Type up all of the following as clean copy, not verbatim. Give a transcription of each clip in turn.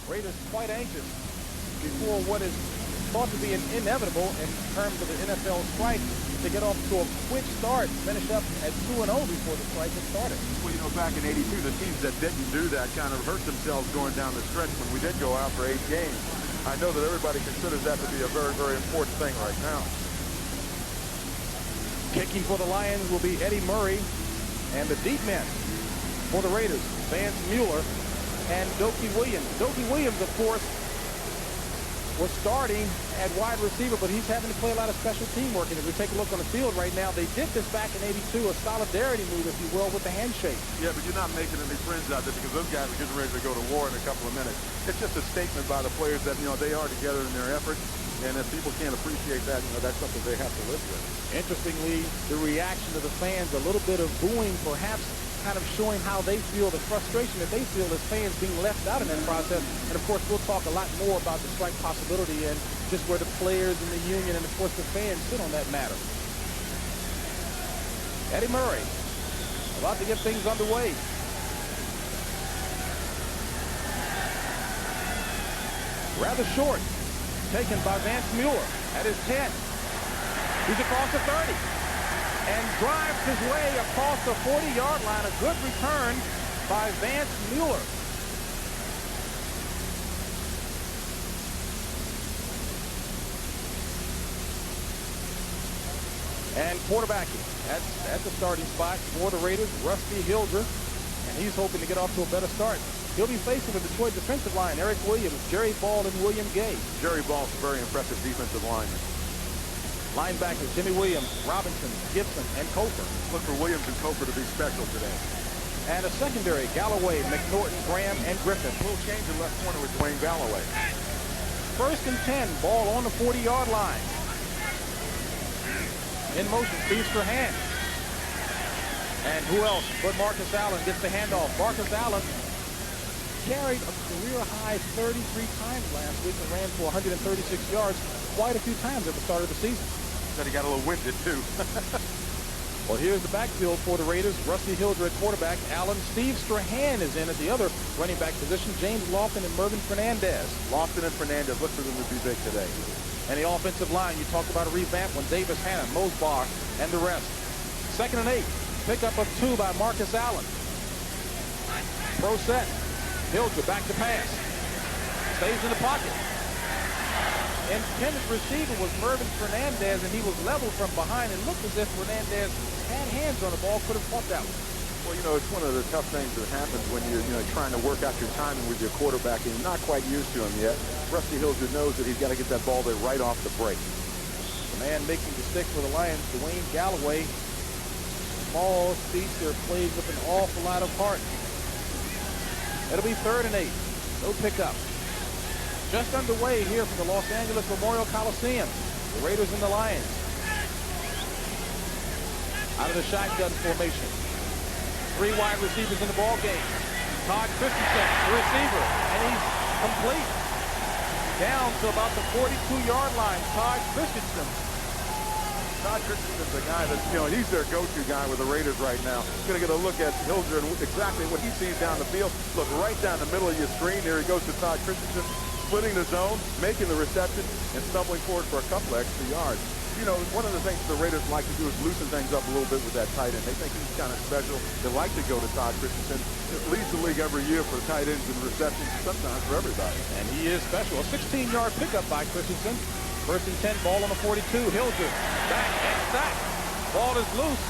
Raiders quite anxious before what is thought to be an inevitable in terms of the NFL strike to get off to a quick start, finish up at 2-0 before the strike had started. Well, you know, back in '82, the teams that didn't do that kind of hurt themselves going down the stretch when we did go out for 8 games. I know that everybody considers that to be a very, very important thing right now. Kicking for the Lions will be Eddie Murray, and the deep men for the Raiders, Vance Mueller and Dokie Williams. Dokie Williams, of course, was starting at wide receiver, but he's having to play a lot of special team work. And if we take a look on the field right now, they did this back in '82, a solidarity move, if you will, with the handshake. Yeah, but you're not making any friends out there because those guys are getting ready to go to war in a couple of minutes. It's just a statement by the players that, you know, they are together in their effort. And if people can't appreciate that, you know, that's something they have to live with. Interestingly, the reaction of the fans, a little bit of booing, perhaps kind of showing how they feel, the frustration that they feel as fans being left out in that process. And of course, we'll talk a lot more about the strike possibility and just where the players and the union and of course the fans sit on that matter. Eddie Murray about to get things underway. Rather short, taken by Vance Mueller at his 10. He's across the 30. And drives his way across the 40-yard line. A good return by Vance Mueller. And quarterbacking at the starting spot for the Raiders, Rusty Hildreth. And he's hoping to get off to a better start. He'll be facing the Detroit defensive line, Eric Williams, Jerry Ball, and William Gay. Jerry Ball's a very impressive defensive lineman. Linebackers, Jimmy Williams, Robinson, Gibson, and Cofer. Look for Williams and Cofer to be special today. And a secondary, Galloway, McNorton, Graham, and Griffin. A little change in left corner with Dwayne Galloway. 1st and 10, ball on the 40-yard line. In motion, Steve Strahan. And who else but Marcus Allen gets the handoff. Marcus Allen carried a career-high 33 times last week and ran for 136 yards quite a few times at the start of the season. Said he got a little winded, too. Well, here's the backfield for the Raiders. Rusty Hildreth, quarterback. Allen. Steve Strahan is in at the other running back position. James Lofton and Mervyn Fernandez. Lofton and Fernandez look for them to be big today. And the offensive line, you talked about a revamp when Davis, Hanna, Mosbar, and the rest. 2nd and 8. Pickup of 2 by Marcus Allen. Pro set. Hildreth back to pass. Stays in the pocket. Intended receiver was Mervyn Fernandez, and he was leveled from behind and looked as if Fernandez had hands on the ball, could have caught that one. Well, you know, it's one of the tough things that happens when you're, trying to work out your timing with your quarterback and you're not quite used to him yet. Rusty Hildreth knows that he's got to get that ball there right off the break. The man making the stick for the Lions, Dwayne Galloway. Small speedster, plays with an awful lot of heart. It'll be 3rd and 8. No pickup. Just underway here from the Los Angeles Memorial Coliseum. The Raiders and the Lions. Out of the shotgun formation. 3 wide receivers in the ball game. Todd Christensen, the receiver, and he's complete. Down to about the 42-yard line. Todd Christensen. Todd Christensen's a guy that's, he's their go-to guy with the Raiders right now. Going to get a look at Hildreth and exactly what he sees down the field. Look right down the middle of your screen. Here he goes to Todd Christensen, splitting the zone, making the reception, and stumbling forward for a couple extra yards. One of the things the Raiders like to do is loosen things up a little bit with that tight end. They think he's kind of special. They like to go to Todd Christensen. It leads the league every year for tight ends and receptions, sometimes for everybody. And he is special. A 16-yard pickup by Christensen. 1st and 10, ball on the 42. Hildreth back and sack. Ball is loose,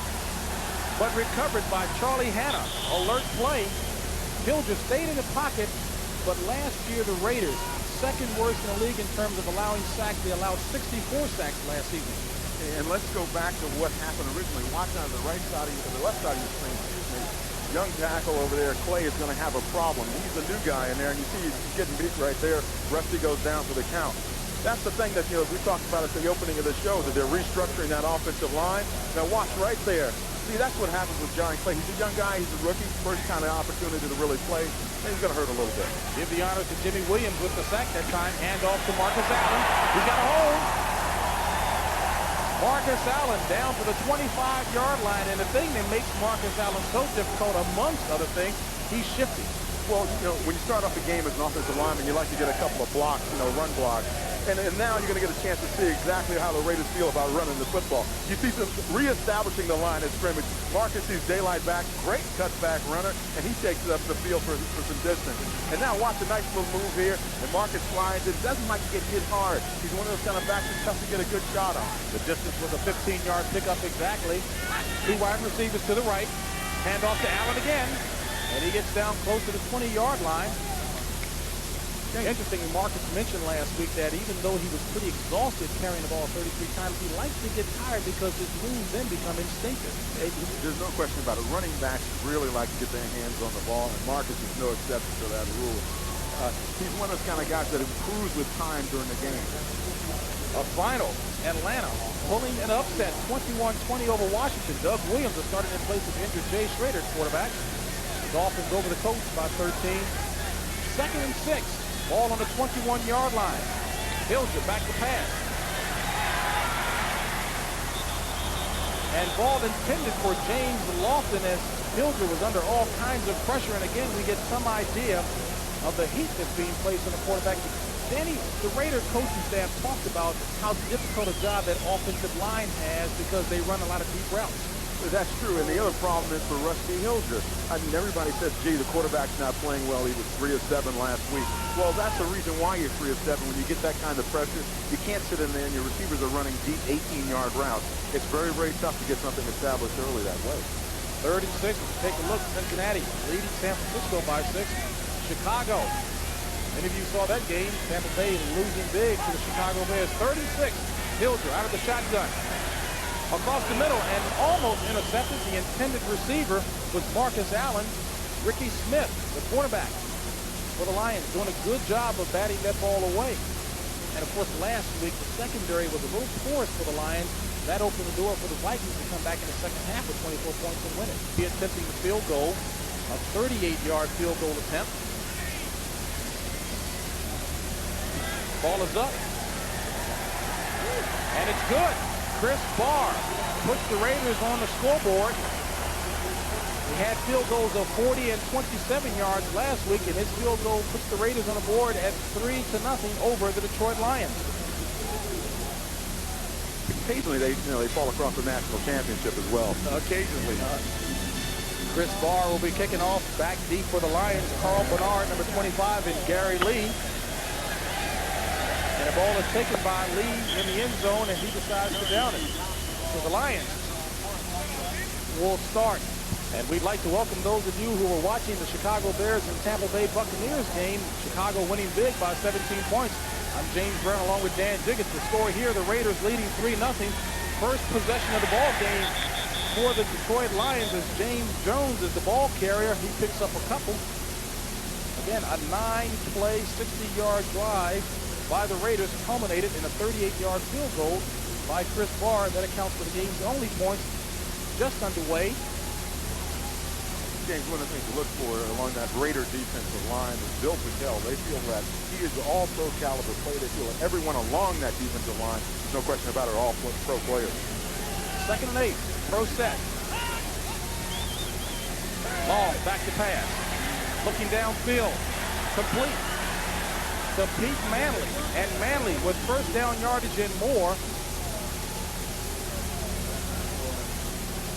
but recovered by Charlie Hanna. Alert play. Hildreth stayed in the pocket, but last year the Raiders, 2nd worst in the league in terms of allowing sacks. They allowed 64 sacks last season. And let's go back to what happened originally. Watch on the right side of the left side of your screen, young tackle over there, Clay, is going to have a problem. He's a new guy in there, and you see he's getting beat right there. Rusty goes down for the count. That's the thing that, we talked about at the opening of the show, that they're restructuring that offensive line. Now watch right there. See, that's what happens with Johnny Clay. He's a young guy. He's a rookie. First kind of opportunity to really play. And he's going to hurt a little bit. Give the honors to Jimmy Williams with the sack that time. Hand off to Marcus Allen. He's got a hold. Marcus Allen down to the 25-yard line. And the thing that makes Marcus Allen so difficult, amongst other things, he's shifty. Well, when you start off the game as an offensive lineman, you like to get a couple of blocks, run blocks. And now you're going to get a chance to see exactly how the Raiders feel about running the football. You see them reestablishing the line of scrimmage. Marcus sees daylight back, great cutback runner, and he takes it up the field for some distance. And now watch a nice little move here, and Marcus slides in. Doesn't like to get hit hard. He's one of those kind of backs that's tough to get a good shot on. The distance was a 15-yard pickup exactly. Two wide receivers to the right. Hand off to Allen again. And he gets down close to the 20-yard line. Interesting, Marcus mentioned last week that even though he was pretty exhausted carrying the ball 33 times, he likes to get tired because his moves then become instinctive. There's no question about it. Running backs really like to get their hands on the ball, and Marcus is no exception to that rule. He's one of those kind of guys that improves with time during the game. A final, Atlanta pulling an upset, 21-20 over Washington. Doug Williams is starting in place of injured Jay Schrader, quarterback. Dolphins over the coast by 13. 2nd and 6. Ball on the 21-yard line. Hilger back to pass. And ball intended for James Lofton as Hilger was under all kinds of pressure. And again, we get some idea of the heat that's being placed on the quarterback. Danny, the Raider coaching staff talked about how difficult a job that offensive line has because they run a lot of deep routes. That's true, and the other problem is for Rusty Hilger. I mean, everybody says, gee, the quarterback's not playing well. He was 3 of 7 last week. Well, that's the reason why you're 3 of 7. When you get that kind of pressure, you can't sit in there and your receivers are running deep 18-yard routes. It's very, very tough to get something established early that way. 3rd and 6. Take a look. Cincinnati leading San Francisco by 6. Chicago. Many of you saw that game. Tampa Bay losing big to the Chicago Bears. 3rd and 6. Hilger out of the shotgun. Across the middle and almost intercepted. The intended receiver was Marcus Allen. Ricky Smith, the cornerback for the Lions, doing a good job of batting that ball away. And of course, last week, the secondary was a little porous for the Lions. That opened the door for the Vikings to come back in the second half with 24 points and win it. He attempting the field goal, a 38-yard field goal attempt. Ball is up. And it's good. Chris Barr puts the Raiders on the scoreboard. He had field goals of 40 and 27 yards last week, and his field goal puts the Raiders on the board at 3-0 over the Detroit Lions. Occasionally, they fall across the national championship as well. Occasionally. Chris Barr will be kicking off back deep for the Lions. Carl Bernard, number 25, and Gary Lee. And the ball is taken by Lee in the end zone, and he decides to down it. So the Lions will start. And we'd like to welcome those of you who were watching the Chicago Bears and Tampa Bay Buccaneers game. Chicago winning big by 17 points. I'm James Brown along with Dan Jiggetts. The score here, the Raiders leading 3-0. First possession of the ball game for the Detroit Lions as James Jones is the ball carrier. He picks up a couple. Again, a 9-play, 60-yard drive by the Raiders culminated in a 38-yard field goal by Chris Barr. That accounts for the game's only points just underway. James, one of the things to look for along that Raider defensive line is Bill Patel. They feel that he is all-pro caliber player. They feel that everyone along that defensive line, no question about it, are all pro players. 2nd and 8, throw set. Long, back to pass. Looking downfield, complete to Pete Manley, and Manley with first down yardage and more.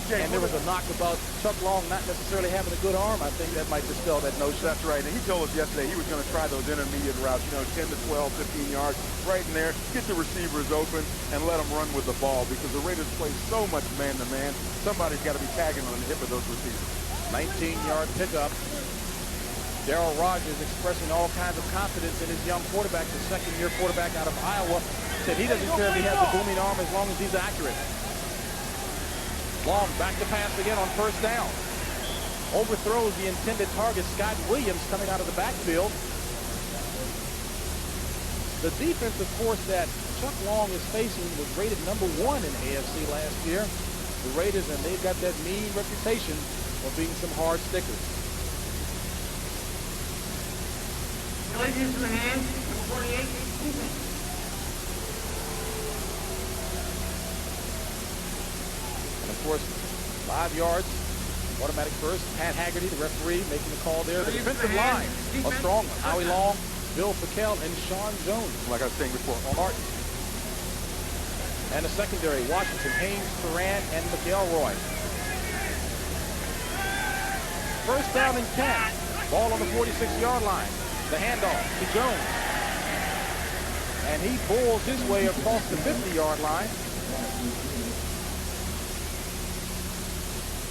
And there was a knock about Chuck Long not necessarily having a good arm. I think that might dispel that notion. That's right. And he told us yesterday he was going to try those intermediate routes, 10 to 12, 15 yards, right in there, get the receivers open and let them run with the ball because the Raiders play so much man-to-man. Somebody's got to be tagging on the hip of those receivers. 19-yard pickup. Darryl Rogers expressing all kinds of confidence in his young quarterback, the second-year quarterback out of Iowa. Said he doesn't care if he has a booming arm as long as he's accurate. Long, back to pass again on first down. Overthrows the intended target, Scott Williams, coming out of the backfield. The defensive force that Chuck Long is facing was rated number 1 in AFC last year. The Raiders, and they've got that mean reputation of being some hard stickers. Collisions in the hand, number 48. And of course, 5 yards Automatic first. Pat Haggerty, the referee, making the call there. The defensive line, a strong one. Howie Long, Bill Fackel, and Sean Jones. Like I was saying before, Martin. And the secondary, Washington, Haynes, Turan, and McElroy. First down and 10. Ball on the 46-yard line. The handoff to Jones. And he pulls his way across the 50-yard line.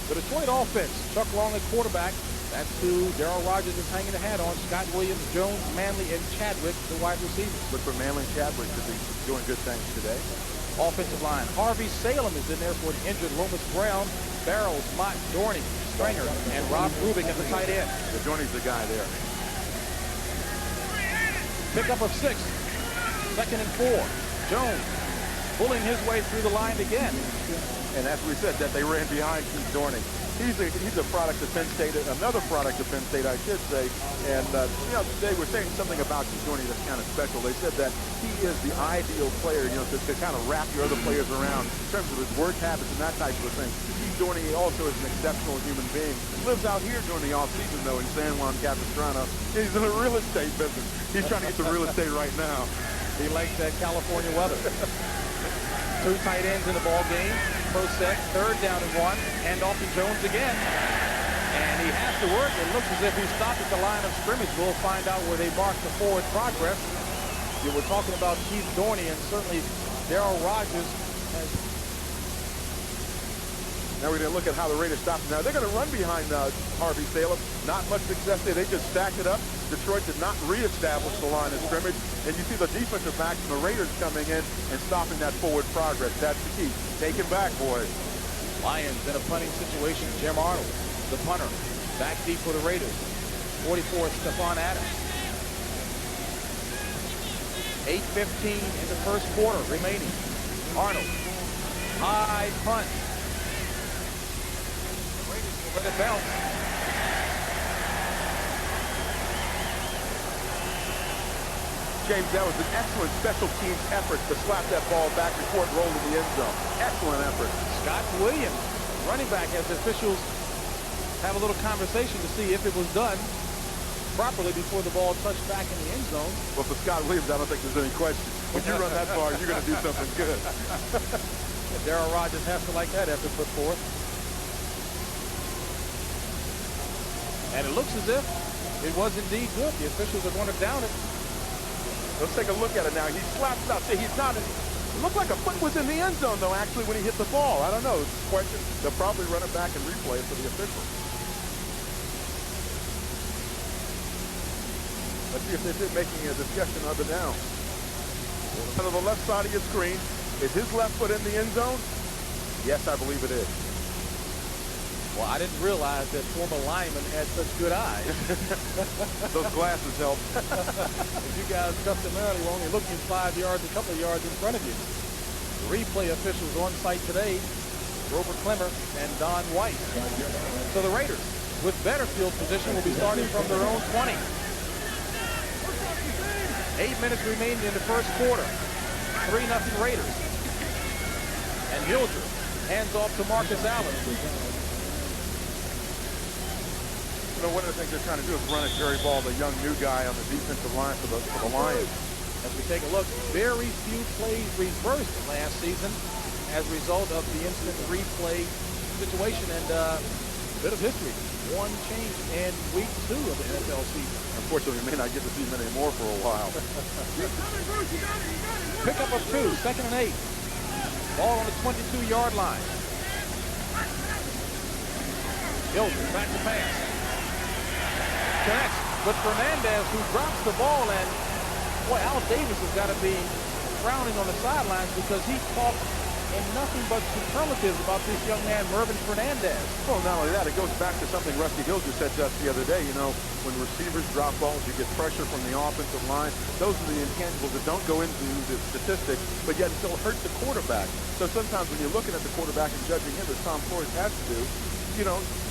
The Detroit offense, Chuck Long at quarterback. That's who Darryl Rogers is hanging the hat on. Scott Williams, Jones, Manley, and Chadwick, the wide receivers. But for Manley and Chadwick to be doing good things today. Offensive line, Harvey Salem is in there for the injured Loomis Brown, Barrows, Mott, Dorney, Stringer, and Rob Rubik at the tight end. The Dorney's the guy there. Pickup of 6. Second and 4. Jones pulling his way through the line again. And as we said, that they ran behind Keith Dorney. He's a product of Penn State, another product of Penn State, I should say. And, they were saying something about Keith Dorney that's kind of special. They said that he is the ideal player, to kind of wrap your other players around in terms of his work habits and that type of a thing. Keith Dorney also is an exceptional human being. Lives out here during the offseason, though, in San Juan Capistrano. He's in the real estate business. He's trying to get the real estate right now. He likes that California weather. 2 tight ends in the ball game. Pro set, third down and 1. Hand off to Jones again. And he has to work. It looks as if he stopped at the line of scrimmage. We'll find out where they mark the forward progress. You were talking about Keith Dorney, and certainly Darryl Rogers has... Now we're going to look at how the Raiders stopped. Now they're going to run behind Harvey Salem. Not much success there. They just stacked it up. Detroit did not reestablish the line of scrimmage. And you see the defensive backs and the Raiders coming in and stopping that forward progress. That's the key. Take him back, boys. Lions in a punting situation. Jim Arnold, the punter, back deep for the Raiders. 44, Stephon Adams. 8:15 in the first quarter remaining. Arnold, high punt. For the bounce. James, that was an excellent special teams effort to slap that ball back before it rolled in the end zone. Excellent effort. Scott Williams, running back, as the officials have a little conversation to see if it was done properly before the ball touched back in the end zone. Well, for Scott Williams, I don't think there's any question. When you run that far, you're going to do something good. Darryl Rogers has to like that effort put forth. And it looks as if it was indeed good. The officials are going to down it. Let's take a look at it now. He slaps it out. See, he's not. It looked like a foot was in the end zone, though, actually, when he hit the ball. I don't know. It's a question. They'll probably run it back and replay it for the officials. Let's see if they're making a discussion of it now. To the left side of your screen. Is his left foot in the end zone? Yes, I believe it is. Well, I didn't realize that former linemen had such good eyes. Those glasses help. You guys customarily were only looking 5 yards, a couple of yards in front of you. The replay officials on site today, Grover Clemmer and Don White. So the Raiders, with better field position, will be starting from their own 20. 8 minutes remaining in the first quarter. 3-0 Raiders. And Hilger hands off to Marcus Allen. One of the things they're trying to do is run at Jerry Ball, the young new guy on the defensive line for the Lions. As we take a look, very few plays reversed last season as a result of the instant replay situation, and a bit of history. One change in week 2 of the NFL season. Unfortunately, we may not get to see many more for a while. Pickup of 2, second and 8. Ball on the 22-yard line. Hilton back to pass. Connects with Fernandez, who drops the ball, and boy, Al Davis has got to be frowning on the sidelines because he talked in nothing but superlatives about this young man, Mervin Fernandez. Well, not only that, it goes back to something Rusty Hilger said to us the other day. When receivers drop balls, you get pressure from the offensive line. Those are the intangibles that don't go into the statistics, but yet still hurt the quarterback. So sometimes when you're looking at the quarterback and judging him, as Tom Flores has to do, you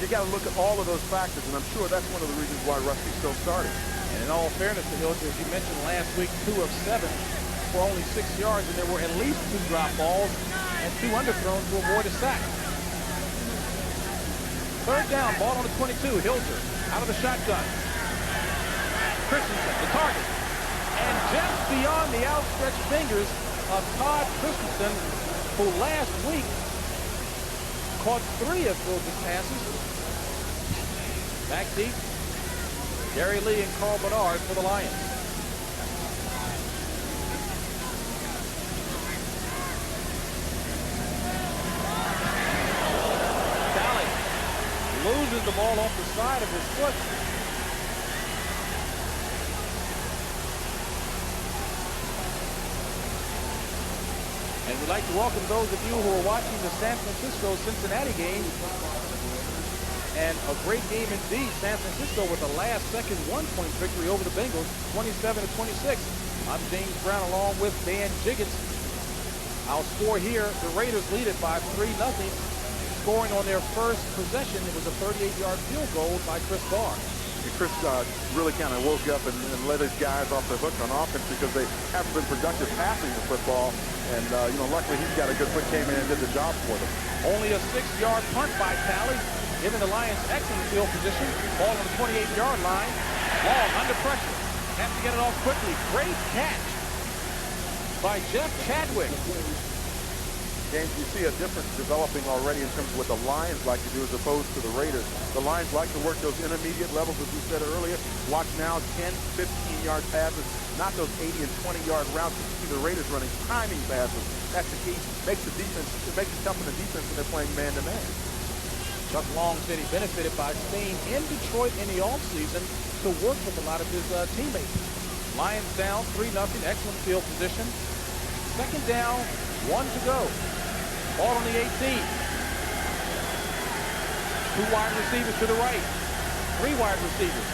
got to look at all of those factors, and I'm sure that's one of the reasons why Rusty's still starting. And in all fairness to Hilger, as you mentioned last week, 2 of 7 for only 6 yards, and there were at least 2 drop balls and 2 underthrown to avoid a sack. Third down, ball on the 22. Hilger out of the shotgun. Christensen, the target. And just beyond the outstretched fingers of Todd Christensen, who last week caught 3 of Hilger's passes. Back deep, Gary Lee and Carl Bedard for the Lions. Talley loses the ball off the side of his foot. And we'd like to welcome those of you who are watching the San Francisco-Cincinnati game. And a great game indeed. San Francisco with a last-second one-point victory over the Bengals, 27-26. I'm James Brown along with Dan Jiggetts. Our score here, the Raiders lead it by 3-0. Scoring on their first possession, it was a 38-yard field goal by Chris Barr. Chris really kind of woke up and let his guys off the hook on offense because they haven't been productive passing the football. And, luckily he's got a good foot, came in and did the job for them. Only a 6-yard punt by Talley, giving the Lions excellent field position. Ball on the 28-yard line. Long under pressure. Has to get it off quickly. Great catch by Jeff Chadwick. James, you see a difference developing already in terms of what the Lions like to do as opposed to the Raiders. The Lions like to work those intermediate levels, as we said earlier. Watch now 10, 15-yard passes, not those 80 and 20-yard routes. You see the Raiders running timing passes. That's the key. Makes the defense, it makes it tough on the defense when they're playing man-to-man. Chuck Long said he benefited by staying in Detroit in the offseason to work with a lot of his teammates. Lions down 3-0, excellent field position. Second down, 1 to go. Ball on the 18. 2 wide receivers to the right. 3 wide receivers.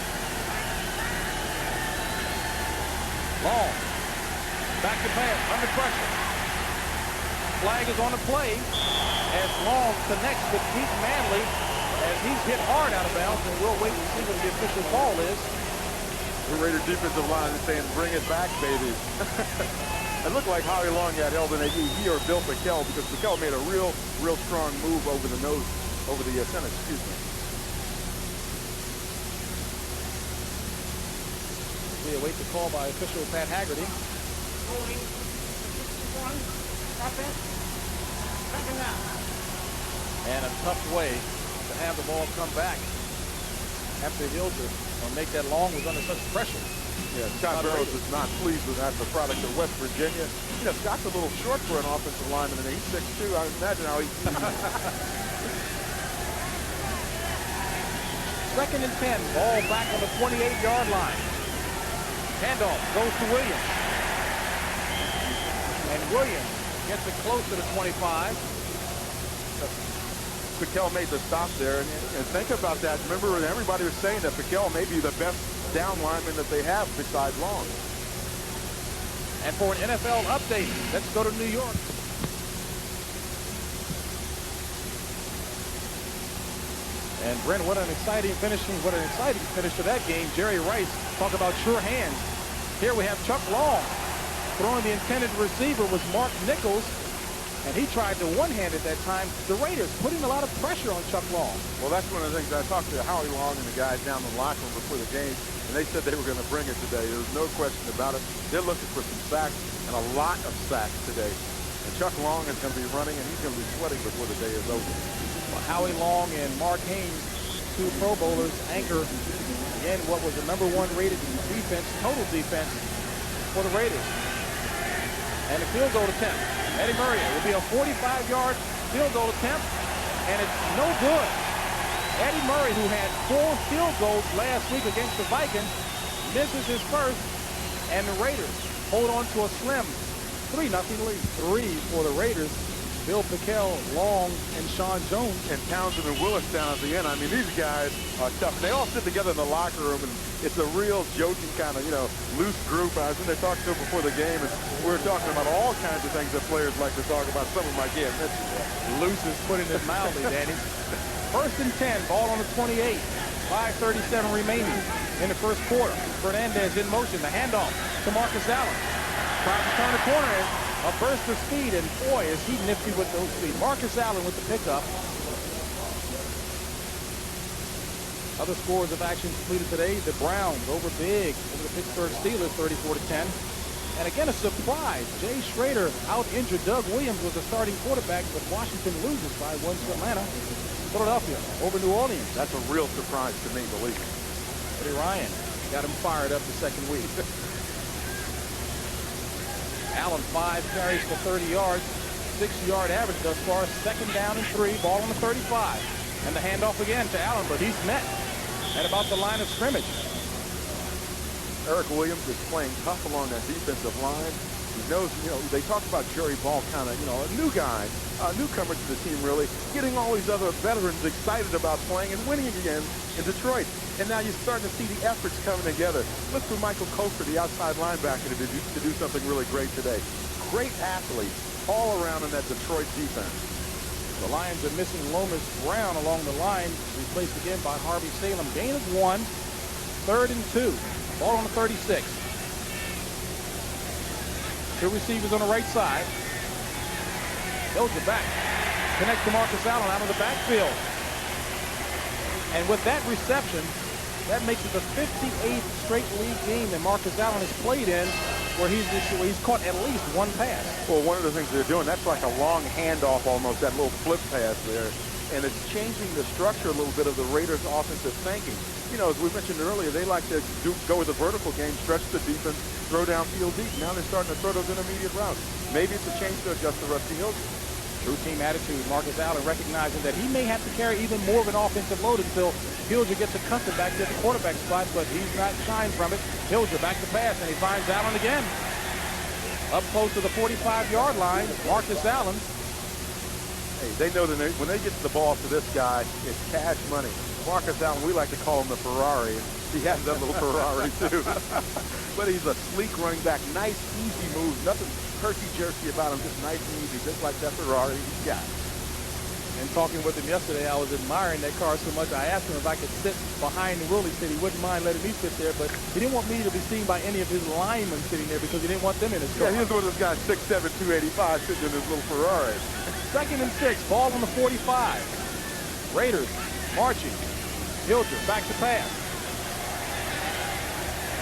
Long. Back to pass. Under pressure. Flag is on the play as Long connects with Pete Manley as he's hit hard out of bounds, and we'll wait and see what the official call is. The Raider defensive line is saying, bring it back, baby. It looked like Howie Long had held an AD, he or Bill Pickell, because Pickell made a real strong move over the nose, over the center, excuse me. We await the call by official Pat Haggerty. Holding. 61. Stop it. Second down. And a tough way to have the ball come back after Hilger or make that Long was under such pressure. Yeah, Scott Barrows is not pleased with that. The product of West Virginia. You know, Scott's a little short for an offensive lineman, and he's 6'2". I imagine how he... Second and 10. Ball back on the 28-yard line. Handoff goes to Williams. And Williams gets it close to the 25. Pickell made the stop there, and think about that. Remember, everybody was saying that Pickell may be the best down lineman that they have besides Long. And for an NFL update, let's go to New York. And Brent, what an exciting finish to that game. Jerry Rice, talk about sure hands. Here we have Chuck Long throwing the intended receiver was Mark Nichols. And he tried to one-hand at that time. The Raiders putting a lot of pressure on Chuck Long. Well, that's one of the things I talked to Howie Long and the guys down in the locker room before the game, and they said they were going to bring it today. There's no question about it. They're looking for some sacks and a lot of sacks today. And Chuck Long is going to be running, and he's going to be sweating before the day is over. Well, Howie Long and Mark Haynes, 2 Pro Bowlers, anchor again what was the #1 rated defense, total defense for the Raiders. And the field goal attempt. Eddie Murray will be a 45-yard field goal attempt, and it's no good. Eddie Murray, who had 4 field goals last week against the Vikings, misses his first, and the Raiders hold on to a slim 3-0 lead. 3 for the Raiders. Bill Pickell, Long, and Sean Jones. And Townsend and Willis down at the end. I mean, these guys are tough. They all sit together in the locker room, and it's a real joking kind of, loose group. I was in there talking to them before the game, and we were talking about all kinds of things that players like to talk about. Some of them I can't mention. Loose is putting it mildly, Danny. First and 10, ball on the 28. 5:37 remaining in the first quarter. Fernandez in motion. The handoff to Marcus Allen. Tries to turn the corner. A burst of speed, and boy, is he nifty with those speed. Marcus Allen with the pickup. Other scores of action completed today. The Browns over big over the Pittsburgh Steelers, 34-10. And again, a surprise. Jay Schrader out-injured. Doug Williams was the starting quarterback, but Washington loses by 1 to Atlanta. Philadelphia over New Orleans. That's a real surprise to me, believe me. Eddie Ryan got him fired up the second week. Allen, 5 carries for 30 yards, 6-yard average thus far. 2nd down and 3, ball on the 35. And the handoff again to Allen, but he's met at about the line of scrimmage. Eric Williams is playing tough along that defensive line. He knows, they talk about Jerry Ball, kind of, a new guy, a newcomer to the team, really, getting all these other veterans excited about playing and winning again in Detroit. And now you're starting to see the efforts coming together. Look for Michael Cofer, the outside linebacker, to do something really great today. Great athletes all around in that Detroit defense. The Lions are missing Lomas Brown along the line, replaced again by Harvey Salem. Gain of 1, 3rd and 2. Ball on the 36. 2 receivers on the right side. Hilger back. Connects to Marcus Allen out of the backfield. And with that reception, that makes it the 58th straight league game that Marcus Allen has played in where he's caught at least 1 pass. Well, one of the things they're doing, that's like a long handoff almost, that little flip pass there. And it's changing the structure a little bit of the Raiders' offensive thinking. As we mentioned earlier, they like to go with a vertical game, stretch the defense, throw downfield deep. Now they're starting to throw those intermediate routes. Maybe it's a change to adjust to Rusty Hilger. True team attitude. Marcus Allen recognizing that he may have to carry even more of an offensive load until Hilger gets accustomed back to the quarterback spot, but he's not shying from it. Hilger back to pass, and he finds Allen again. Up close to the 45-yard line, Marcus Allen. Hey, they know that when they get the ball to this guy, it's cash money. Marcus Allen, we like to call him the Ferrari. He has that little Ferrari, too. But he's a sleek running back. Nice, easy moves. Nothing herky-jerky about him. Just nice and easy, just like that Ferrari he's got. And talking with him yesterday, I was admiring that car so much. I asked him if I could sit behind Willie. He said he wouldn't mind letting me sit there, but he didn't want me to be seen by any of his linemen sitting there because he didn't want them in his car. Yeah, he's one of those guys, 6'7", 285, sitting in his little Ferrari. 2nd and 6, ball on the 45. Raiders marching. Hilger back to pass.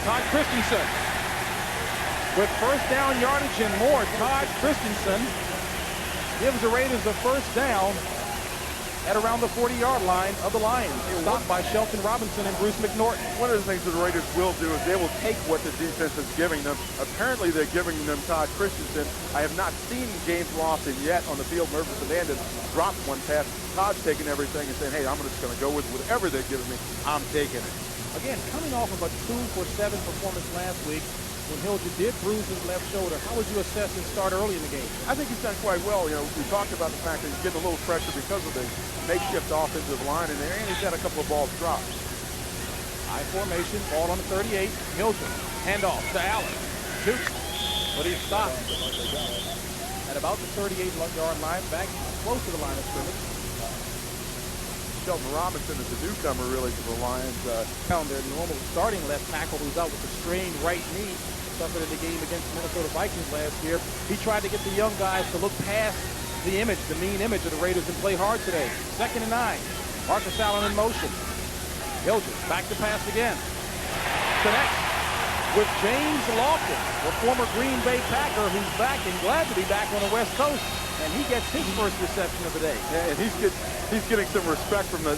Todd Christensen with 1st down yardage and more. Todd Christensen gives the Raiders a 1st down at around the 40-yard line of the Lions. Stopped by Shelton Robinson and Bruce McNorton. One of the things that the Raiders will do is they will take what the defense is giving them. Apparently, they're giving them Todd Christensen. I have not seen James Lawson yet on the field. Mervyn Fernandez dropped 1 pass. Todd's taking everything and saying, hey, I'm just going to go with whatever they're giving me. I'm taking it. Again, coming off of a 2-for-7 performance last week, when Hilger did bruise his left shoulder, how would you assess his start early in the game? I think he's done quite well. We talked about the fact that he's getting a little pressure because of the makeshift offensive line in there, and he's got a couple of balls dropped. High formation, ball on the 38. Hilger, handoff to Allen. Shoots, but he's stopped at about the 38-yard line, back close to the line of scrimmage. Shelton Robinson is a newcomer, really, to the Lions. Found their normal starting left tackle who's out with a strained right knee. Suffered in the game against the Minnesota Vikings last year. He tried to get the young guys to look past the image, the mean image of the Raiders, and play hard today. 2nd and 9. Marcus Allen in motion. Hilger back to pass again. Connects with James Lofton, the former Green Bay Packer, who's back and glad to be back on the West Coast. And he gets his 1st reception of the day. Yeah, and he's getting some respect from the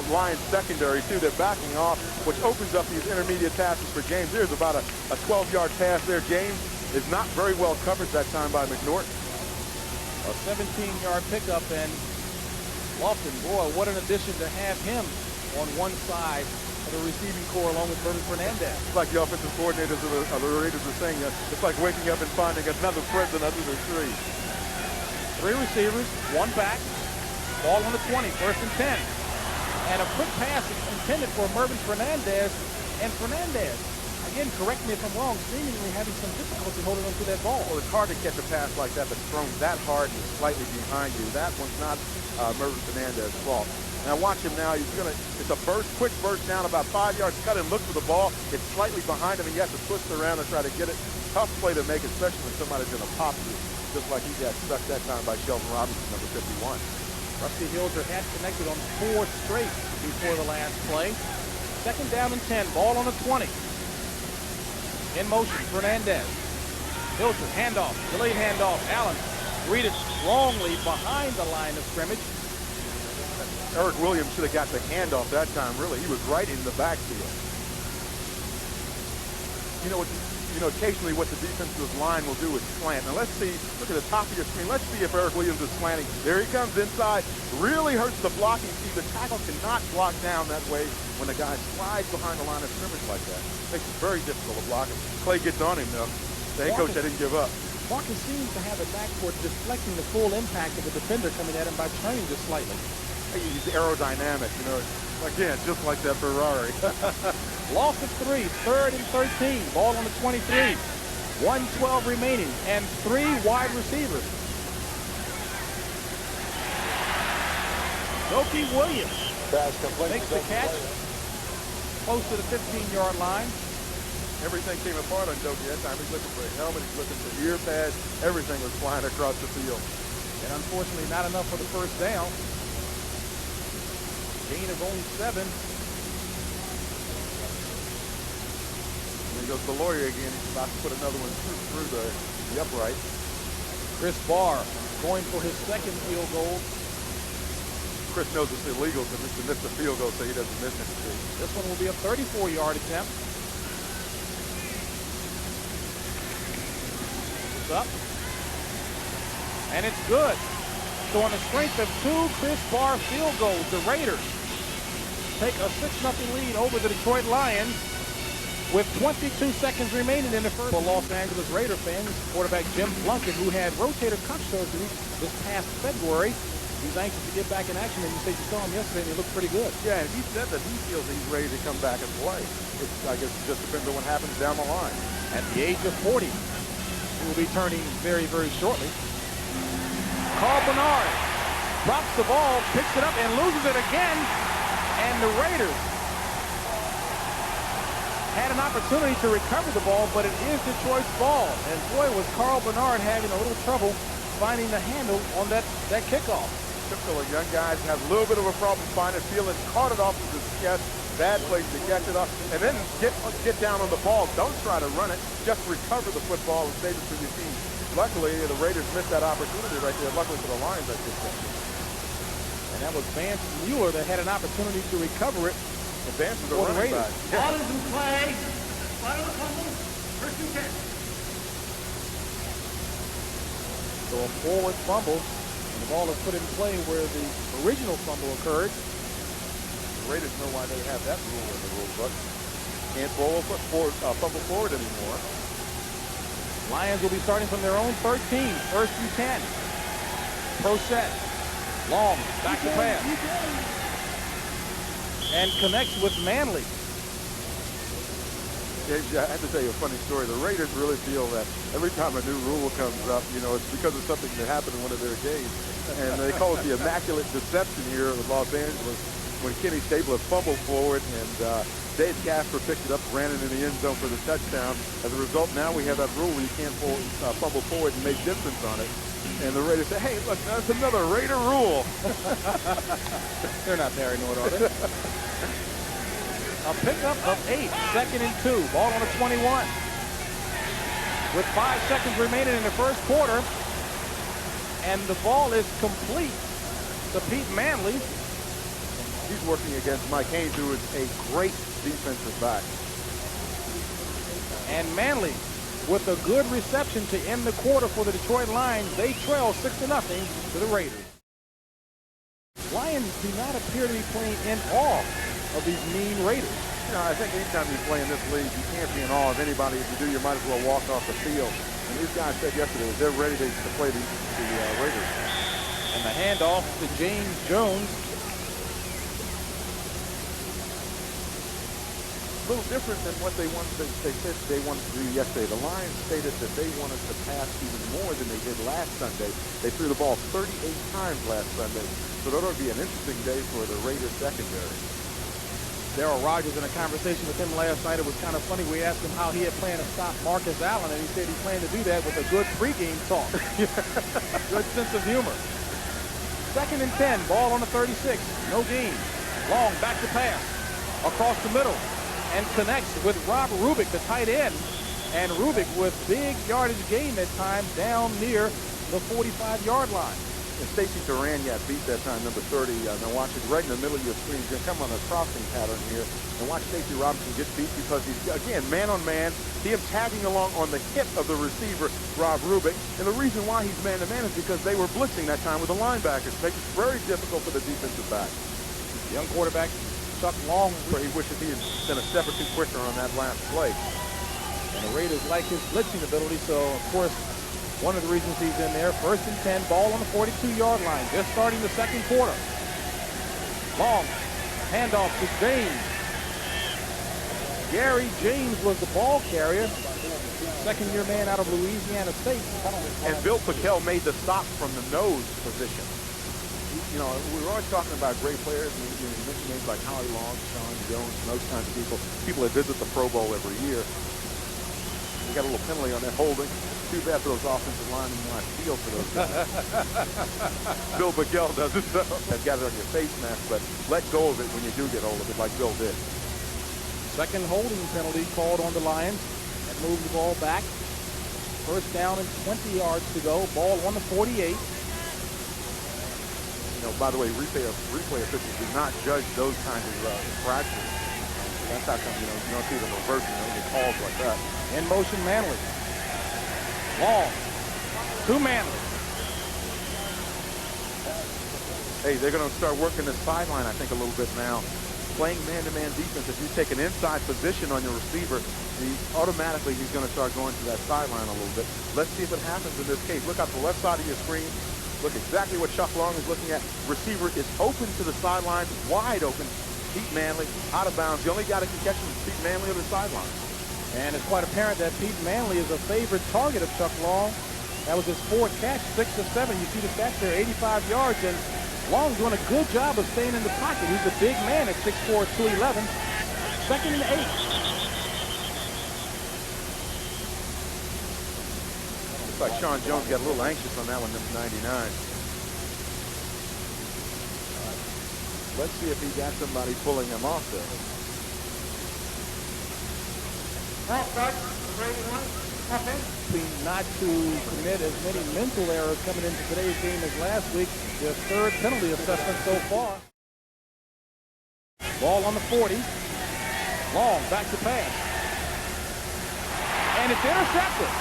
Lions secondary, too. They're backing off, which opens up these intermediate passes for James. There's about a 12-yard pass there. James is not very well covered that time by McNorton. A 17-yard pickup, and Lofton, boy, what an addition to have him on one side of the receiving corps along with Mervyn Fernandez. It's like the offensive coordinators of the Raiders are saying that it's like waking up and finding another present under the tree. 3 receivers, 1 back, ball on the 20, 1st and 10. And a quick pass intended for Mervyn Fernandez, and Fernandez, again, correct me if I'm wrong, seemingly having some difficulty holding on to that ball. Well, it's hard to catch a pass like that that's thrown that hard and slightly behind you. That one's not Mervyn Fernandez's fault. Now watch him now. It's a quick burst down, about 5 yards, cut and look for the ball. It's slightly behind him, and you have to twist around and try to get it. Tough play to make, especially when somebody's going to pop you, just like he got stuck that time by Shelton Robinson, number 51. Rusty Hilger had connected on 4 straight before the last play. 2nd down and 10, ball on the 20. In motion, Fernandez. Hilger, handoff, delayed handoff. Allen greeted strongly behind the line of scrimmage. Eric Williams should have got the handoff that time, really. He was right in the backfield. Occasionally what the defensive line will do is slant. Now let's see, look at the top of your screen. Let's see if Eric Williams is slanting. There he comes inside. Really hurts the blocking. See, the tackle cannot block down that way when a guy slides behind the line of scrimmage like that. Makes it very difficult to block him. Clay gets on him though. The head coach didn't give up. Marcus seems to have a knack for deflecting the full impact of a defender coming at him by turning just slightly. He's aerodynamic, Again, just like that Ferrari. Loss of 3, 3rd and 13. Ball on the 23. 1:12 remaining and 3 wide receivers. Doki Williams makes the catch close to the 15-yard line. Everything came apart on Doki that time. He's looking for a helmet, he's looking for ear pads. Everything was flying across the field. And unfortunately not enough for the first down. Gain of only 7. There goes the lawyer again. He's about to put another one through the upright. Chris Barr going for his 2nd field goal. Chris knows it's illegal to miss the field goal, so he doesn't miss anything. This one will be a 34-yard attempt. It's up. And it's good. So on the strength of 2 Chris Barr field goals, the Raiders take a 6-0 lead over the Detroit Lions with 22 seconds remaining in the first. For Los Angeles Raider fans, quarterback Jim Plunkett, who had rotator cuff surgery this past February, he's anxious to get back in action, and you say you saw him yesterday and he looked pretty good. Yeah, and he said that he feels he's ready to come back and play. I guess it just depends on what happens down the line. At the age of 40, he will be turning very, very shortly. Carl Bernard drops the ball, picks it up, and loses it again. And the Raiders had an opportunity to recover the ball, but it is Detroit's ball. And boy, was Carl Bernard having a little trouble finding the handle on that kickoff. Typical of young guys have a little bit of a problem finding feeling, caught it off with his chest. Bad place to catch it up, and then get down on the ball. Don't try to run it. Just recover the football and save it for your team. Luckily, the Raiders missed that opportunity right there. Luckily for the Lions, I should say. And that was Vance Mueller that had an opportunity to recover it. And Vance is a running back. Ball is in play. Ball of the fumble. 1st and 10. So a forward fumble, and the ball is put in play where the original fumble occurred. The Raiders know why they have that rule in the rule book. Can't fumble forward anymore. Lions will be starting from their own 13, 1st and 10. Pro set. Long, back to pass. And connects with Manley. I have to tell you a funny story. The Raiders really feel that every time a new rule comes up, it's because of something that happened in one of their games. And they call it the immaculate deception here with Los Angeles when Kenny Stabler fumbled forward and Dave Casper picked it up, ran it in the end zone for the touchdown. As a result, now we have that rule where you can't fumble forward and make distance on it. And the Raiders say, hey, look, that's another Raider rule. They're not paranoid, are they? A pickup of 8, 2nd and 2. Ball on the 21. With 5 seconds remaining in the first quarter. And the ball is complete to Pete Manley. He's working against Mike Haynes, who is a great defensive back. And Manley with a good reception to end the quarter for the Detroit Lions. They trail 6-0 to the Raiders. Lions do not appear to be playing in awe of these mean Raiders. I think anytime you play in this league, you can't be in awe of anybody. If you do, you might as well walk off the field. And these guys said yesterday that they're ready to play the Raiders. And the handoff to James Jones. A little different than what they said they wanted to do yesterday. The Lions stated that they wanted to pass even more than they did last Sunday. They threw the ball 38 times last Sunday. So that'll be an interesting day for the Raiders secondary. Darryl Rogers, in a conversation with him last night, it was kind of funny. We asked him how he had planned to stop Marcus Allen, and he said he planned to do that with a good pregame talk. Good sense of humor. 2nd and 10. Ball on the 36. No gain. Long back to pass. Across the middle. And connects with Rob Rubik, the tight end. And Rubik with big yardage gain that time down near the 45-yard line. And Stacy Duran got beat that time, number 30. Now watch it right in the middle of your screen. He's going to come on a crossing pattern here. And watch Stacy Robinson get beat because he's, again, man on man. See him tagging along on the hip of the receiver, Rob Rubik. And the reason why he's man to man is because they were blitzing that time with the linebackers. Makes it very difficult for the defensive back. Young quarterback Chuck Long. He wishes he had been a step or two quicker on that last play. And the Raiders like his blitzing ability, so of course, one of the reasons he's in there. 1st and 10, ball on the 42-yard line. Just starting the 2nd quarter. Long, handoff to James. Gary James was the ball carrier. 2nd-year man out of Louisiana State. And Bill Pickell made the stop from the nose position. You know, we were always talking about great players. You mentioned names like Howie Long, Sean Jones, and those kinds of people. People that visit the Pro Bowl every year. We got a little penalty on that holding. Too bad for those offensive linemen. I feel for those guys. Bill Pickell does it, though. I've got it on your face mask, but let go of it when you do get hold of it, like Bill did. 2nd holding penalty called on the Lions. That moves the ball back. 1st down and 20 yards to go. Ball on the 48. You know, by the way, replay officials do not judge those kinds of infractions. That's how come, you don't see them reversing, get calls like that. In motion, Manley. Long. To Manley. Hey, they're going to start working the sideline, I think, a little bit now. Playing man-to-man defense, if you take an inside position on your receiver, he's going to start going to that sideline a little bit. Let's see if it happens in this case. Look out the left side of your screen. Look exactly what Chuck Long is looking at. Receiver is open to the sideline, wide open. Pete Manley out of bounds. The only guy that can catch him is Pete Manley on the sideline. And it's quite apparent that Pete Manley is a favorite target of Chuck Long. That was his 4th catch, 6 of 7. You see the stats there, 85 yards. And Long doing a good job of staying in the pocket. He's a big man at 6'4", 211. 2nd and 8. Looks like Sean Jones got a little anxious on that one, number 99. Let's see if he got somebody pulling him off there. Not to commit as many mental errors coming into today's game as last week. Their 3rd penalty assessment so far. Ball on the 40. Long, back to pass. And it's intercepted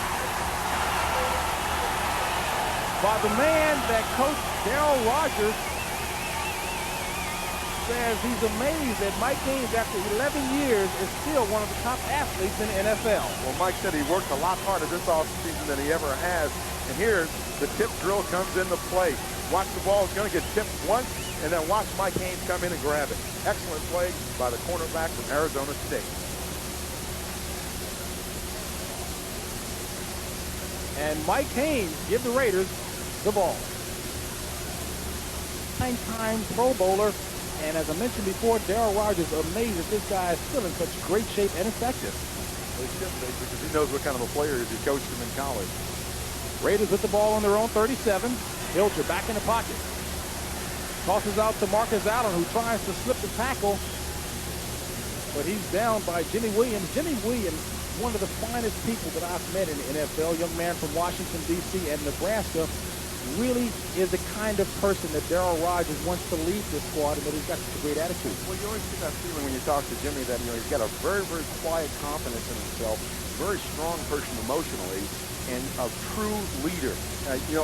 by the man that Coach Darryl Rogers says he's amazed that Mike Haynes, after 11 years, is still one of the top athletes in the NFL. Well, Mike said he worked a lot harder this offseason than he ever has. And here, the tip drill comes into play. Watch the ball. It's going to get tipped once, and then watch Mike Haynes come in and grab it. Excellent play by the cornerback from Arizona State. And Mike Haynes give the Raiders the ball. 9-time Pro Bowler. And as I mentioned before, Darryl Rogers amazed that this guy is still in such great shape and effective. Well, he should be, because he knows what kind of a player he is. He coached him in college. Raiders with the ball on their own 37. Hilger back in the pocket. Tosses out to Marcus Allen, who tries to slip the tackle. But he's down by Jimmy Williams. Jimmy Williams, one of the finest people that I've met in the NFL. Young man from Washington, D.C. and Nebraska. Really is the kind of person that Darryl Rogers wants to lead this squad, and that he's got such a great attitude. Well, you always get that feeling when you talk to Jimmy that, he's got a very, very quiet confidence in himself, very strong person emotionally, and a true leader.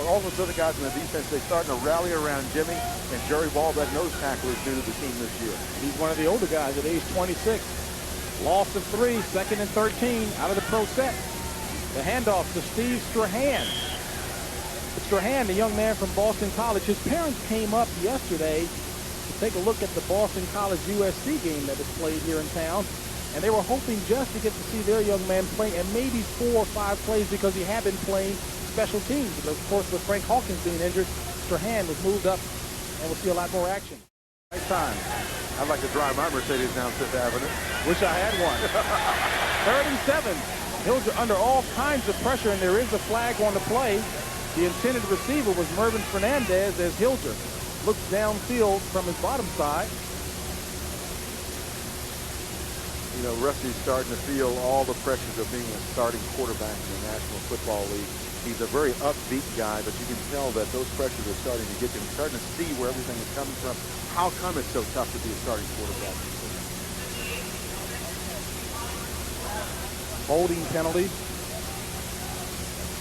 All those other guys in the defense, they're starting to rally around Jimmy, and Jerry Ball, that nose tackle, is new to the team this year. He's one of the older guys at age 26. Loss of 3, 2nd and 13 out of the pro set. The handoff to Steve Strahan. Strahan, the young man from Boston College, his parents came up yesterday to take a look at the Boston College USC game that was played here in town, and they were hoping just to get to see their young man play, and maybe 4 or 5 plays because he had been playing special teams. But of course, with Frank Hawkins being injured, Strahan was moved up, and we'll see a lot more action. Right time. I'd like to drive my Mercedes down Fifth Avenue. Wish I had one. 3rd and 7. Hilger under all kinds of pressure, and there is a flag on the play. The intended receiver was Mervin Fernandez as Hilger looks downfield from his bottom side. You know, Rusty's starting to feel all the pressures of being a starting quarterback in the National Football League. He's a very upbeat guy, but you can tell that those pressures are starting to get to him. He's starting to see where everything is coming from. How come it's so tough to be a starting quarterback? Holding penalty.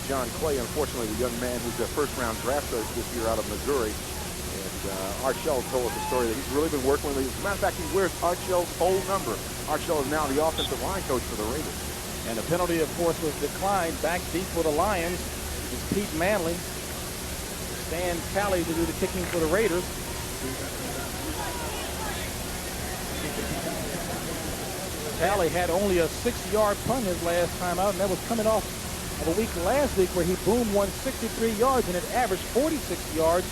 John Clay, unfortunately, the young man who's a first-round draft choice this year out of Missouri. And Art Shell told us a story that he's really been working with. As a matter of fact, he wears Art Shell's old number. Art Shell is now the offensive line coach for the Raiders. And the penalty, of course, was declined. Back deep for the Lions is Pete Manley. Stan Talley to do the kicking for the Raiders. Talley had only a 6-yard punt his last time out, and that was coming off of a week last week where he boomed 163 yards and it averaged 46 yards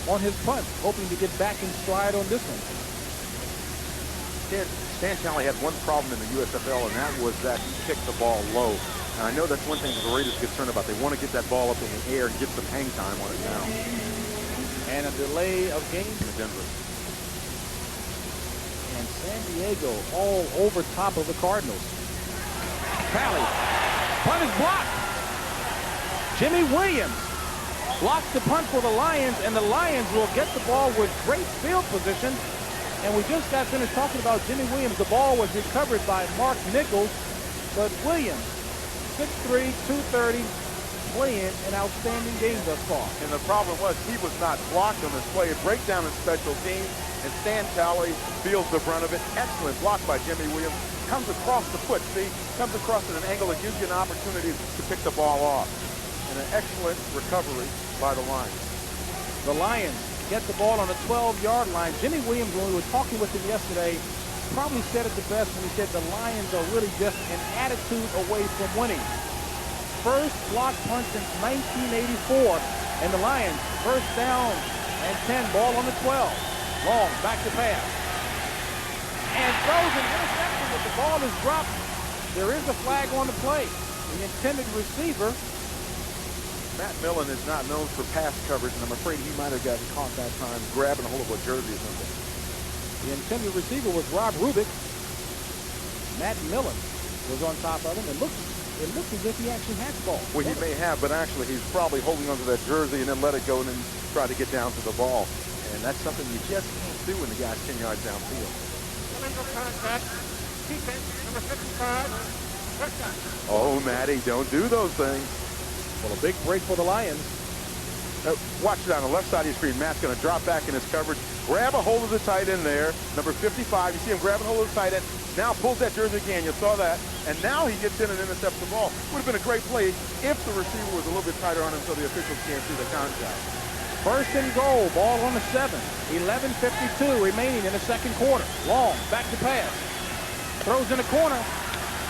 on his punt, hoping to get back in stride on this one. Stan Talley had one problem in the USFL, and that was that he kicked the ball low. And I know that's one thing the Raiders are concerned about. They want to get that ball up in the air and get some hang time on it now. And a delay of game in Denver. And San Diego all over top of the Cardinals. Talley. Punt is blocked. Jimmy Williams blocks the punt for the Lions, and the Lions will get the ball with great field position. And we just got finished talking about Jimmy Williams. The ball was recovered by Mark Nichols, but Williams, 6'3", 230, playing an outstanding game thus far. And the problem was he was not blocked on this play. A breakdown in special teams, and Stan Talley feels the brunt of it. Excellent block by Jimmy Williams. Comes across the foot, see? Comes across at an angle that gives you an opportunity to pick the ball off. And an excellent recovery by the Lions. The Lions get the ball on the 12-yard line. Jimmy Williams, when we were talking with him yesterday, probably said it the best when he said the Lions are really just an attitude away from winning. First block punt since 1984, and the Lions first down and 10, ball on the 12. Long, back to pass. And throws an interception, but the ball is dropped. There is a flag on the play. The intended receiver. Matt Millen is not known for pass coverage, and I'm afraid he might have gotten caught that time grabbing a hold of a jersey or something. The intended receiver was Rob Rubik. Matt Millen was on top of him. It looked as if he actually had the ball. Well, he may have, but actually he's probably holding onto that jersey and then let it go and then try to get down to the ball. And that's something you just can't do when the guy's 10 yards downfield. Oh, Matty, don't do those things. Well, a big break for the Lions. Watch it on the left side of your screen. Matt's going to drop back in his coverage, grab a hold of the tight end there, number 55. You see him grabbing a hold of the tight end. Now pulls that jersey again. You saw that. And now he gets in and intercepts the ball. Would have been a great play if the receiver was a little bit tighter on him so the officials can't see the contact. First and goal, ball on the 7. 11:52 remaining in the second quarter. Long, back to pass. Throws in the corner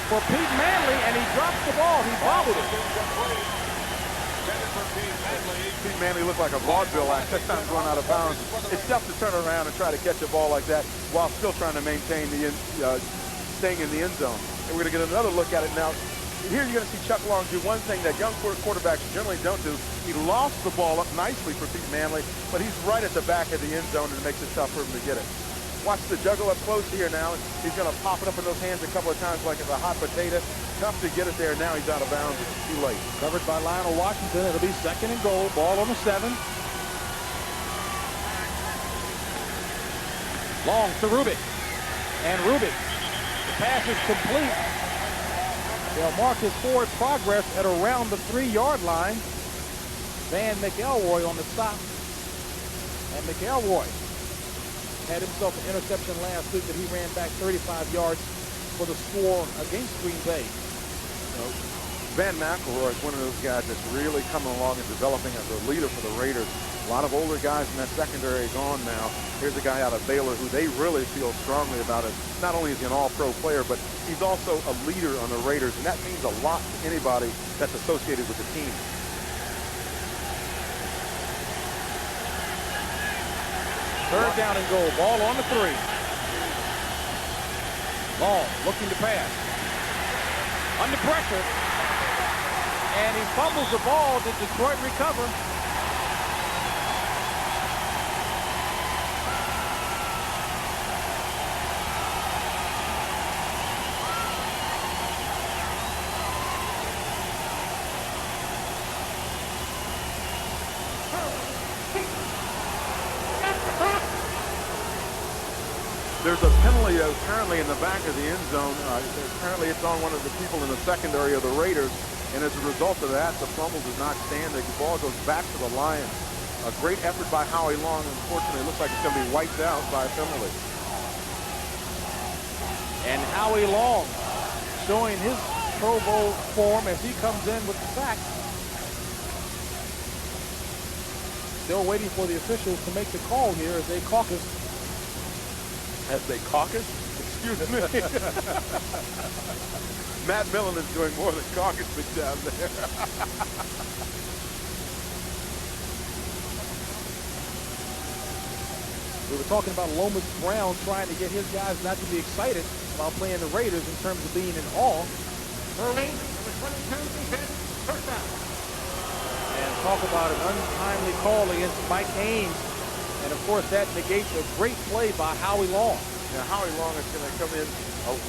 for Pete Manley, and he drops the ball. He bobbled it. Pete Manley looked like a vaudeville act. That time going out of bounds. It's tough to turn around and try to catch a ball like that while still trying to maintain the staying in the end zone. And we're going to get another look at it now. Here you're going to see Chuck Long do one thing that young quarterbacks generally don't do. He lost the ball up nicely for Pete Manley, but he's right at the back of the end zone, and it makes it tough for him to get it. Watch the juggle up close here now. He's going to pop it up in those hands a couple of times like it's a hot potato. Tough to get it there. Now he's out of bounds. It's too late. Covered by Lionel Washington. It'll be second and goal. Ball on the 7. Long to Rubik. And Rubik. The pass is complete. They'll mark his forward progress at around the 3-yard line. Van McElroy on the stop. And McElroy had himself an interception last week that he ran back 35 yards for the score against Green Bay. Van McElroy is one of those guys that's really coming along and developing as a leader for the Raiders. A lot of older guys in that secondary gone now. Here's a guy out of Baylor who they really feel strongly about it. Not only is he an all-pro player, but he's also a leader on the Raiders, and that means a lot to anybody that's associated with the team. Third down and goal. Ball on the 3. Long looking to pass. Under pressure. And he fumbles the ball. Did Detroit recover? apparently in the back of the end zone. Apparently it's on one of the people in the secondary of the Raiders. And as a result of that, the fumble does not stand. The ball goes back to the Lions. A great effort by Howie Long. Unfortunately, it looks like it's going to be wiped out by a penalty. And Howie Long showing his Pro Bowl form as he comes in with the sack. Still waiting for the officials to make the call here as they caucus. As they caucus? Excuse me. Matt Millen is doing more than caucusing down there. We were talking about Lomas Brown trying to get his guys not to be excited about playing the Raiders in terms of being in awe. Early, number 22, defense, first down. And talk about an untimely call against Mike Haynes. And of course that negates a great play by Howie Long. Now Howie Long is going to come in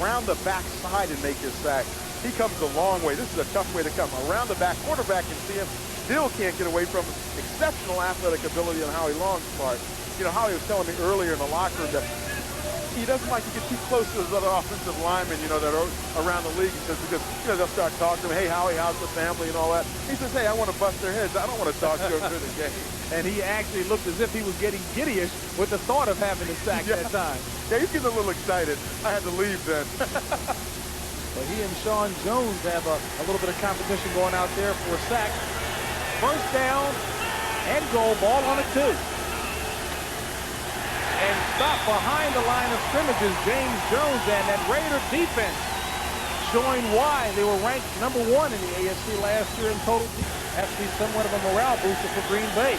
around the backside and make his sack. He comes a long way. This is a tough way to come. Around the back, quarterback can see him, still can't get away from him. Exceptional athletic ability on Howie Long's part. You know, Howie was telling me earlier in the locker room that he doesn't like to get too close to those other offensive linemen, you know, that are around the league. He says, because, you know, they'll start talking to him, hey, Howie, how's the family and all that. He says, hey, I want to bust their heads. I don't want to talk to them through the game. And he actually looked as if he was getting giddyish with the thought of having a sack that time. Yeah, he's getting a little excited. I had to leave then. But he and Sean Jones have a little bit of competition going out there for a sack. First down and goal, ball on a 2. And stopped behind the line of scrimmages, James Jones, and that Raider defense showing why they were ranked number 1 in the AFC last year in total. Has to be somewhat of a morale booster for Green Bay.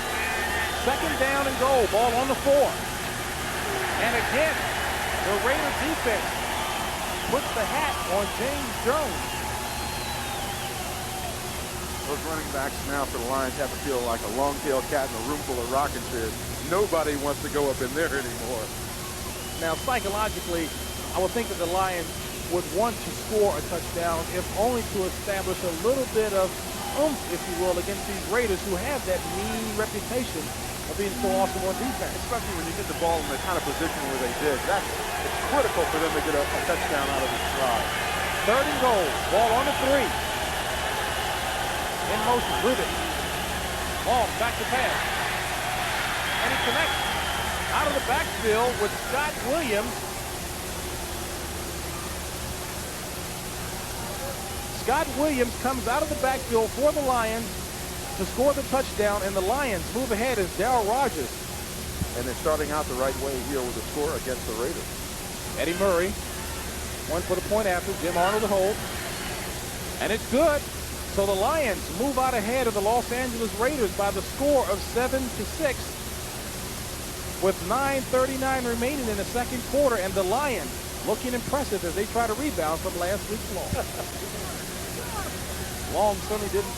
Second down and goal, ball on the 4. And again, the Raider defense puts the hat on James Jones. Those running backs now for the Lions have to feel like a long-tailed cat in a room full of rocking chairs. Nobody wants to go up in there anymore. Now, psychologically, I would think that the Lions would want to score a touchdown, if only to establish a little bit of oomph, if you will, against these Raiders who have that mean reputation of being so awesome on defense. Especially when you get the ball in the kind of position where they did. It's critical for them to get a touchdown out of this drive. Third and goal, ball on the 3. In motion, Rubin. Ball back to pass. And he connects out of the backfield with Scott Williams. Scott Williams comes out of the backfield for the Lions to score the touchdown, and the Lions move ahead as Darryl Rogers. And they're starting out the right way here with a score against the Raiders. Eddie Murray, one for the point after, Jim Arnold to hold. And it's good. So the Lions move out ahead of the Los Angeles Raiders by the score of 7-6 with 9:39 remaining in the second quarter, and the Lions looking impressive as they try to rebound from last week's loss. Long certainly didn't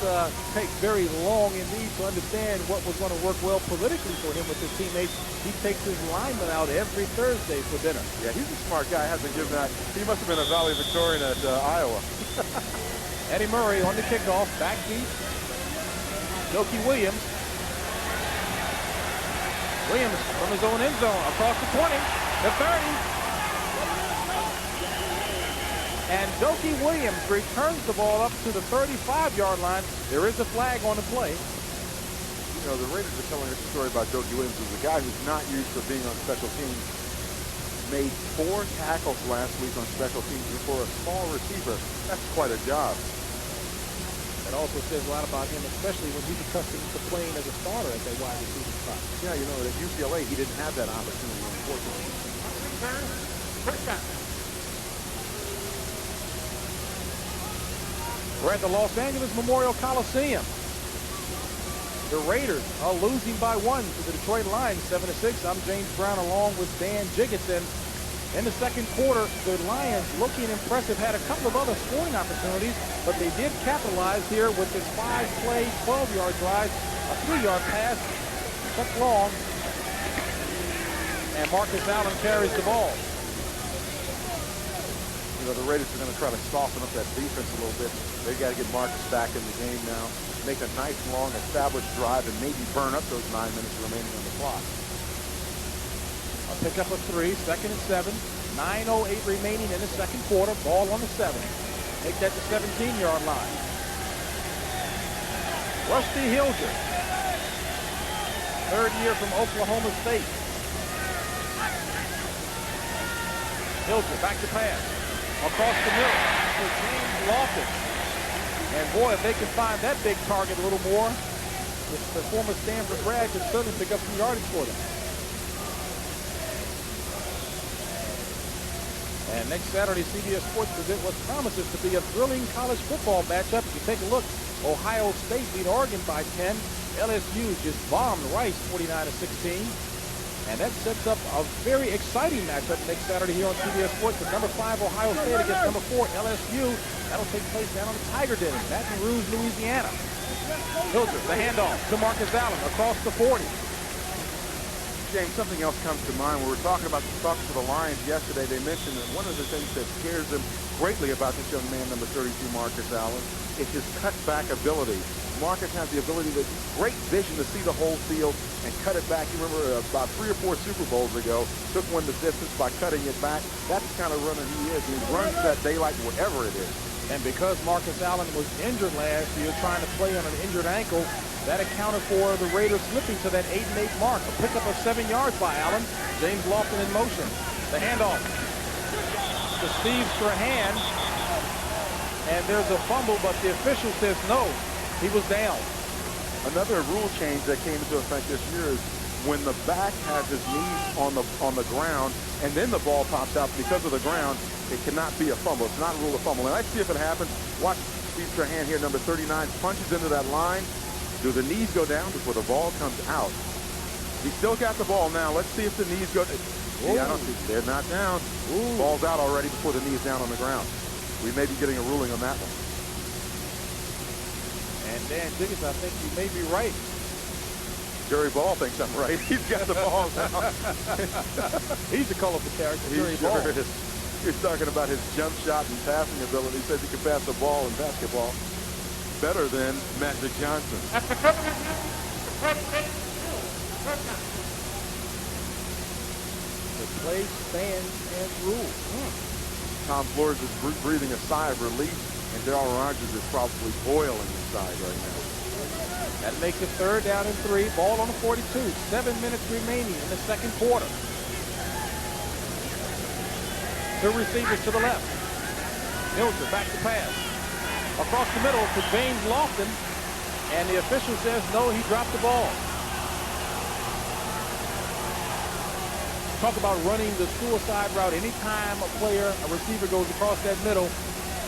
take very long indeed to understand what was going to work well politically for him with his teammates. He takes his linemen out every Thursday for dinner. Yeah, he's a smart guy. Hasn't given that. He must have been a valedictorian at Iowa. Eddie Murray on the kickoff, back deep. Jokie Williams. Williams from his own end zone, across the 20, the 30. And Jokie Williams returns the ball up to the 35-yard line. There is a flag on the play. You know, the Raiders are telling us a story about Jokie Williams, who's a guy who's not used to being on special teams. Made 4 tackles last week on special teams, and for a small receiver, that's quite a job. That also says a lot about him, especially when he's accustomed to playing as a starter at that wide receiver spot. Yeah, you know, at UCLA, he didn't have that opportunity, unfortunately. First down. We're at the Los Angeles Memorial Coliseum. The Raiders are losing by 1 to the Detroit Lions, 7-6. I'm James Brown along with Dan Jiggetts. In the second quarter, the Lions, looking impressive, had a couple of other scoring opportunities, but they did capitalize here with this 5-play, 12-yard drive, a 3-yard pass, cut long, and Marcus Allen carries the ball. You know, the Raiders are going to try to soften up that defense a little bit. They've got to get Marcus back in the game now, make a nice, long, established drive, and maybe burn up those 9 minutes remaining on the clock. A pick up of 3, second and 7. 9:08 remaining in the second quarter. Ball on the 7. Make that the 17-yard line. Rusty Hilger, third year from Oklahoma State. Hilger back to pass. Across the middle to James Lofton. And boy, if they can find that big target a little more, the former Stanford grad could certainly pick up some yardage for them. And next Saturday, CBS Sports present what promises to be a thrilling college football matchup. If you take a look, Ohio State beat Oregon by 10. LSU just bombed Rice 49-16. And that sets up a very exciting matchup next Saturday here on CBS Sports with number 5 Ohio State against number 4 LSU. That'll take place down on the Tiger Den in Baton Rouge, Louisiana. Hilger, the handoff to Marcus Allen across the 40. James, something else comes to mind. When we were talking about the talks to the Lions yesterday, they mentioned that one of the things that scares them greatly about this young man, number 32, Marcus Allen, is his cutback ability. Marcus has the ability, great vision to see the whole field and cut it back. You remember about 3 or 4 Super Bowls ago, took one the distance by cutting it back. That's the kind of runner he is. He runs that daylight wherever it is. And because Marcus Allen was injured last year, trying to play on an injured ankle, that accounted for the Raiders slipping to that 8-8 mark. A pickup of 7 yards by Allen. James Lofton in motion. The handoff to Steve Strahan. And there's a fumble, but the official says no. He was down. Another rule change that came into effect this year is when the back has his knees on the ground and then the ball pops out because of the ground, it cannot be a fumble. It's not a rule of fumble. And I see if it happens. Watch Steve Strahan here, number 39, punches into that line. Do the knees go down before the ball comes out? He's still got the ball now. Let's see if the knees go. See, I don't see. They're not down. Ooh. Ball's out already before the knee is down on the ground. We may be getting a ruling on that one. And Dan Jiggetts, I think you may be right. Jerry Ball thinks I'm right. He's got the ball now. He's a colorful character, Jerry Ball. Ball. He's talking about his jump shot and passing ability. He says he can pass the ball in basketball better than Magic Johnson. The play stands as rule. Tom Flores is breathing a sigh of relief, and Darrell Rogers is probably boiling inside right now. That makes it 3rd down and 3. Ball on the 42. 7 minutes remaining in the second quarter. 2 receivers to the left. Hilger back to pass. Across the middle to James Lofton. And the official says no, he dropped the ball. Talk about running the suicide route. Anytime a receiver goes across that middle,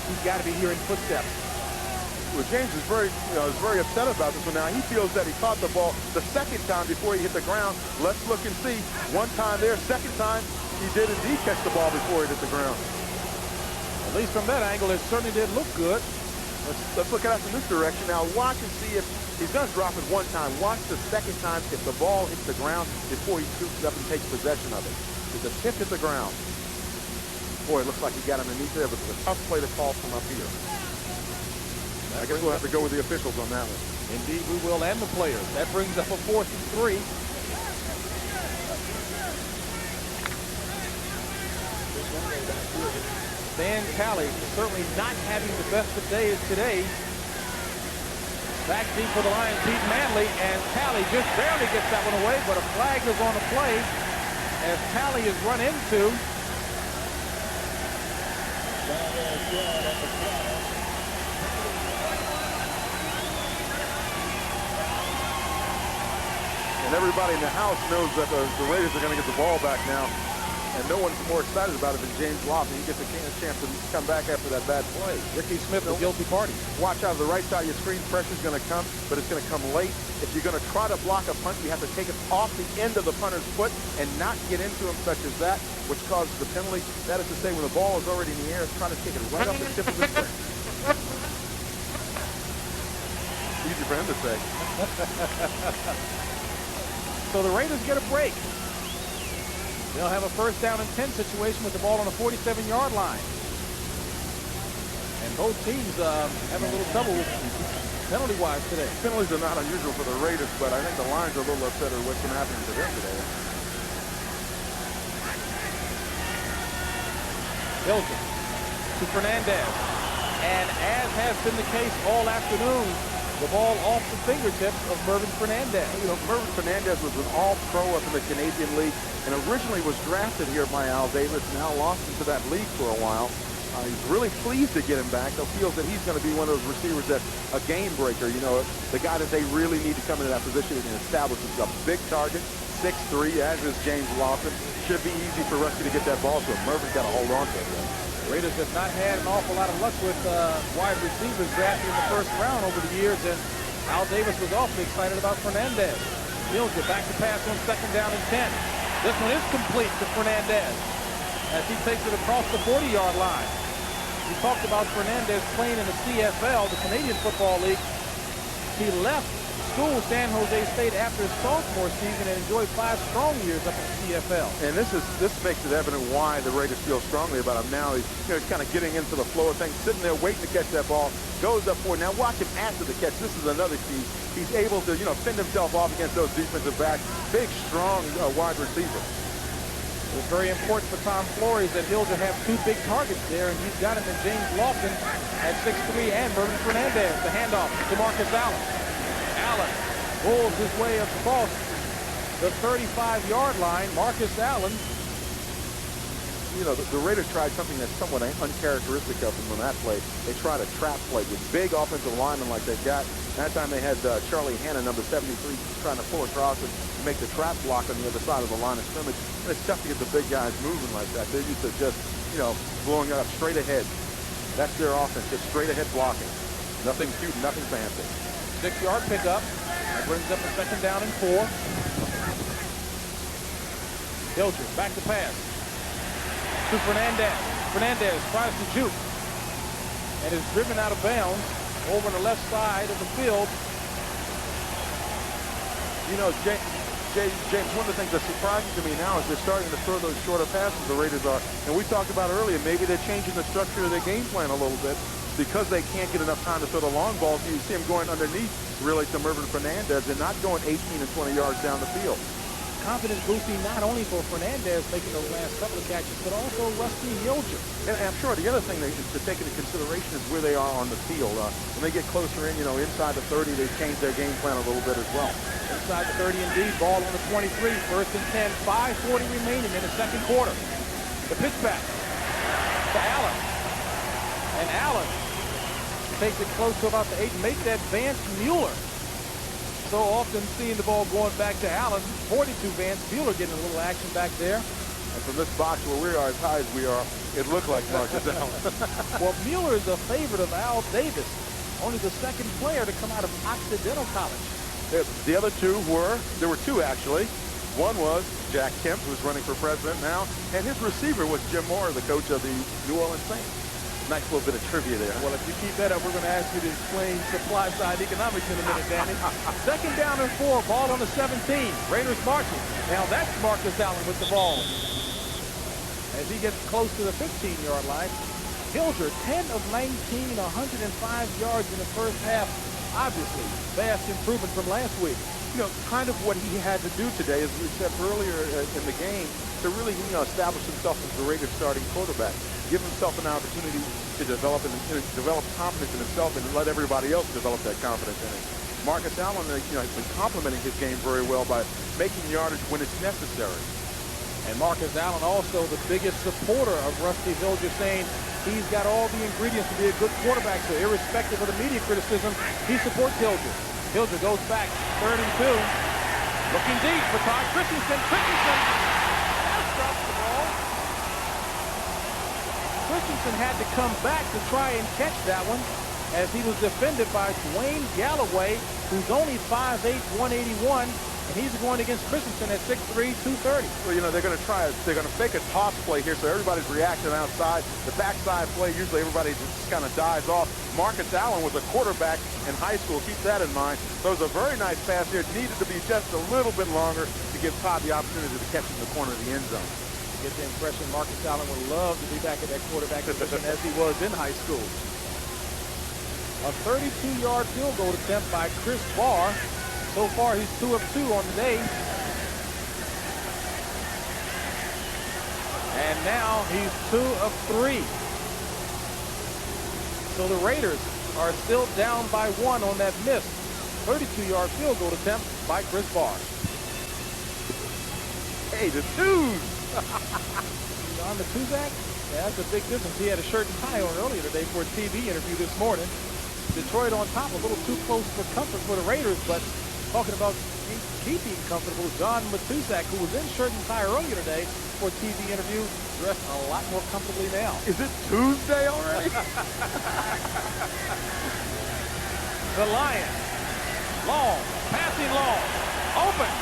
he's got to be hearing footsteps. Well, James is very upset about this one now. He feels that he caught the ball the second time before he hit the ground. Let's look and see. One time there, second time, he did indeed catch the ball before he hit the ground. At least from that angle, it certainly did look good. Let's look at it from this direction. Now watch and see if he's going to drop it one time. Watch the second time if the ball hits the ground before he scoops up and takes possession of it. Did the tip hit the ground? Boy, it looks like he got underneath there, but it's a tough play to call from up here. I guess we'll have to go with the officials on that one. Indeed, we will, and the players. That brings up a 4th and 3. Stan Talley certainly not having the best of days today. Back deep for the Lions, Pete Manley, and Talley just barely gets that one away, but a flag is on the play as Talley is run into. And everybody in the house knows that the Raiders are going to get the ball back now. And no one's more excited about it than James Lofton. He gets a chance to come back after that bad play. Ricky Smith, the guilty party. Watch out of the right side of your screen. Pressure's going to come, but it's going to come late. If you're going to try to block a punt, you have to take it off the end of the punter's foot and not get into him such as that, which causes the penalty. That is to say, when the ball is already in the air, it's trying to take it right off the tip of his foot. Easy for him to say. So the Raiders get a break. They'll have a 1st down and 10 situation with the ball on the 47-yard line. And both teams having a little trouble penalty-wise today. Penalties are not unusual for the Raiders, but I think the Lions are a little upset at what's been happening to them today. Hilton to Fernandez. And as has been the case all afternoon, the ball off the fingertips of Mervin Fernandez. You know, Mervin Fernandez was an all-pro up in the Canadian League and originally was drafted here by Al Davis and Al lost into that league for a while. He's really pleased to get him back. He feels that he's going to be one of those receivers that's a game breaker, you know, the guy that they really need to come into that position and establish himself. Big target, 6'3", as is James Lawson. Should be easy for Rusty to get that ball to him. Mervin's got to hold on to it. Raiders have not had an awful lot of luck with wide receivers drafted in the first round over the years, and Al Davis was awfully excited about Fernandez. Hilger back to pass on 2nd down and 10. This one is complete to Fernandez as he takes it across the 40-yard line. We talked about Fernandez playing in the CFL, the Canadian Football League. He left school, San Jose State, after his sophomore season and enjoyed 5 strong years up in the CFL. And this makes it evident why the Raiders feel strongly about him now. He's kind of getting into the flow of things, sitting there waiting to catch that ball, goes up for it. Now watch him after the catch. This is another key. He's able to, fend himself off against those defensive backs. Big, strong wide receiver. It was very important for Tom Flores that Hilger have 2 big targets there, and he's got him in James Lawson at 6'3", and Mervin Fernandez. The handoff to Marcus Allen. Allen pulls his way across the 35-yard line. Marcus Allen. You know, the Raiders tried something that's somewhat uncharacteristic of them on that play. They tried a trap play with big offensive linemen like they've got. That time they had Charlie Hanna, number 73, trying to pull across and make the trap block on the other side of the line of scrimmage. And it's tough to get the big guys moving like that. They're used to just, blowing up straight ahead. That's their offense, just straight ahead blocking. Nothing cute, nothing fancy. 6-yard pickup. That brings up a 2nd down and 4. Hilger back to pass to Fernandez. Fernandez tries to juke and is driven out of bounds over the left side of the field. James, one of the things that's surprising to me now is they're starting to throw those shorter passes, the Raiders are. And we talked about earlier, maybe they're changing the structure of their game plan a little bit because they can't get enough time to throw the long balls. You see them going underneath, really, to Mervin Fernandez and not going 18 and 20 yards down the field. Confidence boosting not only for Fernandez making those last couple of catches, but also Rusty Hilger. And I'm sure the other thing to take into consideration is where they are on the field. When they get closer in, inside the 30, they change their game plan a little bit as well. Inside the 30 indeed, ball on the 23, 1st and 10, 5:40 remaining in the 2nd quarter. The pitch back to Allen. And Allen takes it close to about the 8 and make that Vance Mueller. So often seeing the ball going back to Allen. 42 Vance Mueller getting a little action back there. And from this box where we are as high as we are, it looked like Marcus Allen. Well, Mueller is a favorite of Al Davis. Only the 2nd player to come out of Occidental College. The other 2 there were 2 actually. One was Jack Kemp, who's running for president now, and his receiver was Jim Moore, the coach of the New Orleans Saints. Nice little bit of trivia there. Well, if you keep that up, we're going to ask you to explain supply side economics in a minute, Danny. 2nd down and 4, ball on the 17. Raiders marching. Now that's Marcus Allen with the ball. As he gets close to the 15-yard line, Hilger, 10 of 19, 105 yards in the first half. Obviously, vast improvement from last week. Kind of what he had to do today, as we said earlier in the game, to really, establish himself as the Raiders starting quarterback. Give himself an opportunity to develop confidence in himself and let everybody else develop that confidence in him. Marcus Allen, has been complementing his game very well by making yardage when it's necessary. And Marcus Allen also the biggest supporter of Rusty Hilger, saying he's got all the ingredients to be a good quarterback. So irrespective of the media criticism, he supports Hilger. Hilger goes back, 3rd and 2. Looking deep for Todd Christensen. That's dropped the ball. Christensen had to come back to try and catch that one as he was defended by Dwayne Galloway, who's only 5'8", 181. And he's going against Christensen at 6'3", 230. Well, they're going to fake a toss play here, so everybody's reacting outside. The backside play, usually everybody just kind of dies off. Marcus Allen was a quarterback in high school. Keep that in mind. Throws a very nice pass here. It needed to be just a little bit longer to give Todd the opportunity to catch in the corner of the end zone. You get the impression Marcus Allen would love to be back at that quarterback position as he was in high school. A 32-yard field goal attempt by Chris Barr. So far, he's 2 of 2 on the day. And now he's 2 of 3. So the Raiders are still down by 1 on that missed 32-yard field goal attempt by Chris Barr. Hey, the twos. John Matuzak? Yeah, that's a big difference. He had a shirt and tie on earlier today for a TV interview this morning. Detroit on top, a little too close for comfort for the Raiders, but talking about keeping comfortable, John Matuzak, who was in shirt and tie earlier today for a TV interview, dressed a lot more comfortably now. Is it Tuesday already? The Lions, long, passing long, open,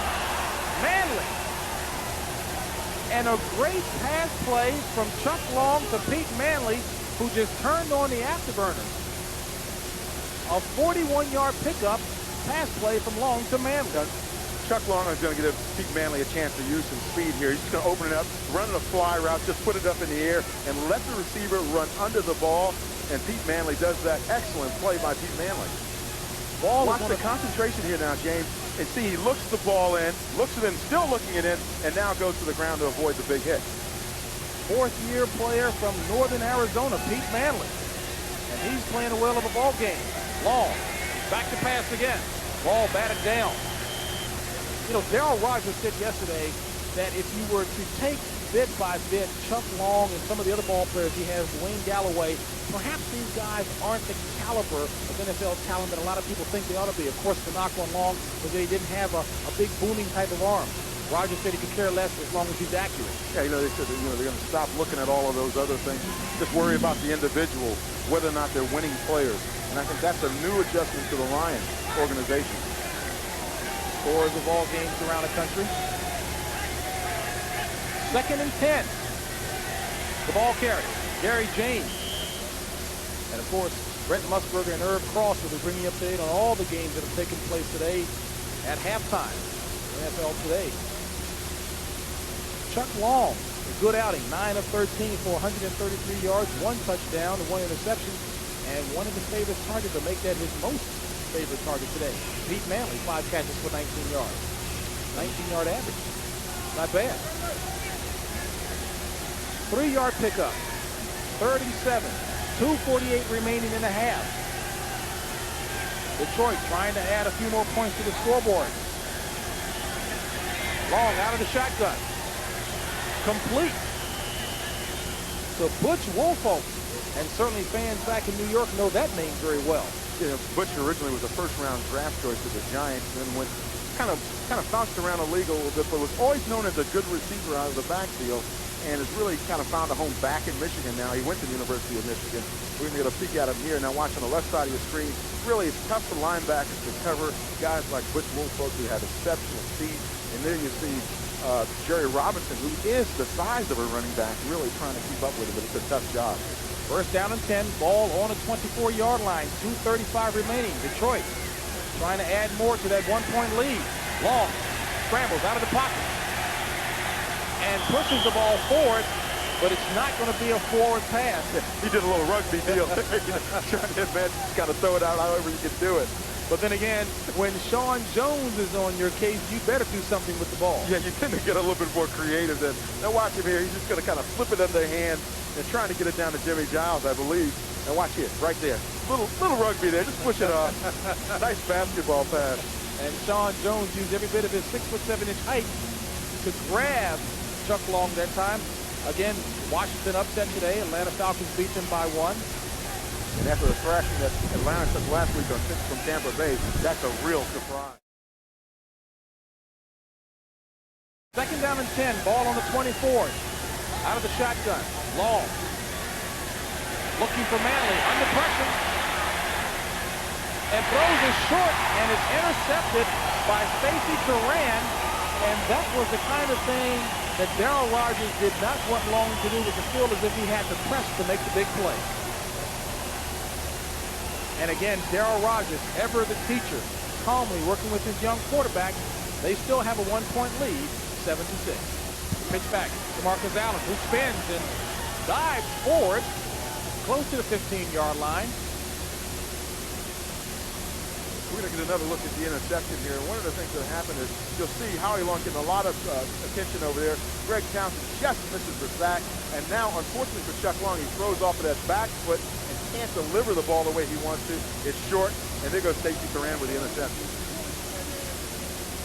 Manley. And a great pass play from Chuck Long to Pete Manley, who just turned on the afterburners. A 41-yard pickup pass play from Long to Manley. Chuck Long is going to give Pete Manley a chance to use some speed here. He's just going to open it up, run a fly route, just put it up in the air, and let the receiver run under the ball. And Pete Manley does that. Excellent play by Pete Manley. Watch the concentration here now, James. And see, he looks the ball in, looks it in, still looking it in, and now goes to the ground to avoid the big hit. Fourth-year player from Northern Arizona, Pete Manley. And he's playing a well of a ball game. Long, back to pass again. Ball batted down. You know, Darryl Rogers said yesterday that if you were to take bit by bit Chuck Long and some of the other ball players he has, Dwayne Galloway, perhaps these guys aren't the caliber of NFL talent that a lot of people think they ought to be. Of course, the knock on Long was that he didn't have a big booming type of arm. Rogers said he could care less as long as he's accurate. Yeah, you know, they said they're going to stop looking at all of those other things. Just worry about the individual, whether or not they're winning players. And I think that's a new adjustment to the Lions organization. Scores of all games around the country. 2nd and 10. The ball carrier, Gary James. And of course, Brent Musburger and Irv Cross will be bringing you up to date on all the games that have taken place today at halftime. NFL Today. Chuck Long, a good outing, 9 of 13 for 133 yards, 1 touchdown and 1 interception, and one of his favorite targets to make that his most favorite target today. Pete Manley, 5 catches for 19 yards. 19-yard average. Not bad. 3-yard pickup. 37. 2:48 remaining in the half. Detroit trying to add a few more points to the scoreboard. Long out of the shotgun. Complete to Butch Woolfolk. And certainly fans back in New York know that name very well. You know, Butch originally was a first-round draft choice of the Giants, and then went kind of bounced around the league a little bit, but was always known as a good receiver out of the backfield, and has really kind of found a home back in Michigan now. He went to the University of Michigan. We're going to get a peek at him here. Now watching the left side of your screen, really it's tough for linebackers to cover guys like Butch Woolfolk who have exceptional speed. And there you see Jerry Robinson, who is the size of a running back, really trying to keep up with him, but it's a tough job. First down and 10, ball on a 24-yard line, 2:35 remaining. Detroit trying to add more to that 1-point lead. Long scrambles out of the pocket and pushes the ball forward, but it's not going to be a forward pass. He did a little rugby deal. Trying to man, just got to throw it out however you can do it. But then again, when Sean Jones is on your case, you better do something with the ball. Yeah, you tend to get a little bit more creative than. Now watch him here. He's just going to kind of flip it under the hand and trying to get it down to Jimmy Giles, I believe. And watch it right there. Little rugby there. Just push it off. Nice basketball pass. And Sean Jones used every bit of his 6'7" height to grab Chuck Long that time. Again, Washington upset today. Atlanta Falcons beat them by 1. And after the thrashing that Atlanta took last week from Tampa Bay, that's a real surprise. 2nd down and 10, ball on the 24. Out of the shotgun, Long. Looking for Manley, under pressure. And throws it short, and it's intercepted by Stacey Turan. And that was the kind of thing that Darryl Rogers did not want Long to do, was to feel as if he had to press to make the big play. And again, Darryl Rogers, ever the teacher, calmly working with his young quarterback. They still have a 1-point lead, 7-6. Pitch back to Marcus Allen, who spins and dives forward, close to the 15-yard line. We're going to get another look at the interception here. And one of the things that happened is you'll see Howie Long getting a lot of attention over there. Greg Townsend just misses the sack. And now, unfortunately for Chuck Long, he throws off of that back foot and can't deliver the ball the way he wants to. It's short, and there goes Stacey Coran with the interception.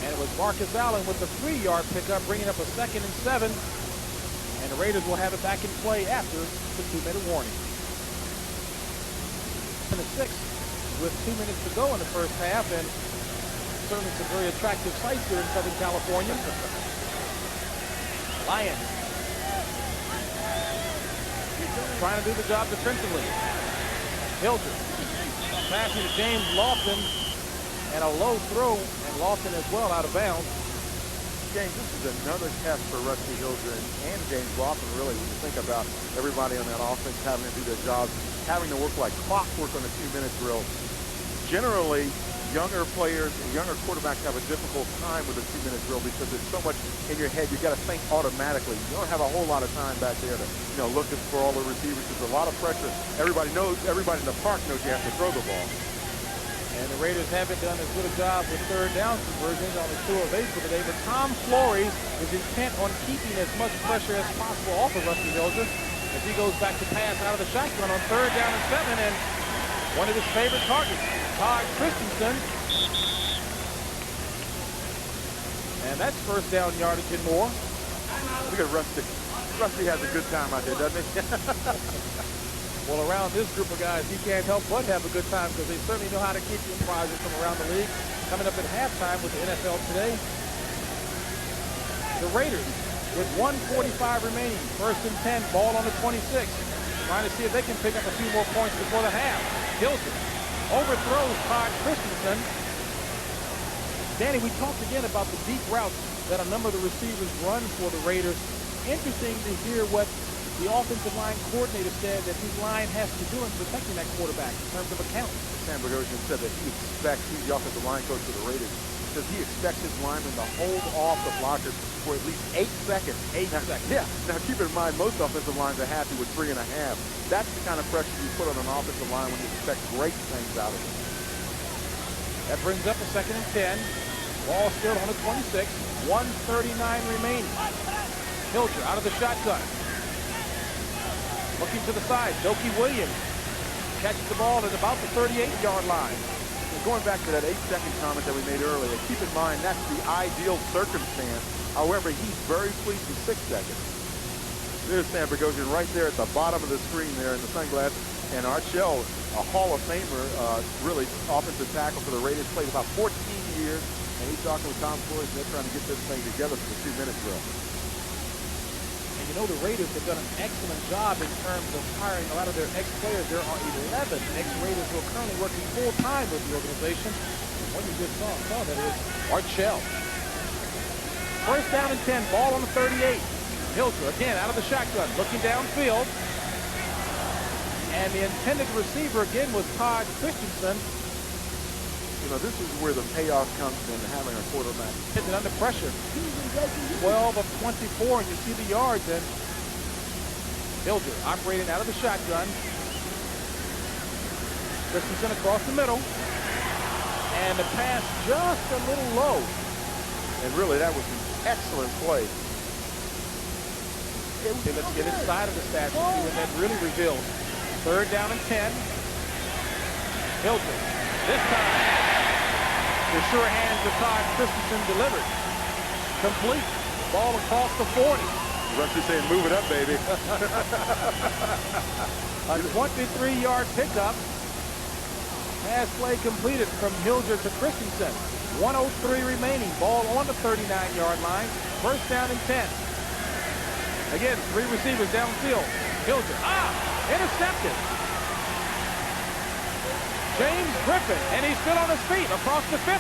And it was Marcus Allen with the 3-yard pickup, bringing up a 2nd and 7. And the Raiders will have it back in play after the 2-minute warning. And the 6th with 2 minutes to go in the first half, and certainly some very attractive sights here in Southern California. Lions trying to do the job defensively. Hilger passing to James Lawson, and a low throw, and Lawson as well out of bounds. James, this is another test for Rusty Hilger and James Lawson, really, when you think about everybody on that offense having to do their jobs, having to work like clockwork on a 2-minute drill. Generally, younger players and younger quarterbacks have a difficult time with a 2-minute drill because there's so much in your head. You've got to think automatically. You don't have a whole lot of time back there to, looking for all the receivers. There's a lot of pressure. Everybody in the park knows you have to throw the ball. And the Raiders haven't done as good a job with third down conversions on the 2 of 8 for today, but Tom Flores is intent on keeping as much pressure as possible off of Rusty Hilger as he goes back to pass out of the shotgun on 3rd down and 7, and one of his favorite targets, Todd Christensen. And that's 1st down yardage and more. Look at Rusty. Rusty has a good time out there, doesn't he? Well, around this group of guys, he can't help but have a good time because they certainly know how to keep you prizes from around the league. Coming up at halftime with the NFL today, the Raiders with 1:45 remaining, 1st and 10, ball on the 26. Trying to see if they can pick up a few more points before the half. Hilton overthrows Todd Christensen. Danny, we talked again about the deep routes that a number of the receivers run for the Raiders. Interesting to hear what the offensive line coordinator said that his line has to do in protecting that quarterback in terms of accounts. Sam Bogosian said that he's the offensive line coach for the Raiders, says he expects his linemen to hold off the blockers for at least 8 seconds. 8 seconds. Yeah. Now keep in mind, most offensive lines are happy with 3.5. That's the kind of pressure you put on an offensive line when you expect great things out of it. That brings up a 2nd and 10. Ball still on the 26. 1:39 remaining. Hilger out of the shotgun. Looking to the side, Doki Williams catches the ball at about the 38-yard line. Going back to that 8-second comment that we made earlier, keep in mind that's the ideal circumstance. However, he's very pleased with 6 seconds. There's Sam Bogosian right there at the bottom of the screen there in the sunglasses. And Archell, a Hall of Famer, really offensive tackle for the Raiders, played about 14 years. And he's talking with Tom Flores, and they're trying to get this thing together for the 2-minute drill. And the Raiders have done an excellent job in terms of hiring a lot of their ex-players. There are 11 ex-Raiders who are currently working full-time with the organization. And one you just saw that is Archell. 1st down and 10, ball on the 38. Hilger again out of the shotgun, looking downfield. And the intended receiver again was Todd Christensen. This is where the payoff comes in having a quarterback. Hitting under pressure. 12 of 24, and you see the yards. And Hilger operating out of the shotgun. Christensen across the middle. And the pass just a little low. And really, that was an excellent play. Okay, let's get inside of the stats and see what that really reveals. 3rd down and 10. Hilger. This time. The sure hands of Todd Christensen delivered. Complete. Ball across the 40. Rusty saying, move it up, baby. A 23-yard pickup. Pass play completed from Hilger to Christensen. 1:03 remaining. Ball on the 39-yard line. 1st down and 10. Again, 3 receivers downfield. Hilger. Intercepted. James Griffin, and he's still on his feet across the 50.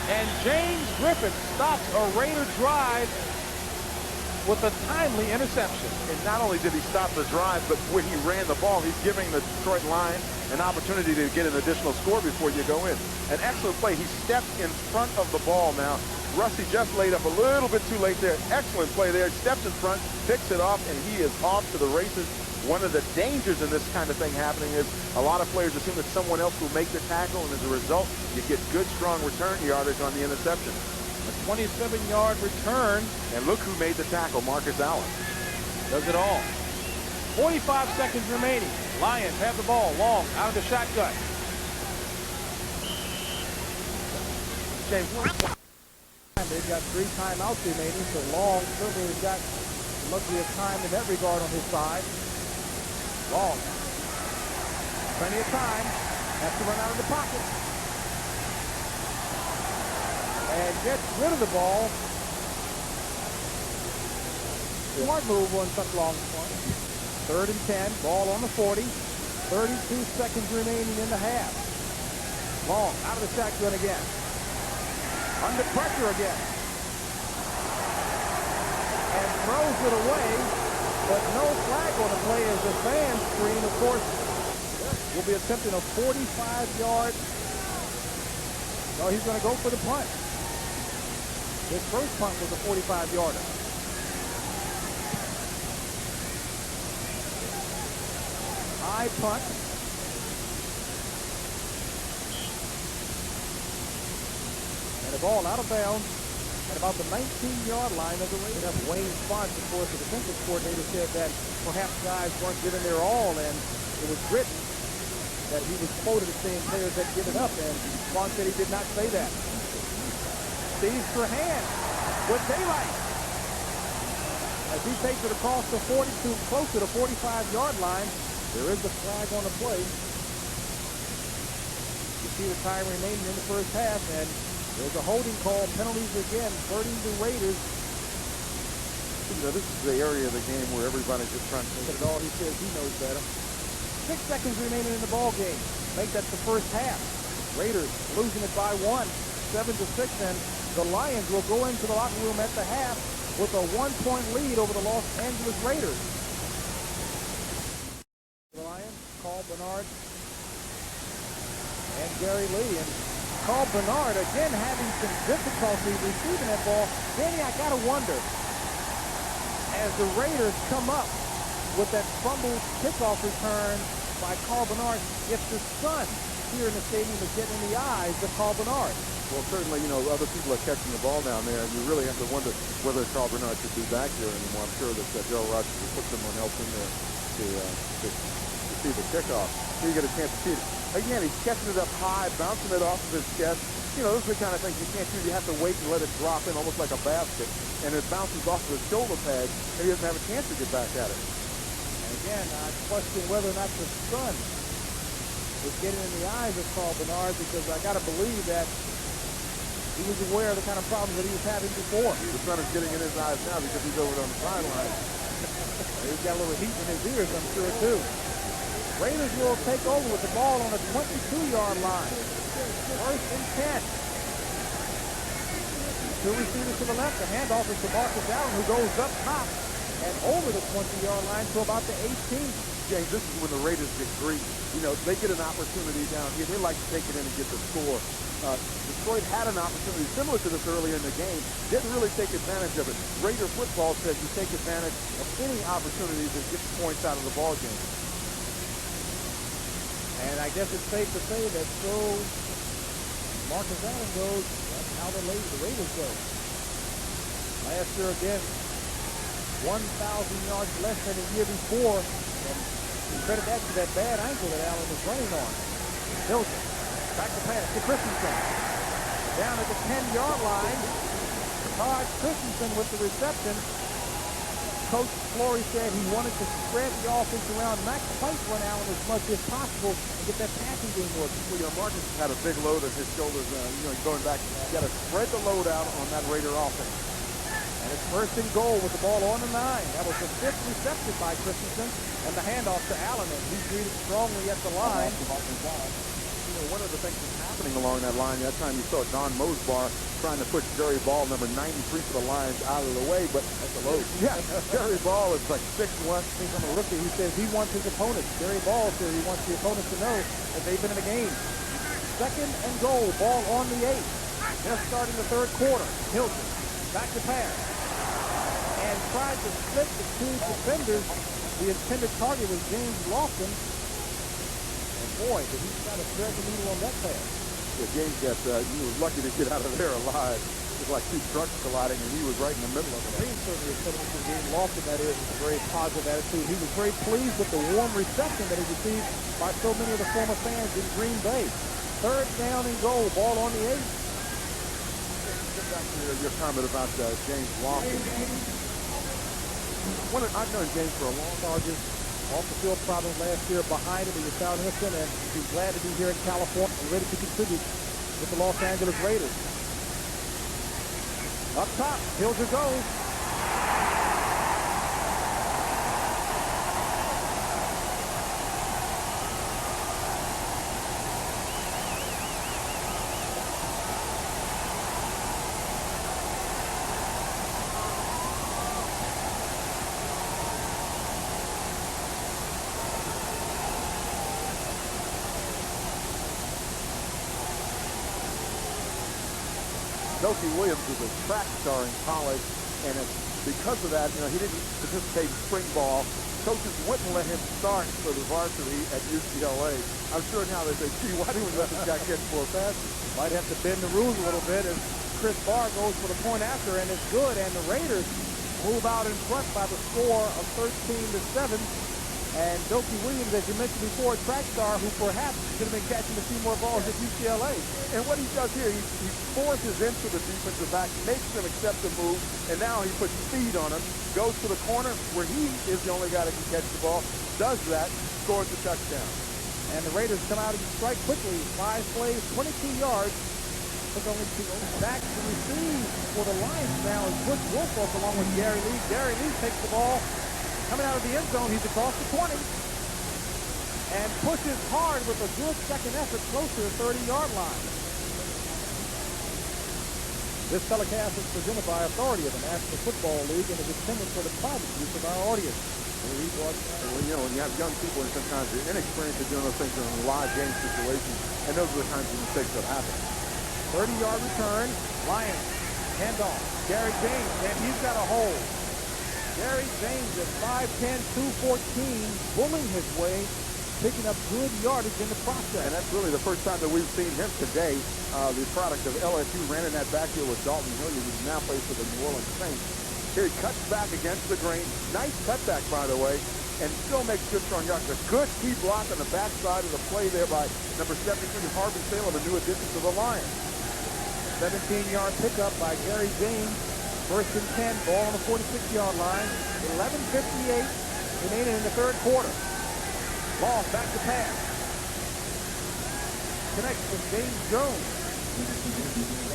And James Griffin stops a Raider drive with a timely interception. And not only did he stop the drive, but when he ran the ball, he's giving the Detroit Lions an opportunity to get an additional score before you go in. An excellent play. He stepped in front of the ball now. Rusty just laid up a little bit too late there. Excellent play there. Steps in front, picks it off, and he is off to the races. One of the dangers in this kind of thing happening is a lot of players assume that someone else will make the tackle, and as a result, you get good, strong return yardage on the interception. A 27-yard return. And look who made the tackle, Marcus Allen. Does it all. 45 seconds remaining. Lions have the ball long out of the shotgun. James, they've got 3 timeouts remaining, so Long certainly has got the luxury of time in that regard on his side. Long. Plenty of time. Has to run out of the pocket. And gets rid of the ball. Smart move on such long point. 3rd and 10. Ball on the 40. 32 seconds remaining in the half. Long out of the shotgun again. Under pressure again. And throws it away, but no flag on the play as the fan screen, of course, will be attempting a 45-yard. No, he's going to go for the punt. His first punt was a 45-yarder. High punt. And the ball out of bounds at about the 19-yard line of the Raiders. Wayne Fonts, of course, the defensive coordinator, said that perhaps guys weren't giving their all, and it was written that he was quoted as saying players had given up, and Fonts said he did not say that. Steve Strahan with daylight as he takes it across the 42, close to the 45-yard line. There is a flag on the play. You see the time remaining in the first half, and there's a holding call. Penalties again, hurting the Raiders. You know, this is the area of the game where everybody's just trying to Look at all he says he knows better. 6 seconds remaining in the ball game. Make that the first half. Raiders losing it by 1, 7-6, and the Lions will go into the locker room at the half with a 1-point lead over the Los Angeles Raiders. The Lions, Carl Bernard and Gary Lee. And Carl Bernard again having some difficulty receiving that ball. Danny, I gotta wonder, as the Raiders come up with that fumbled kickoff return by Carl Bernard, if the sun here in the stadium is getting in the eyes of Carl Bernard. Well, certainly, you know, other people are catching the ball down there, and you really have to wonder whether Carl Bernard should be back there anymore. I'm sure that Joe Rogers will put someone else in there to see the kickoff. So you get a chance to see it. Again, he's catching it up high, bouncing it off of his chest. You know, those are the kind of things you can't do. You have to wait and let it drop in almost like a basket, and it bounces off of his shoulder pad, and he doesn't have a chance to get back at it. And again, I question whether or not the sun is getting in the eyes of Carl Bernard, because I got to believe that he was aware of the kind of problems that he was having before. The sun is getting in his eyes now because he's over on the sideline. He's got a little heat in his ears, I'm sure, too. Raiders will take over with the ball on the 22-yard line. 1st and 10. 2 receivers to the left. The handoff is to Marcus Allen, who goes up top and over the 20-yard line to about the 18. James, this is when the Raiders get greedy. You know, they get an opportunity down here. They like to take it in and get the score. Detroit had an opportunity similar to this earlier in the game. Didn't really take advantage of it. Raider football says you take advantage of any opportunity to get points out of the ball game. And I guess it's safe to say that so Marcus Allen goes, that's how the Raiders go. Last year again, 1,000 yards less than the year before. And we credit that to that bad ankle that Allen was running on. Hilton, back to pass to Christensen. Down at the 10-yard line. Todd Christensen with the reception. Coach Flory said he wanted to spread the offense around, not quite run Allen as much as possible, and get that passing game working. Well, you know, Marcus had a big load on his shoulders. Going back, you got to spread the load out on that Raider offense. And it's 1st and goal with the ball on the 9. That was the 5th reception by Christensen, and the handoff to Allen, and he greeted strongly at the line. You know, one of the things that's happening along that line, that time you saw Don Mosbar trying to push Jerry Ball, number 93 for the Lions, out of the way, but that's a load. Yeah, Jerry Ball is like 6'1". He's from a rookie. He says he wants his opponents. Jerry Ball says he wants the opponents to know that they've been in the game. 2nd and goal, ball on the 8. Just starting the 3rd quarter. Hilton back to pass. And tried to split the 2 defenders The intended target was James Lofton. And boy, did he try to thread the needle on that pass. Yeah, James he was lucky to get out of there alive. It was like two trucks colliding, and he was right in the middle of it. James certainly is coming into the game. Lofton, that is, with a very positive attitude. He was very pleased with the warm reception that he received by so many of the former fans in Green Bay. Third down and goal, ball on the 8. Get back to your comment about James Lofton. I've known James for a long time. Charges, off the field problem last year behind him. He was out Houston, and he's glad to be here in California and ready to contribute with the Los Angeles Raiders. Up top, Hilger goes. Doki Williams was a track star in college, and because of that, he didn't participate in spring ball. Coaches wouldn't let him start for the varsity at UCLA. I'm sure now they say, gee, why didn't we let this guy get 4 passes? Might have to bend the rules a little bit as Chris Barr goes for the point after, and it's good. And the Raiders move out in front by the score of 13-7. And Doki Williams, as you mentioned before, a track star who perhaps could have been catching a few more balls at UCLA. And what he does here, he forces into the defensive back, makes them accept the move, and now he puts speed on him, goes to the corner where he is the only guy that can catch the ball, does that, scores the touchdown. And the Raiders come out and strike quickly. 5 plays, 22 yards. Took only 2 back to receive for the Lions now is Butch Wolfoff along with Gary Lee. Gary Lee takes the ball. Coming out of the end zone, he's across the 20 and pushes hard with a good second effort close to the 30-yard line. This telecast is presented by authority of the National Football League and is intended for the private use of our audience. When when you have young people and sometimes they're inexperienced at doing those things in live game situations, and those are the kinds of mistakes that happen. 30-yard return, Lions, handoff, Gary James, and he's got a hold. Gary James at 5'10", 214, bullying his way, picking up good yardage in the process. And that's really the first time that we've seen him today. The product of LSU ran in that backfield with Dalton Hilliard, who now plays for the New Orleans Saints. Here he cuts back against the grain. Nice cutback, by the way, and still makes good strong yards. A good key block on the backside of the play there by number 73, Harvey Salem, a new addition to the Lions. 17-yard pickup by Gary James. First and 10, ball on the 46-yard line. 11:58 remaining in the third quarter. Ball back to pass. Connects with James Jones.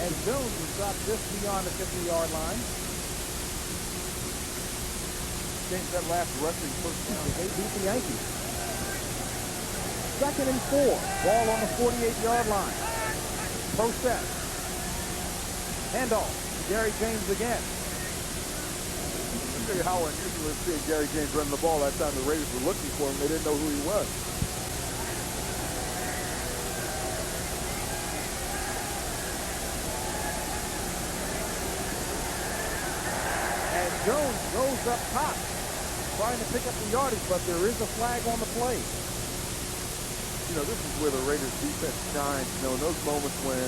And Jones is dropped just beyond the 50-yard line. James, that last rushing first down. They beat the Yankees. Second and 4. Ball on the 48-yard line. Process. Handoff. Gary James again. I'll tell you how unusual it is seeing Gary James running the ball. That time the Raiders were looking for him. They didn't know who he was. And Jones goes up top, trying to pick up the yardage, but there is a flag on the play. This is where the Raiders defense shines. In those moments when,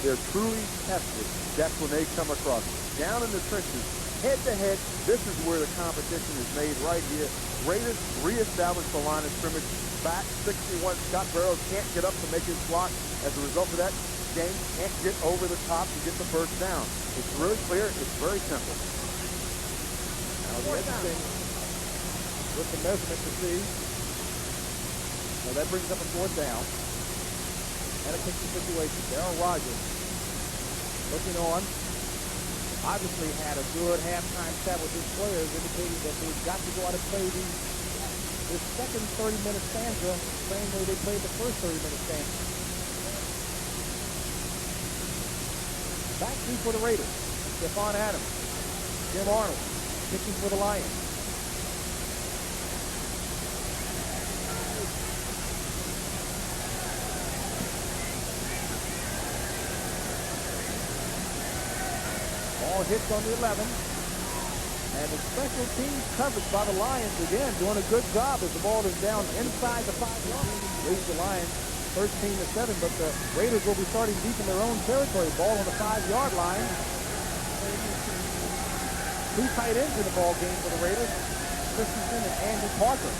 they're truly tested. That's when they come across. Down in the trenches, head-to-head, this is where the competition is made right here. Raiders reestablish the line of scrimmage. Back 61, Scott Barrows can't get up to make his block. As a result of that, James can't get over the top to get the first down. It's really clear. It's very simple. Now the editing with the measurement to see. Now that brings up a 4th down. And a kicking situation. Darryl Rogers looking on. Obviously had a good halftime chat with his players, indicating that they've got to go out and play this second 30-minute stanza the same way they played the first 30-minute stanza. Back two for the Raiders. Stephon Adams. Jim Arnold kicking for the Lions. Ball hits on the 11. And the special teams coverage by the Lions, again, doing a good job as the ball is down inside the 5-yard line. Leads the Lions 13-7, but the Raiders will be starting deep in their own territory. Ball on the 5-yard line. Two tight ends in the ball game for the Raiders, Christensen and Andy Parker.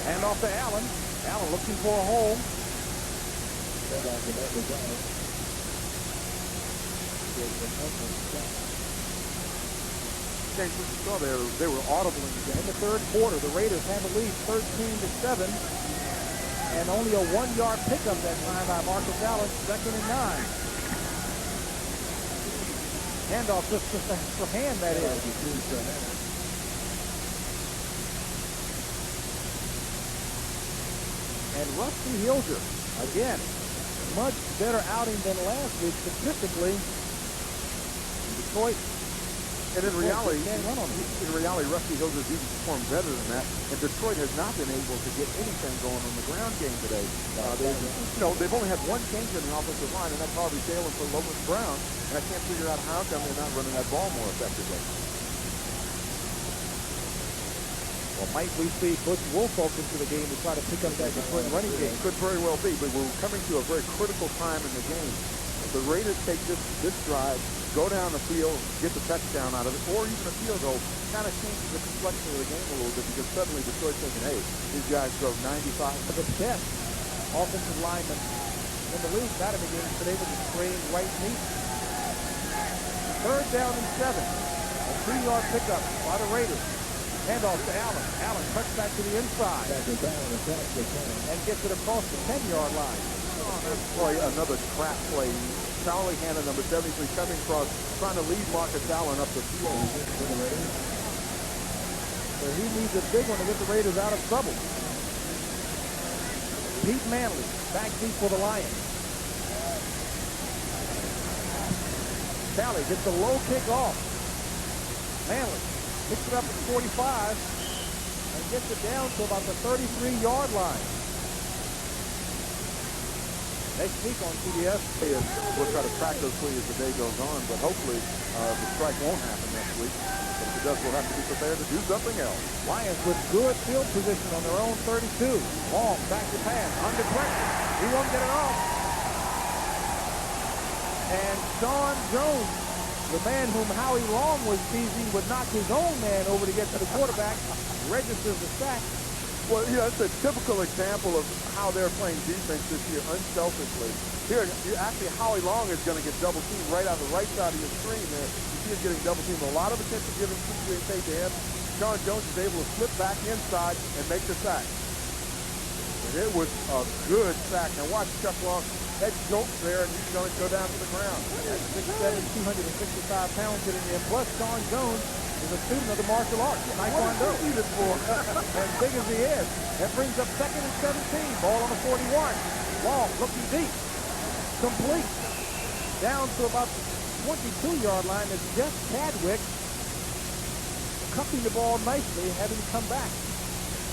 Hand off to Allen. Allen looking for a hole. James, what you saw there, they were audible In the third quarter, the Raiders had the lead 13-7. And only a 1-yard pickup that time by Marcus Allen, 2nd and 9. Handoff just for hand, that is. And Rusty Hilger, again, much better outing than last week statistically. Detroit. And in reality, Rusty Hilger's even performed better than that. And Detroit has not been able to get anything going on the ground game today. They've only had one change in the offensive line, and that's Harvey Taylor for Lomas Brown. And I can't figure out how come they're not running that ball more effectively. Well, might we see Butch Woolfolk into the game to try to pick up that Detroit running game? Could very well be, but we're coming to a very critical time in the game. If the Raiders take this drive, go down the field, get the touchdown out of it, or even a field goal, kind of changes the complexion of the game a little bit, because suddenly Detroit's thinking, hey, these guys drove 95. The best offensive lineman in the league got in the game today with a sprained right knee. 3rd down and 7. A 3-yard pickup by the Raiders. Handoff to Allen. Allen cuts back to the inside and gets it across the 10-yard line. Boy, another crap play. Charlie Hanna, number 73, coming across, trying to lead Marcus Allen up the field. So he needs a big one to get the Raiders out of trouble. Pete Manley, back deep for the Lions. Talley gets a low kick off. Manley picks it up at 45 and gets it down to about the 33-yard line. Next week on CBS. We'll try to track those for you as the day goes on, but hopefully the strike won't happen next week. But if it does, we'll have to be prepared to do something else. Lions with good field position on their own 32. Long back to pass, under pressure. He won't get it off. And Sean Jones, the man whom Howie Long was teasing, would knock his own man over to get to the quarterback, registers the sack. Well, it's a typical example of how they're playing defense this year, unselfishly. Here, actually, Howie Long is going to get double teamed right on the right side of your screen there. You see him getting double teamed. A lot of attention given paid to him. Sean Jones is able to slip back inside and make the sack. And it was a good sack. Now watch Chuck Long head jolts there, and he's going to go down to the ground. At 6'7", 265 pounds hitting him. Plus, Sean Jones is a student of the martial arts, Taekwondo. As big as he is. That brings up 2nd and 17. Ball on the 41. Long looking deep. Complete. Down to about the 22-yard line. It's Jeff Chadwick cupping the ball nicely, having come back.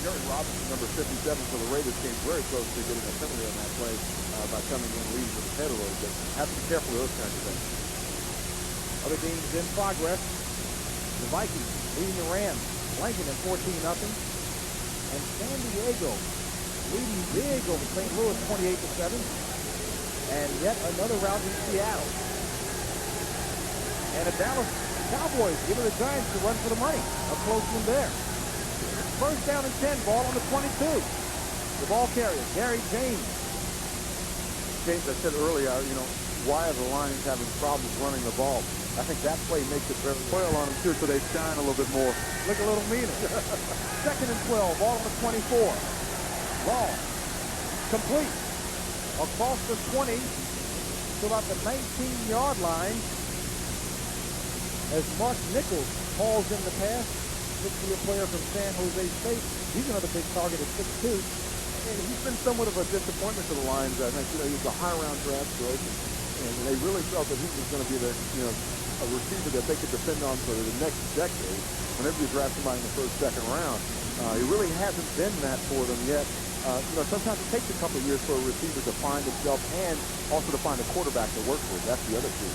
Jerry Robinson, number 57 for the Raiders, came very close to getting a penalty on that play by coming in leading with his head a little bit. Have to be careful with those kinds of things. Other games in progress. The Vikings leading the Rams, blanking at 14-0. And San Diego leading big over St. Louis, 28-7. And yet another round in Seattle. And the Dallas Cowboys giving the Giants the run for the money. A close one there. 1st down and 10, ball on the 22. The ball carrier, Gary James. James, I said earlier, why are the Lions having problems running the ball? I think that play makes it very oil on them, too, so they shine a little bit more. Look a little meaner. 2nd and 12, ball on the 24. Long. Complete. Across the 20 to about the 19-yard line as Mark Nichols hauls in the pass. A player from San Jose State. He's another big target at 6'2". And he's been somewhat of a disappointment to the Lions. I think he was a high-round draft choice, and they really felt that he was going to be a receiver that they could depend on for the next decade. Whenever you draft somebody in the 1st, 2nd round, he really hasn't been that for them yet. sometimes it takes a couple of years for a receiver to find himself and also to find a quarterback to work with. That's the other key.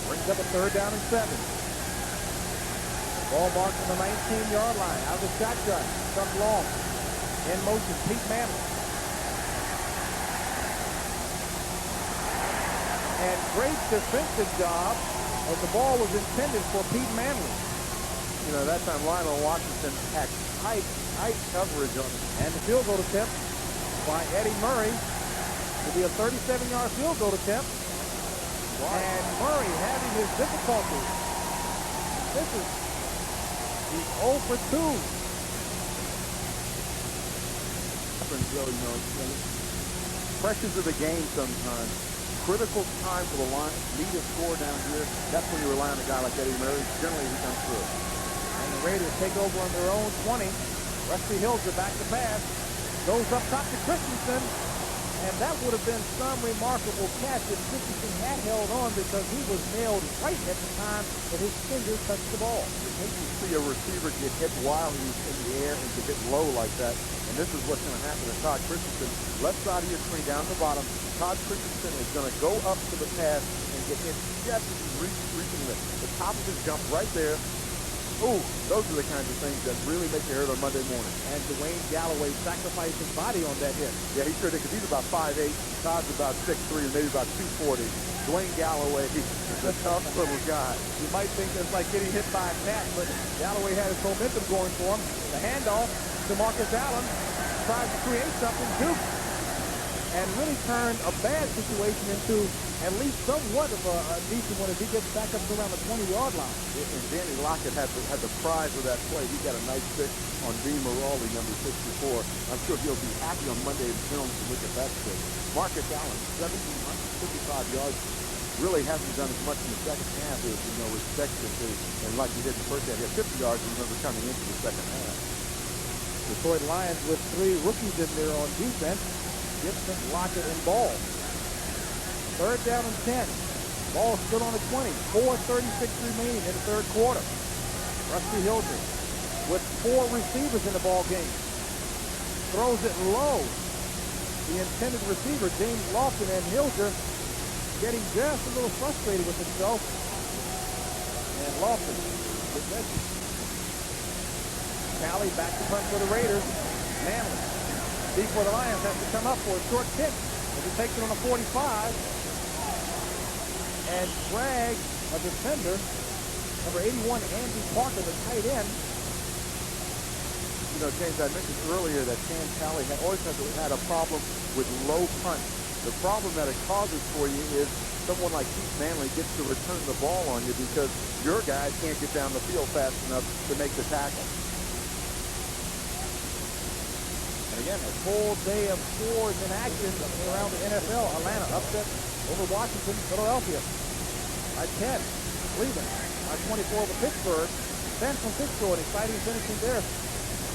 Brings up a 3rd down and 7. Ball marked from the 19-yard line. Out of the shotgun. Comes long. In motion, Pete Manley. And great defensive job as the ball was intended for Pete Manley. That time Lionel Washington had tight coverage on him. And the field goal attempt by Eddie Murray will be a 37-yard field goal attempt. Wow. And Murray having his difficulties. This is the 0 for 2. Pressures of the game sometimes. Critical time for the line. Need a score down here. That's when you rely on a guy like Eddie Murray. Generally, he comes through. And the Raiders take over on their own 20. Rusty Hilger back to pass. Goes up top to Christensen. And that would have been some remarkable catch if Christensen had held on because he was nailed right at the time that his fingers touched the ball. You hate to see a receiver get hit while he's in the air and to get low like that. And this is what's going to happen to Todd Christensen. Left side of your screen down the bottom. Todd Christensen is going to go up to the pass and get hit just as he's reaching the top of his jump right there. Ooh, those are the kinds of things that really make you hurt on Monday morning. And Dwayne Galloway sacrificed his body on that hit. Yeah, he sure did, because he's about 5'8". Todd's about 6'3", maybe about 240. Dwayne Galloway, he's a tough little guy. You might think it's like getting hit by a cat, but Galloway had his momentum going for him. The handoff to Marcus Allen, tries to create something, Duke, and really turned a bad situation into at least somewhat of a decent one as he gets back up to around the 20-yard line. And Danny Lockett had the prize of that play. He got a nice pick on Dean Morali, number 64. I'm sure he'll be happy on Monday in film to look at that pick. Marcus Allen, 1,755 yards. Really hasn't done as much in the second half as expected to. And like he did in the first half, he had 50 yards, remember, coming into the second half. Detroit Lions with 3 rookies in there on defense. Gibson, Lockett, and Ball. 3rd down and 10. Ball still on the 20. 4:36 remaining in the 3rd quarter. Rusty Hilger with 4 receivers in the ball game. Throws it low. The intended receiver, James Lofton, and Hilger getting just a little frustrated with himself. And Lofton with that. Tally back to punt for the Raiders. Manley. Deep for the Lions has to come up for a short kick. As he takes it on a 45. And drag a defender, number 81, Andy Parker, the tight end. James, I mentioned earlier that Cam Talley always had a problem with low punts. The problem that it causes for you is someone like Keith Manley gets to return the ball on you because your guys can't get down the field fast enough to make the tackle. And again, a full day of scores in action around the NFL. Atlanta upset over Washington, Philadelphia by 10. Cleveland by 24 over Pittsburgh. San Francisco, an exciting finishing there.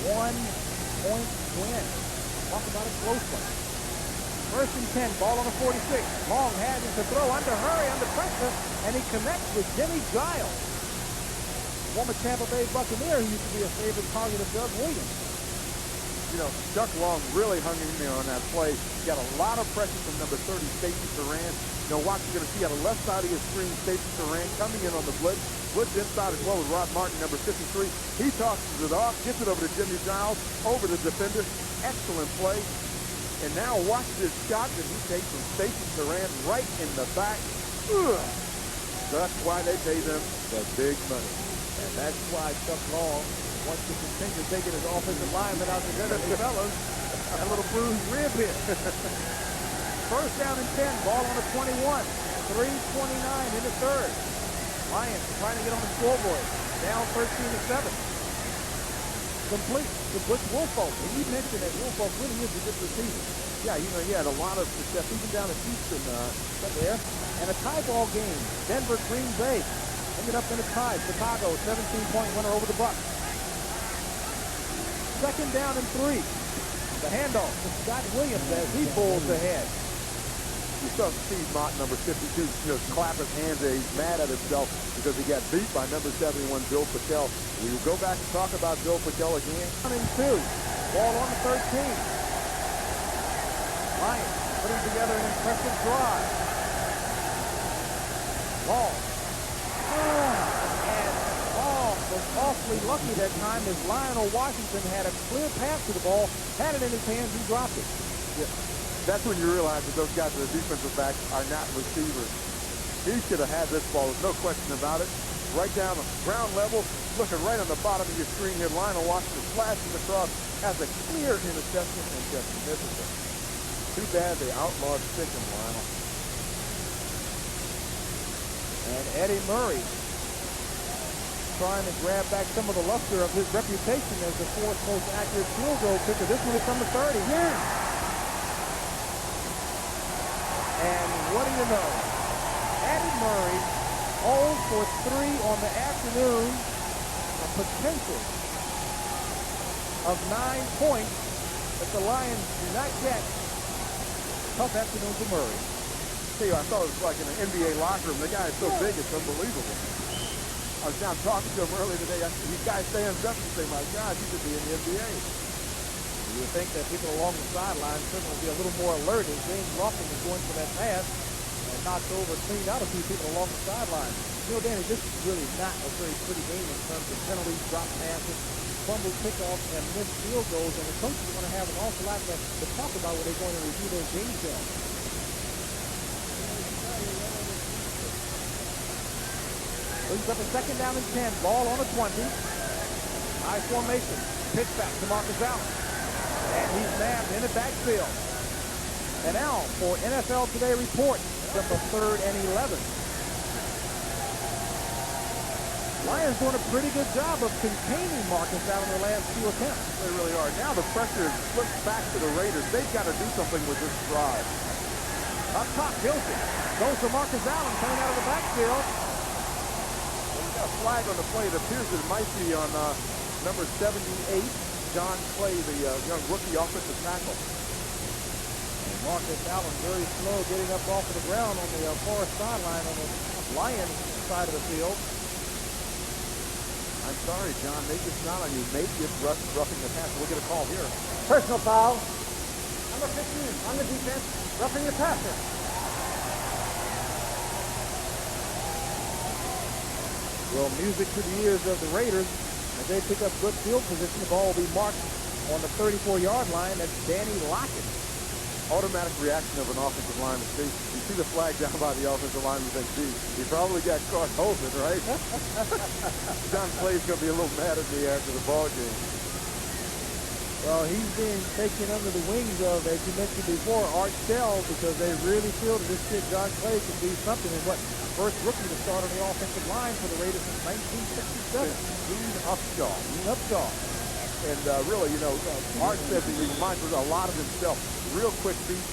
1-point win. Talk about a close one. 1st and 10, ball on the 46. Long having to throw under hurry, under pressure, and he connects with Jimmy Giles. Former Tampa Bay Buccaneer, who used to be a favorite target of Doug Williams. Chuck Long really hung in there on that play. Got a lot of pressure from number 30, Stacey Saran. Watch, you're going to see on the left side of your screen, Stacey Saran coming in on the blitz. Blitz inside as well with Rod Martin, number 53. He tosses it off, gets it over to Jimmy Giles, over the defender. Excellent play. And now watch this shot that he takes from Stacey Saran right in the back. Ugh. That's why they pay them the big money. And that's why Chuck Long wants to continue taking his offensive lineman out to dinner. Hey, fellas, a little bruised rib here. 1st down and 10, ball on the 21. 3:29 in the 3rd. Lions trying to get on the scoreboard. Down 13-7. Complete to Butch Wolfolk. And you mentioned that Wolfolk really is a good receiver. Yeah, he had a lot of success even down at Houston there. And a tie ball game. Denver, Green Bay. Ended up in a tie. Chicago, 17-point winner over the Bucs. 2nd down and 3. The handoff to Scott Williams as he pulls ahead. You saw Steve Mott, number 52, clap his hands there. He's mad at himself because he got beat by number 71, Bill Patel. We will go back and talk about Bill Patel again. 1-2. Ball on the 13. Lions putting together an impressive drive. Ball. And Ball was awfully lucky that time as Lionel Washington had a clear path to the ball, had it in his hands, he dropped it. Yeah. That's when you realize that those guys, the defensive backs, are not receivers. He should have had this ball, no question about it. Right down the ground level, looking right on the bottom of your screen here. Lionel Washington flashes across, has a clear interception, and just misses it. Too bad they outlawed sticking, Lionel. And Eddie Murray trying to grab back some of the luster of his reputation as the fourth most accurate field goal kicker. This one is from the 30. Yeah. And what do you know? Eddie Murray 0 for 3 on the afternoon. A potential of 9 points that the Lions do not get. Tough afternoon for Murray. See, I thought it was like in an NBA locker room. The guy is so big, it's unbelievable. I was down talking to him earlier today. These guys stands up and say, my God, he could be in the NBA. You would think that people along the sideline certainly will be a little more alert as James Lofton was going for that pass and knocked over and cleaned out a few people along the sideline. You know, Danny, this is really not a very pretty game in terms of penalties, drop passes, fumble kickoffs, and missed field goals. And the coaches are going to have an awful lot to talk about when they're going to review those game film. Brings up a second down and 10. Ball on a 20. High formation. Pitch back to Marcus Allen. And he's nabbed in the backfield. And now for NFL Today report, number 3rd and 11. Lions doing a pretty good job of containing Marcus Allen in the last few attempts. They really are. Now the pressure is flipped back to the Raiders. They've got to do something with this drive. Up top, Wilson goes to Marcus Allen coming out of the backfield. Well, we've got a flag on the play. It appears it might be on number 78, John Clay, the young rookie offensive tackle. And Marcus Allen very slow getting up off of the ground on the far sideline on the Lions side of the field. I'm sorry, John. Maybe it's not on you. Maybe it's roughing the passer. We'll get a call here. Personal foul. Number 15 on the defense, roughing the passer. Well, music to the ears of the Raiders as they pick up good field position. The ball will be marked on the 34-yard line. That's Danny Lockett. Automatic reaction of an offensive lineman. You see the flag down by the offensive lineman, you think, gee, he probably got caught holding, right? John Clay's going to be a little mad at me after the ball game. Well, he's being taken under the wings of, as you mentioned before, Art Shell, because they really feel that this kid, John Clay, can be something. And what, first rookie to start on the offensive line for the Raiders since 1967. Dean Upshaw. Dean Upshaw. And really, Art says he reminds us a lot of himself. Real quick feet,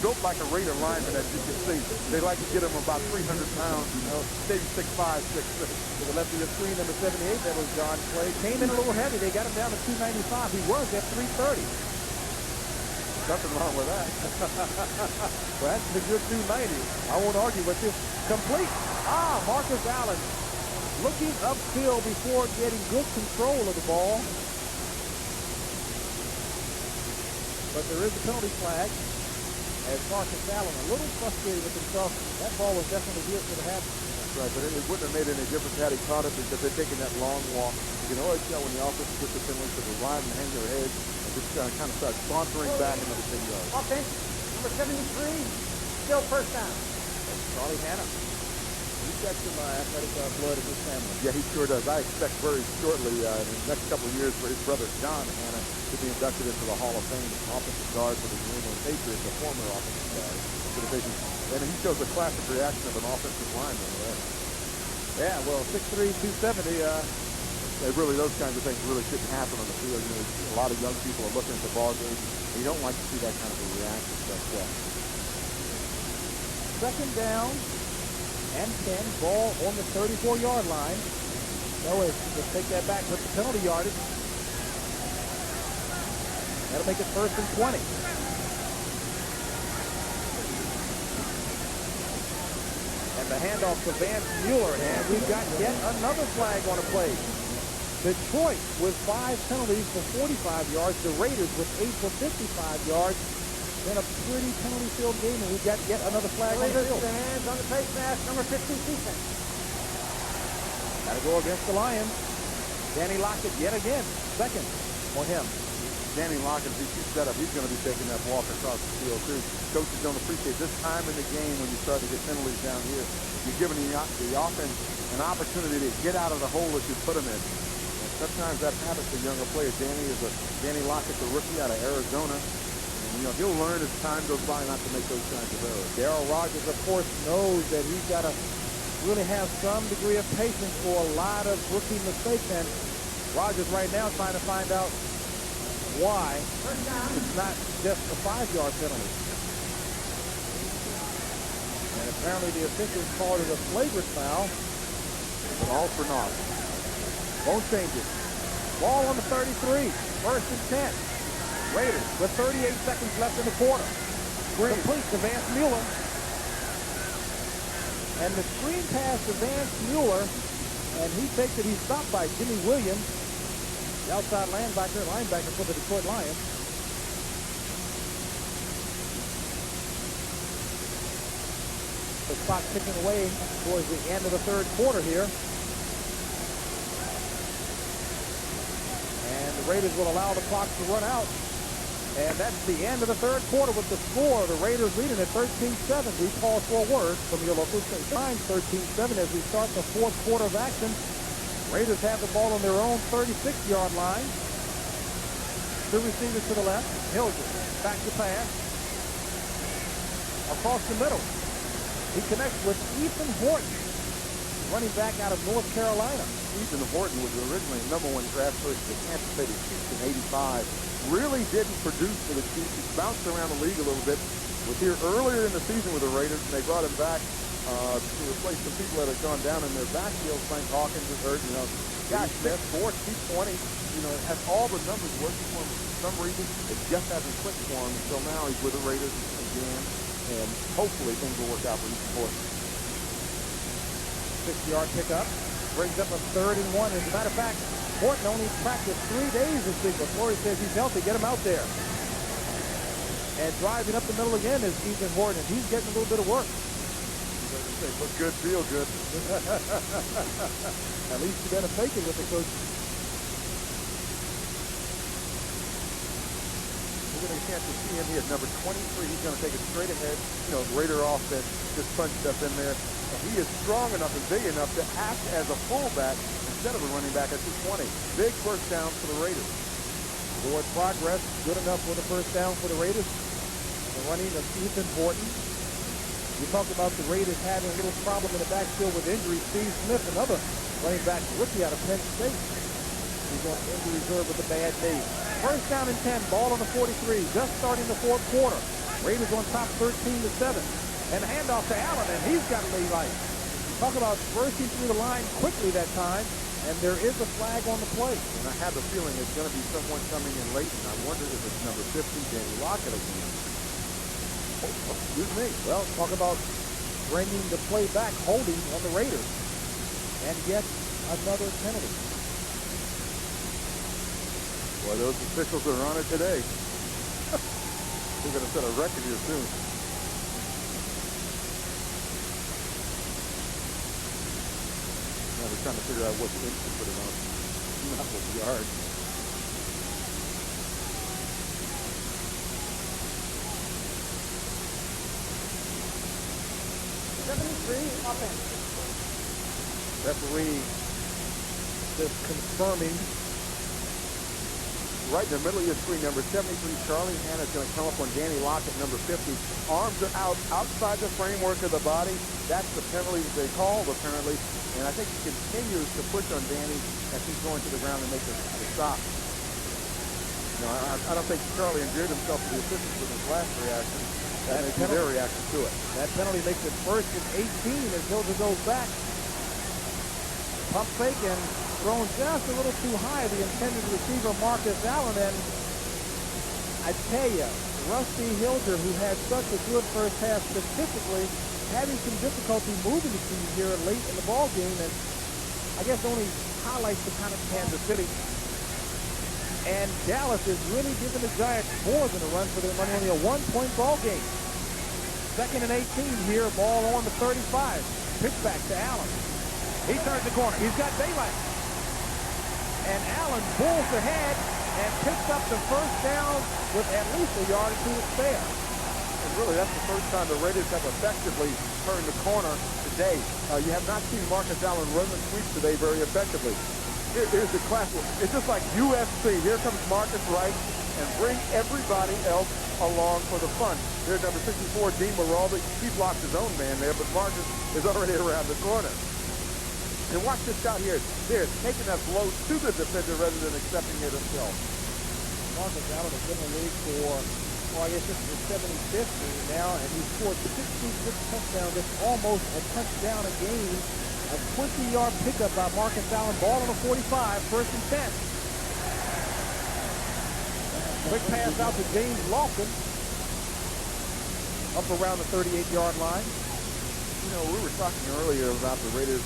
built like a Raider lineman, as you can see. They like to get him about 300 pounds, maybe 6'5", 6'6". To the left of the screen, number 78, that was John Clay. Came in a little heavy. They got him down to 295. He was at 330. Nothing wrong with that. Well, that's a good 290. I won't argue with this. Complete. Marcus Allen looking upfield before getting good control of the ball. But there is a penalty flag as Marcus Allen a little frustrated with himself. That ball was definitely good for the half. That's right, but it wouldn't have made any difference had he caught it because they're taking that long walk. You can always tell when the offense puts the penalty to the line and hang their heads and just kind of start sauntering back into the 10 yards. Offense, number 73, still first down. That's Charlie Hanna. He's got some athletic blood in his family. Yeah, he sure does. I expect very shortly in the next couple of years for his brother John Hanna to be inducted into the Hall of Fame, offensive guard for the New England Patriots, a former offensive guard for the Patriots. And he shows a classic reaction of an offensive lineman. Yeah, well, 6'3", 270. Those kinds of things really shouldn't happen on the field. A lot of young people are looking at the ball game. You don't like to see that kind of a reaction. But, second down and 10. Ball on the 34-yard line. No, let's take that back with the penalty yardage. That'll make it 1st and 20. the handoff to Vance Mueller, and we've got yet another flag on a play. Detroit with 5 penalties for 45 yards. The Raiders with 8 for 55 yards. In a pretty penalty-filled game, and we've got yet another flag on the field. The hands on the face mask, number 15 defense. Got to go against the Lions. Danny Lockett yet again, second on him. Danny Lockett, if he keeps that up, he's going to be taking that walk across the field, too. Coaches don't appreciate this time in the game when you start to get penalties down here. You're giving the offense an opportunity to get out of the hole that you put them in. And sometimes that happens to younger players. Danny Lockett's a rookie out of Arizona. And, he'll learn as time goes by not to make those kinds of errors. Darryl Rogers, of course, knows that he's got to really have some degree of patience for a lot of rookie mistakes. And Rogers right now trying to find out why it's not just a 5-yard penalty. And apparently the officials called it a flagrant foul. But all for naught. Won't change it. Ball on the 33. First and 10. Raiders with 38 seconds left in the quarter. Complete to Vance Mueller. And the screen pass to Vance Mueller. And he takes it. He's stopped by Jimmy Williams, the outside linebacker for the Detroit Lions. The clock ticking away towards the end of the third quarter here. And the Raiders will allow the clock to run out. And that's the end of the third quarter with the score. The Raiders leading at 13-7. We call for a word from your local station. 13-7 as we start the fourth quarter of action. Raiders have the ball on their own 36-yard line. Two receivers to the left. Hilger back to pass. Across the middle. He connects with Ethan Horton, running back out of North Carolina. Ethan Horton was originally #1 draft choice for the Kansas City Chiefs in '85. Really didn't produce for the Chiefs. He bounced around the league a little bit. Was here earlier in the season with the Raiders, and they brought him back to replace some people that had gone down in their backfield. Frank Hawkins was hurt, Gosh, Smith, 4, 220, has all the numbers working for him. For some reason, it just hasn't clicked for him until now. He's with the Raiders again, and hopefully things will work out for Ethan Horton. 6-yard pickup. Brings up a 3rd and 1. As a matter of fact, Horton only practiced 3 days this week. But Flory says he's healthy. Get him out there. And driving up the middle again is Ethan Horton. He's getting a little bit of work. Look good, feel good. At least you better fake it with the coach. We're going to get a chance to see him here. Number 23, he's going to take it straight ahead. Raider offense just punched up in there. And he is strong enough and big enough to act as a fullback instead of a running back at 220. Big first down for the Raiders. Forward progress, good enough for the first down for the Raiders. The running of Ethan Horton. We talked about the Raiders having a little problem in the backfield with injury. Steve Smith, another running back rookie out of Penn State. He's on injury reserve with a bad knee. First down and 10, ball on the 43, just starting the fourth quarter. Raiders on top 13-7. And handoff to Allen, and he's got to lay right. Talk about bursting through the line quickly that time, and there is a flag on the play. And I have a feeling it's going to be someone coming in late, and I wonder if it's number 50, Danny Lockett again. Oh, excuse me. Well, talk about bringing the play back, holding on the Raiders. And yet another penalty. Boy, those officials are on it today. They're going to set a record here soon. Now we're trying to figure out what inch to put it on. Not what yard. 73 offense. Referee just confirming. Right in the middle of your screen, number 73, Charlie Hanna is going to come up on Danny Lockett, number 50. Arms are out, outside the framework of the body. That's the penalty that they called, apparently. And I think he continues to push on Danny as he's going to the ground and make the stop. I don't think Charlie endeared himself to the officials with his last reaction. That is their reaction to it. That penalty makes it 1st and 18 as Hilger goes back. Pump fake and thrown just a little too high. The intended receiver, Marcus Allen. And I tell you, Rusty Hilger, who had such a good first half statistically, having some difficulty moving the team here late in the ball game, and I guess only highlights the kind of Kansas City. And Dallas is really giving the Giants more than a run for their money, only a 1-point ball game. 2nd and 18 here, ball on the 35. Pitch back to Allen. He turns the corner. He's got daylight. And Allen pulls ahead and picks up the first down with at least a yard or two to spare. And really, that's the first time the Raiders have effectively turned the corner today. You have not seen Marcus Allen run the sweeps today very effectively. Here's the classic. It's just like UFC. Here comes Marcus Wright and bring everybody else along for the fun. There's number 64, Dean Maraldi. He blocked his own man there, but Marcus is already around the corner. And watch this shot here. There, taking that blow to the defender rather than accepting it himself. Marcus Allen has been in the league for, well, I guess this is his 75th game now, and he scored 66 touchdowns. It's almost a touchdown a game. A 20-yard pickup by Marcus Allen. Ball on the 45, 1st and 10. Quick pass out to James Lawson. Up around the 38-yard line. You know, we were talking earlier about the Raiders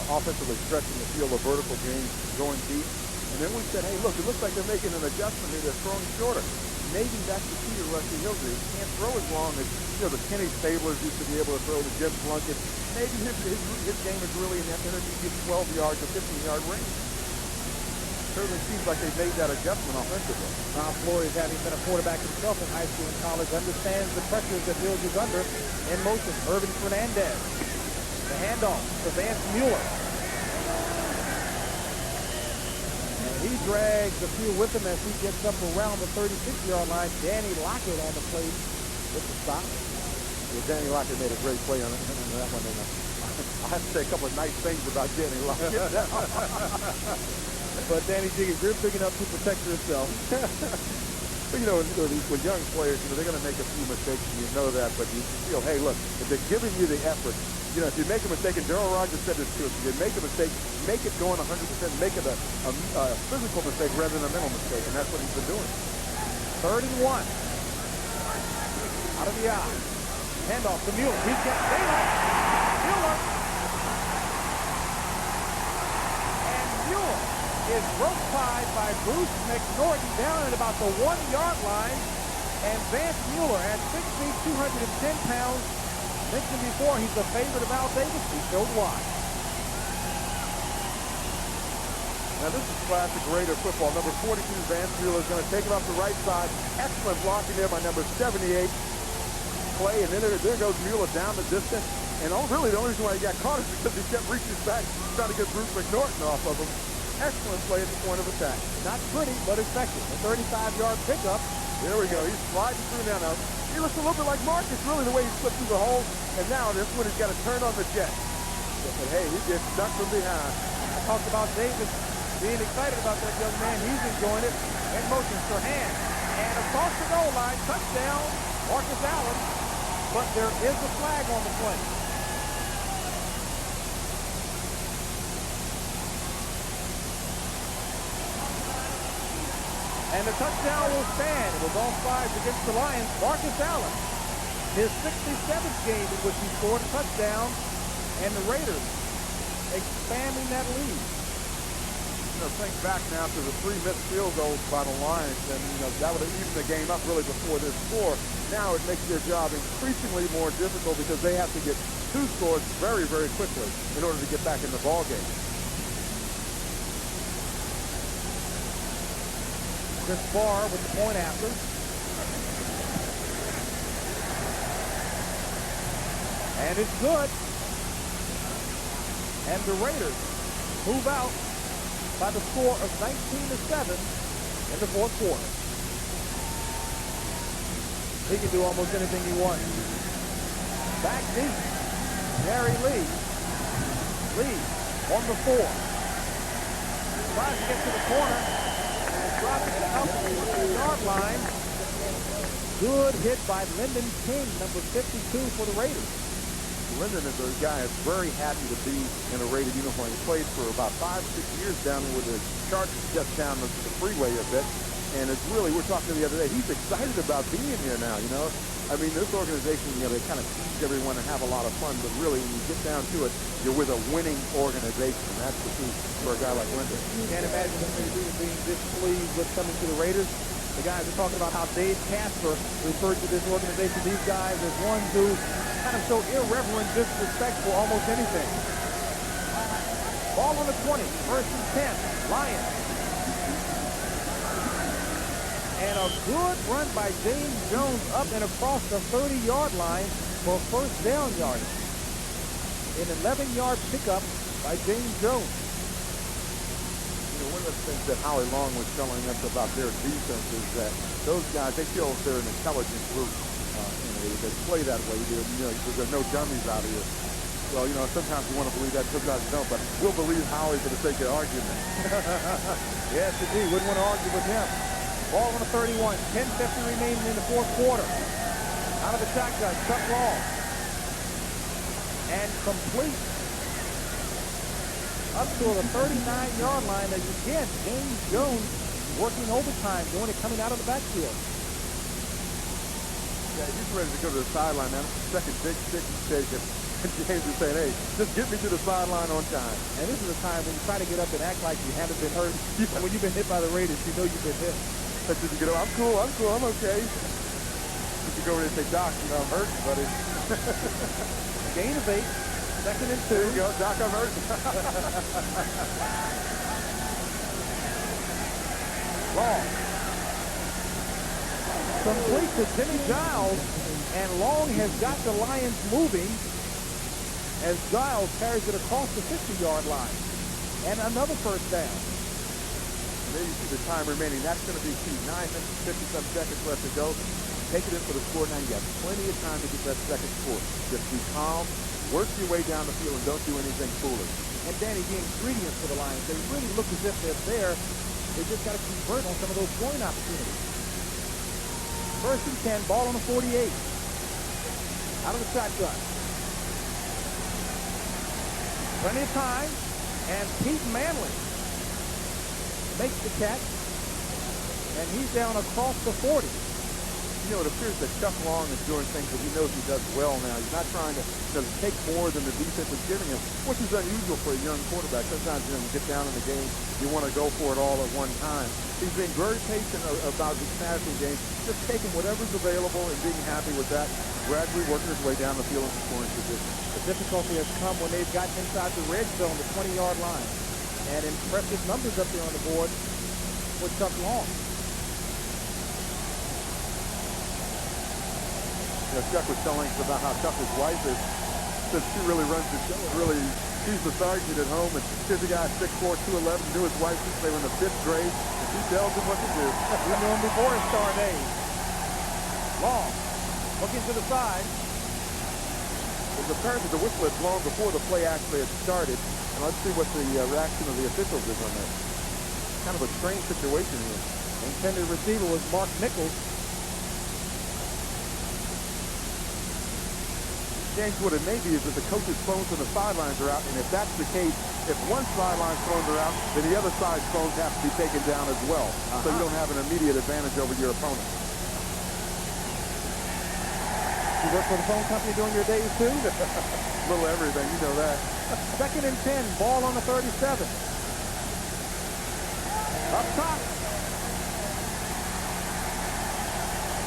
offensively stretching the field, a vertical game, going deep. And then we said, hey, look, it looks like they're making an adjustment here. They're throwing shorter. Maybe that's the key to Rusty Hilger. He can't throw as long as, you know, the Kenny Stablers used to be able to throw, the Jim Plunkett. Maybe his game is really in that intermediate 12 yards or 15-yard range. Certainly seems like they made that adjustment offensively. Tom Flores, having been a quarterback himself in high school and college, understands the pressures that Hilger's under. In motion, Irvin Fernandez. The handoff to Vance Mueller. And he drags a few with him as he gets up around the 36-yard line. Danny Lockett on the plate with the stop. Well, Danny Lockett made a great play on that one. I have to say a couple of nice things about Danny Lockett. But Danny Jiggetts, you're big enough to protect yourself. But, you know, with young players, you know, they're going to make a few mistakes, and you know that. But you feel, hey, look, if they're giving you the effort, you know, if you make a mistake, and Darryl Rogers said this too, if you make a mistake, make it going 100%, make it a physical mistake rather than a mental mistake, and that's what he's been doing. 3rd and 1. Out of the eye. Handoff to Mueller. He's got daylight. Mueller. And Mueller is rope tied by Bruce McNorton down at about the 1-yard line. And Vance Mueller at 6 feet, 210 pounds. Mentioned before, he's the favorite of Al Davis. He showed why. Now this is classic Raider football. Number 42, Vance Mueller, is going to take it off the right side. Excellent blocking there by number 78, Clay. And then there goes Mueller down the distance. And really the only reason why he got caught is because he kept reaching back, trying to get Bruce McNorton off of him. Excellent play at the point of attack. Not pretty, but effective. A 35-yard pickup. There we go. He's sliding through now. He looks a little bit like Marcus, really, the way he slipped through the hole. And now this one, he's got to turn on the jet. But hey, he gets stuck from behind. I talked about Davis being excited about that young man. He's enjoying it. In motion for hand. And across the goal line, touchdown, Marcus Allen. But there is a flag on the play. And the touchdown will stand. It was offsides against the Lions. Marcus Allen, his 67th game in which he scored a touchdown, and the Raiders expanding that lead. You know, think back now to the 3 missed field goals by the Lions, and you know that would have evened the game up really before this score. Now it makes their job increasingly more difficult because they have to get 2 scores very, very quickly in order to get back in the ball game. Chris Barr with the point after. And it's good. And the Raiders move out by the score of 19-7 in the 4th quarter. He can do almost anything he wants. Back deep. Gary Lee. Lee on the 4. Tries to get to the corner. Drops it up the 1-yard line. Good hit by Lyndon King, number 52 for the Raiders. Lyndon is a guy that's very happy to be in a Raider uniform. He played for about 5 or 6 years down there with the Chargers just down the freeway a bit. And it's really, we're talking the other day, he's excited about being here now, you know. I mean, this organization, they kind of tease everyone and have a lot of fun, but really, when you get down to it, you're with a winning organization, and that's the key for a guy like Linder. Can't imagine him being displeased with coming to the Raiders. The guys are talking about how Dave Casper referred to this organization, these guys, as ones who kind of show irreverent disrespect for almost anything. Ball on the 20, first and 10, Lions. And a good run by James Jones up and across the 30-yard line for first down yardage. An 11-yard pickup by James Jones. One of the things that Howie Long was telling us about their defense is that those guys, they feel they're an intelligent group. They play that way. There's no dummies out here. Well, sometimes you want to believe that, sometimes you don't, but we'll believe Howie for the sake of argument. Yes, indeed. Wouldn't want to argue with him. Ball on the 31. 10:50 remaining in the fourth quarter. Out of the shotgun, Chuck Long. And complete. Up to the 39-yard line. Again, James Jones working overtime, doing it coming out of the backfield. Yeah, he's ready to go to the sideline, man. Second big stick he's taking. And James is saying, hey, just get me to the sideline on time. And this is a time when you try to get up and act like you haven't been hurt. And when you've been hit by the Raiders, you know you've been hit. That's when you get up, I'm cool, I'm okay. You go over there and say, Doc, I'm hurt, buddy. Gain of 8. Second and 2. There you go, Doc, I'm hurt. Long. Complete to Jimmy Giles, and Long has got the Lions moving as Giles carries it across the 50-yard line. And another first down. And there you see the time remaining. That's going to be key. 9 minutes, 50-some seconds left to go. Take it in for the score. Now you got plenty of time to get that second score. Just be calm, work your way down the field, and don't do anything foolish. And Danny, the ingredients for the Lions, they really look as if they're there. They just got to convert on some of those scoring opportunities. First and 10, ball on the 48. Out of the shotgun. Plenty of time, and Pete Manley makes the catch, and he's down across the 40. It appears that Chuck Long is doing things that he knows he does well now. He's not trying to take more than the defense is giving him, which is unusual for a young quarterback. Sometimes, you get down in the game, you want to go for it all at one time. He's being very patient about his passing game, just taking whatever's available and being happy with that, gradually working his way down the field in scoring position. The difficulty has come when they've gotten inside the red zone, the 20-yard line. And impressive numbers up there on the board for Chuck Long. Chuck was telling us about how tough his wife is, since she really runs the show. She's the sergeant at home, and here's a guy 6'4", 211, knew his wife since they were in the 5th grade, and she tells him what to do. We knew him before his star days. Long, looking to the side. It was apparent that the whistle had blown before the play actually had started, and let's see what the reaction of the officials is on that. Kind of a strange situation here. Intended receiver was Mark Nichols. James, what it may be is that the coach's phones on the sidelines are out, and if that's the case, if one sideline's phones are out, then the other side's phones have to be taken down as well, so you don't have an immediate advantage over your opponent. You work for the phone company during your days, too? A little everything, you know that. Second and 10, ball on the 37. Up top.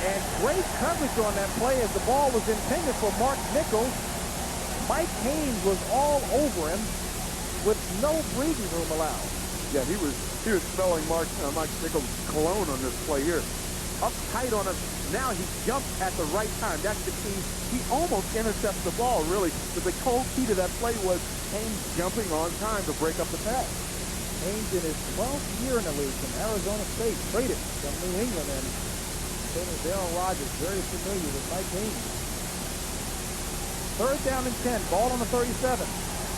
And great coverage on that play as the ball was intended for Mark Nichols. Mike Haynes was all over him with no breathing room allowed. Yeah, he was smelling Mike Nichols' cologne on this play here. Up tight on him. Now he jumped at the right time. That's the key. He almost intercepts the ball, really. But the cold key to that play was Haynes jumping on time to break up the pass. Haynes in his 12th year in the league from Arizona State, traded from New England, and Darren Rodgers very familiar with Mike Haynes. Third down and 10, ball on the 37.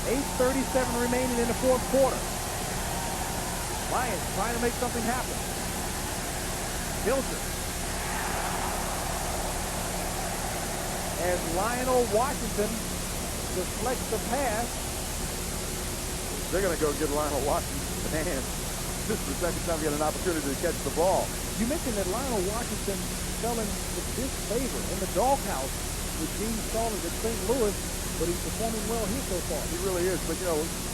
8:37 remaining in the fourth quarter. Lions trying to make something happen. Hilton. As Lionel Washington deflects the pass. They're going to go get Lionel Washington, man. This is the second time he had an opportunity to catch the ball. You mentioned that Lionel Washington fell in disfavor in the doghouse with Gene Stallings at St. Louis, but he's performing well here so far. He really is, but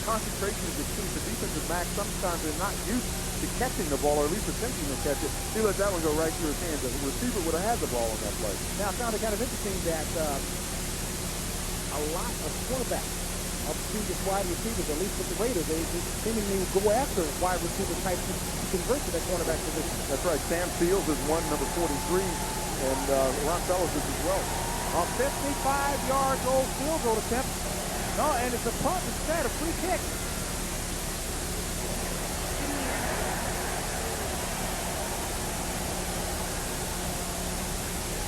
concentration is the key. The defensive backs sometimes they're not used to catching the ball, or at least attempting to catch it. He let that one go right through his hands. The receiver would have had the ball on that play. Now, I found it kind of interesting that a lot of quarterbacks of previous wide receivers, at least with the Raiders, they seemingly go after wide receiver types to convert to that cornerback position. That's right. Sam Fields is one, number 43, and Ron Fellows is as well. A 55-yard goal field goal attempt. No, and it's a punt instead, a free kick.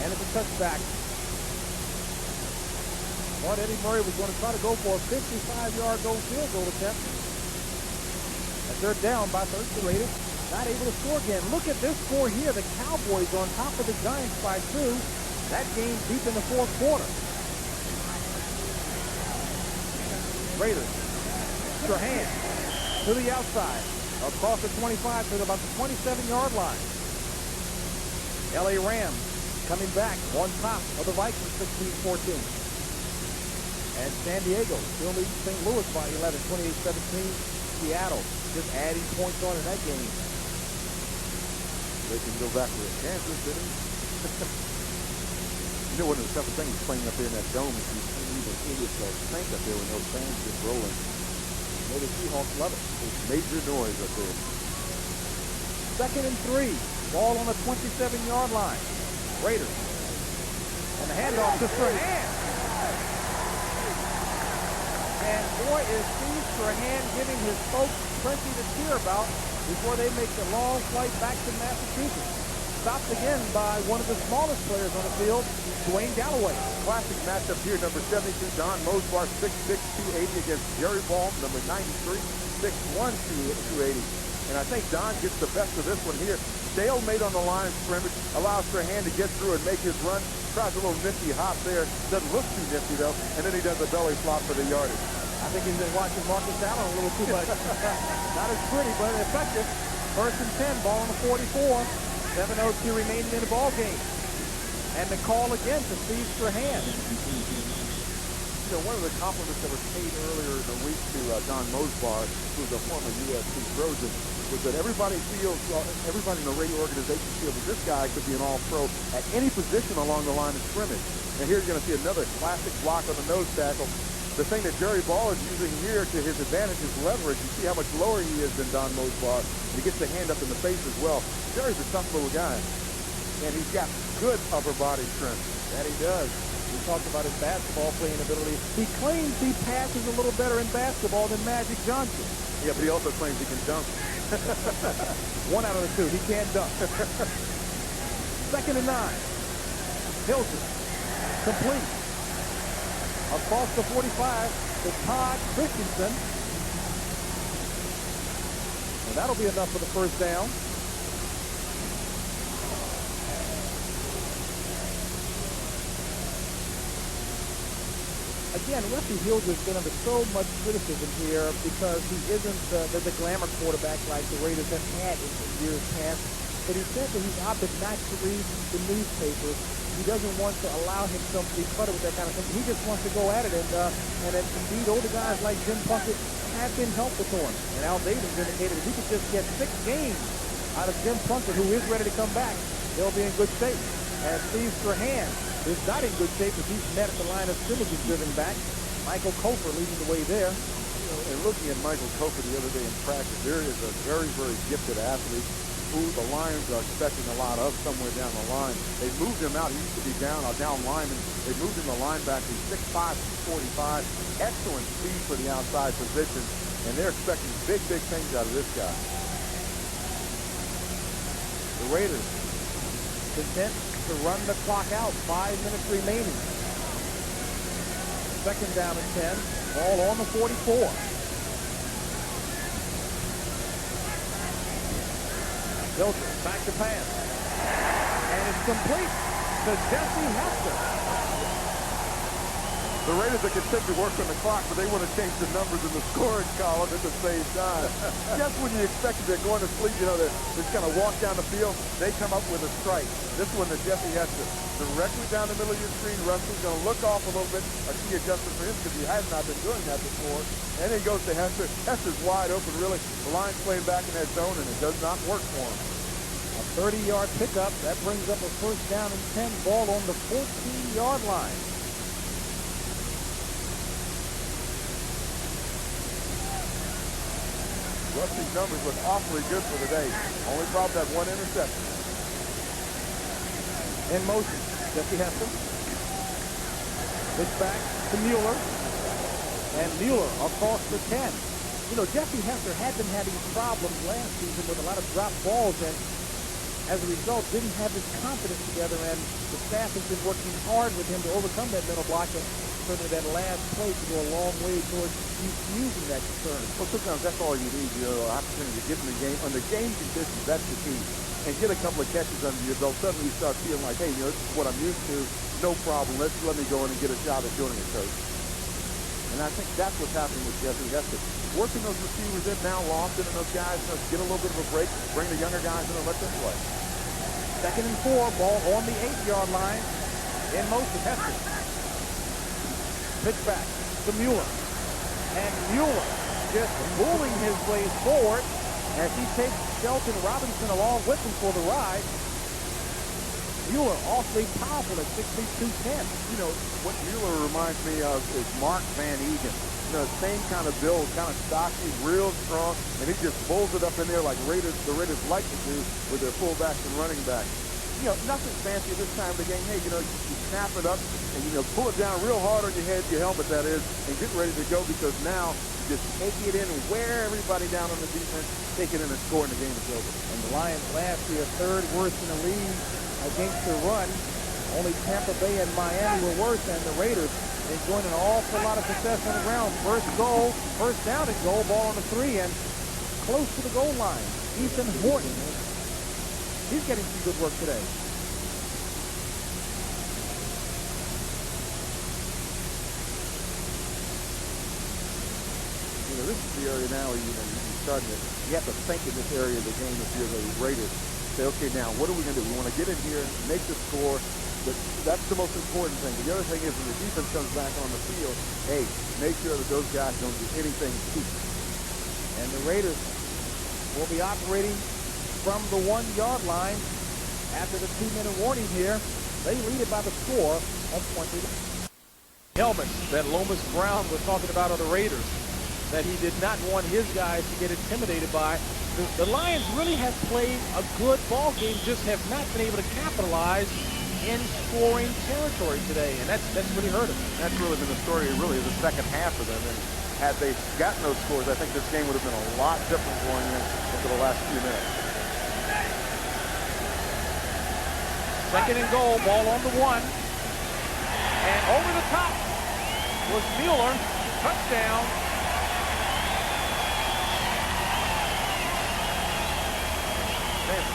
And it's a touchback. Thought Eddie Murray was going to try to go for a 55-yard goal field goal attempt. And they're down by 13 Raiders. Not able to score again. Look at this score here. The Cowboys on top of the Giants by 2. That game deep in the fourth quarter. Raiders. Strahan to the outside. Across the 25 to about the 27-yard line. L.A. Rams coming back on top of the Vikings 16-14. And San Diego still leading St. Louis by 11, 28-17. Seattle just adding points on in that game. They can go back to Kansas City. One of the toughest things playing up there in that dome is you see this tank up there with no fans just rolling. Maybe the Seahawks love it. It's major noise up there. 2nd and 3. Ball on the 27-yard line. Raiders. And the handoff to Strahan. And boy, is Steve Strahan giving his folks plenty to cheer about before they make the long flight back to Massachusetts. Stopped again by one of the smallest players on the field, Dwayne Galloway. Classic matchup here, number 72, Don Mosbar, 6'6", 280 against Jerry Baum, number 93, 6'1", 280. And I think Don gets the best of this one here. Stalemate on the line of scrimmage, allows Strahan to get through and make his run. Tries a little nifty hop there. Doesn't look too nifty, though. And then he does a belly flop for the yardage. I think he's been watching Marcus Allen a little too much. Not as pretty, but effective. 1st and 10, ball on the 44. 7:02 remaining in the ball game. And the call again to Steve Strahan. One of the compliments that was paid earlier in the week to Don Mosbar, who's a former USC Trojan, was that everybody in the radio organization feels that this guy could be an all-pro at any position along the line of scrimmage. And here you're going to see another classic block on the nose tackle. The thing that Jerry Ball is using here to his advantage is leverage. You see how much lower he is than Don Mosbar. He gets the hand up in the face as well. Jerry's a tough little guy, and he's got good upper body strength. That he does. We talked about his basketball playing ability. He claims he passes a little better in basketball than Magic Johnson. Yeah, but he also claims he can dunk. 1 out of the 2. He can't dunk. 2nd and 9. Hilton. Complete. Across the 45 to Todd Christensen. And that'll be enough for the first down. Again, Rusty Hilger's been under so much criticism here because he isn't the glamour quarterback like the Raiders have had in years past. But he said that he's opted not to read the newspapers. He doesn't want to allow himself to be cluttered with that kind of thing. He just wants to go at it. And indeed, older guys like Jim Plunkett have been helpful to him. And Al Davis indicated if he could just get 6 games out of Jim Plunkett, who is ready to come back, they'll be in good shape. And Steve Strahan is not in good shape as he's met at the line of scrimmage and driven back. Michael Kofer leading the way there. And looking at Michael Kofer the other day in practice, there is a very, very gifted athlete who the Lions are expecting a lot of somewhere down the line. They moved him out. He used to be down lineman. They moved him to linebacker. He's 6'5", 245. Excellent speed for the outside position. And they're expecting big, big things out of this guy. The Raiders content to run the clock out. 5 minutes remaining. 2nd down and 10. Ball on the 44. Hilger back to pass. And it's complete to Jesse Hester. The Raiders are continuing to work on the clock, but they want to change the numbers in the scoring column at the same time. Just when you expect it, they're going to sleep, you know, they're just going to walk down the field. They come up with a strike. This one that Jesse has to directly down the middle of your screen. Russell's going to look off a little bit. A key adjustment for him because he has not been doing that before. And then he goes to Hester. Hester's wide open, really. The line's playing back in that zone, and it does not work for him. A 30-yard pickup. That brings up a first down and 10. Ball on the 14-yard line. Rusty's numbers look awfully good for the day. Only problem, that one interception. In motion, Jesse Hester. Pitch back to Mueller. And Mueller across the 10. You know, Jesse Hester had been having problems last season with a lot of drop balls, and as a result, didn't have his confidence together, and the staff has been working hard with him to overcome that mental block, and certainly that last play to go a long way towards using that concern. Well, sometimes that's all you need, you know, opportunity to get in the game. Under game conditions, that's the key. And get a couple of catches under your belt. Suddenly you start feeling like, hey, you know, this is what I'm used to. No problem. Let me go in and get a shot at doing it, coach. And I think that's what's happening with Jesse Hester. Working those receivers in now, Lofton and those guys, you know, get a little bit of a break, bring the younger guys in and let them play. 2nd and 4, ball on the 8-yard line. In motion, Hester. Pitch back to Mueller. And Mueller just moving his way forward as he takes Shelton Robinson along with him for the ride. Mueller awfully powerful at 6'2", 210. You know, what Mueller reminds me of is Mark Van Egan. You know, same kind of build, kind of stocky, real strong, and he just pulls it up in there like the Raiders like to do with their fullbacks and running backs. You know, nothing fancy this time of the game. Hey, you know, you snap it up and, you know, pull it down real hard on your head, your helmet that is, and get ready to go because now you just take it in and wear everybody down on the defense, take it in and score and the game is over. And the Lions last year, 3rd worst in the league against the run. Only Tampa Bay and Miami were worse, and the Raiders enjoying an awful lot of success on the ground. First down and goal, ball on the 3 and close to the goal line. Ethan Horton, he's getting some good work today. You know, this is the area now where, you know, you have to think in this area of the game if you're the Raiders. Say, okay, now what are we going to do? We want to get in here, make the score. But that's the most important thing. The other thing is when the defense comes back on the field, hey, make sure that those guys don't do anything cheap. And the Raiders will be operating from the 1-yard line after the 2-minute warning here. They lead it by the score of 20. Helmets that Lomas Brown was talking about on the Raiders, that he did not want his guys to get intimidated by. The Lions really have played a good ball game, just have not been able to capitalize in scoring territory today, and that's really hurt them. That's really been the story, really, of the second half of them. And had they gotten those scores, I think this game would have been a lot different going into the last few minutes. 2nd and goal, ball on the 1. And over the top was Mueller. Touchdown.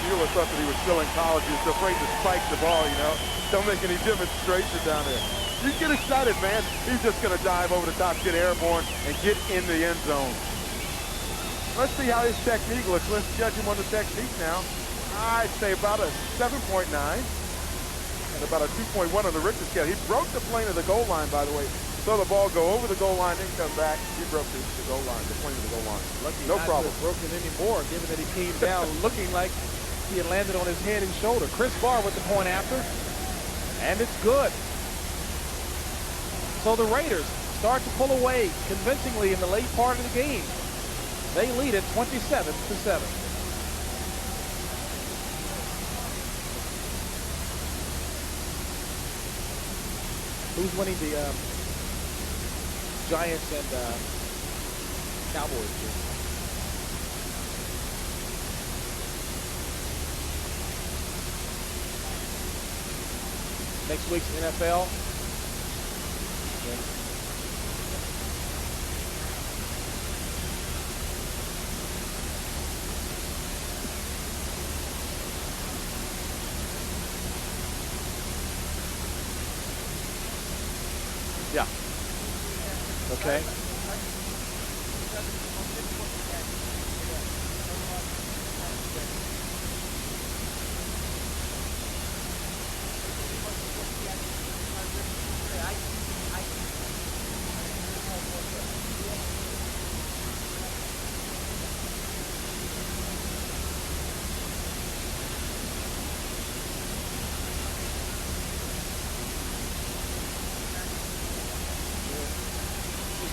Mueller thought that he was still in college. He was afraid to spike the ball, you know. Don't make any demonstration down there. You get excited, man. He's just going to dive over the top, get airborne, and get in the end zone. Let's see how his technique looks. Let's judge him on the technique now. I'd say about a 7.9 and about a 2.1 on the Richter scale. He broke the plane of the goal line, by the way. Saw the ball go over the goal line, then come back. He broke the goal line, the plane of the goal line. Lucky no problem. Broken anymore, given that he came down looking like he had landed on his head and shoulder. Chris Barr with the point after, and it's good. So the Raiders start to pull away convincingly in the late part of the game. They lead it 27-7. Who's winning the Giants and Cowboys game? Next week's NFL. Yeah. Okay.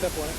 Step on it.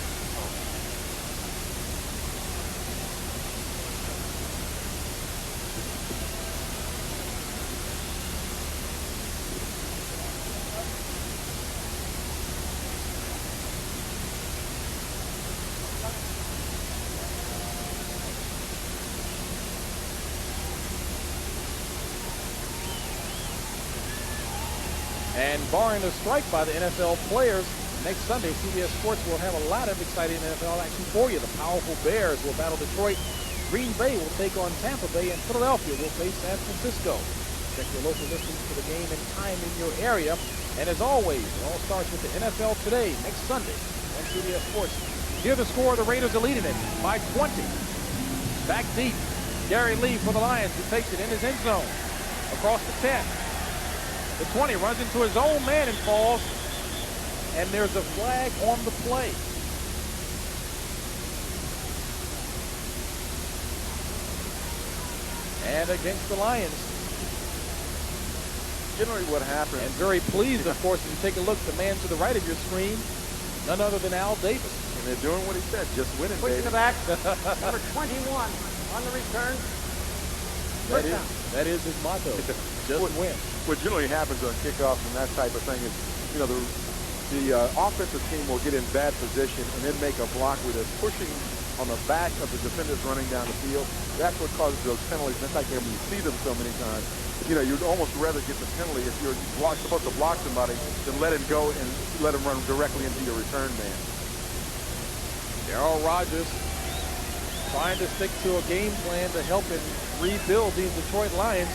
And barring a strike by the NFL players, next Sunday, CBS Sports will have a lot of exciting NFL action for you. The powerful Bears will battle Detroit. Green Bay will take on Tampa Bay, and Philadelphia will face San Francisco. Check your local listings for the game and time in your area. And as always, it all starts with the NFL Today next Sunday on CBS Sports. Here the score, the Raiders are leading it by 20. Back deep, Gary Lee for the Lions, who takes it in his end zone. Across the 10. The 20 runs into his own man and falls. And there's a flag on the play. And against the Lions. Generally what happens. And very pleased, of course, if you take a look, the man to the right of your screen, none other than Al Davis. And they're doing what he said, just winning, Push baby. in the back. Number 21 on the return. That is his motto. Just win. What generally happens on kickoffs and that type of thing is, you know, the offensive team will get in bad position and then make a block where they're pushing on the back of the defenders running down the field. That's what causes those penalties. That's like when you see them so many times. You know, you'd almost rather get the penalty if you're supposed to block somebody than let him go and let him run directly into your return man. Darryl Rogers trying to stick to a game plan to help him rebuild these Detroit Lions.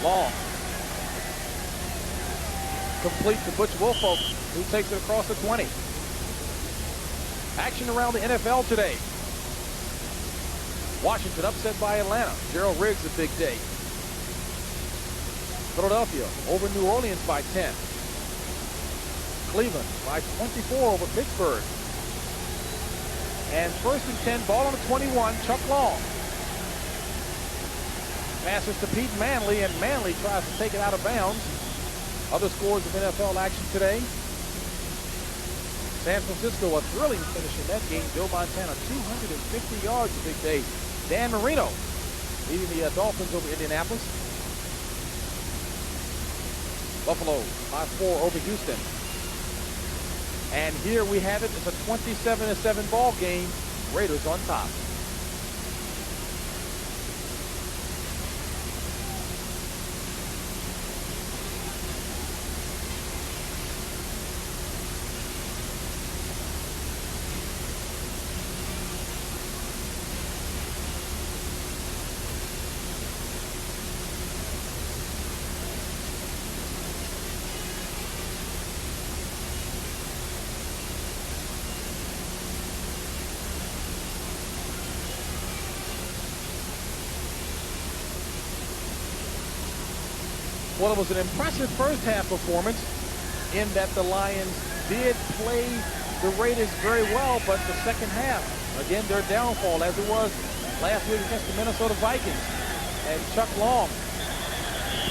Long. Complete to Butch Woolfolk, who takes it across the 20. Action around the NFL today. Washington upset by Atlanta. Gerald Riggs a big day. Philadelphia over New Orleans by 10. Cleveland by 24 over Pittsburgh. And first and 10, ball on the 21, Chuck Long. Passes to Pete Manley, and Manley tries to take it out of bounds. Other scores of NFL action today. San Francisco, a thrilling finish in that game. Joe Montana, 250 yards, a big day. Dan Marino leading the Dolphins over Indianapolis. Buffalo by 4 over Houston. And here we have it. It's a 27-7 ball game. Raiders on top. Well, it was an impressive first half performance in that the Lions did play the Raiders very well, but the second half, again, their downfall, as it was last week against the Minnesota Vikings. And Chuck Long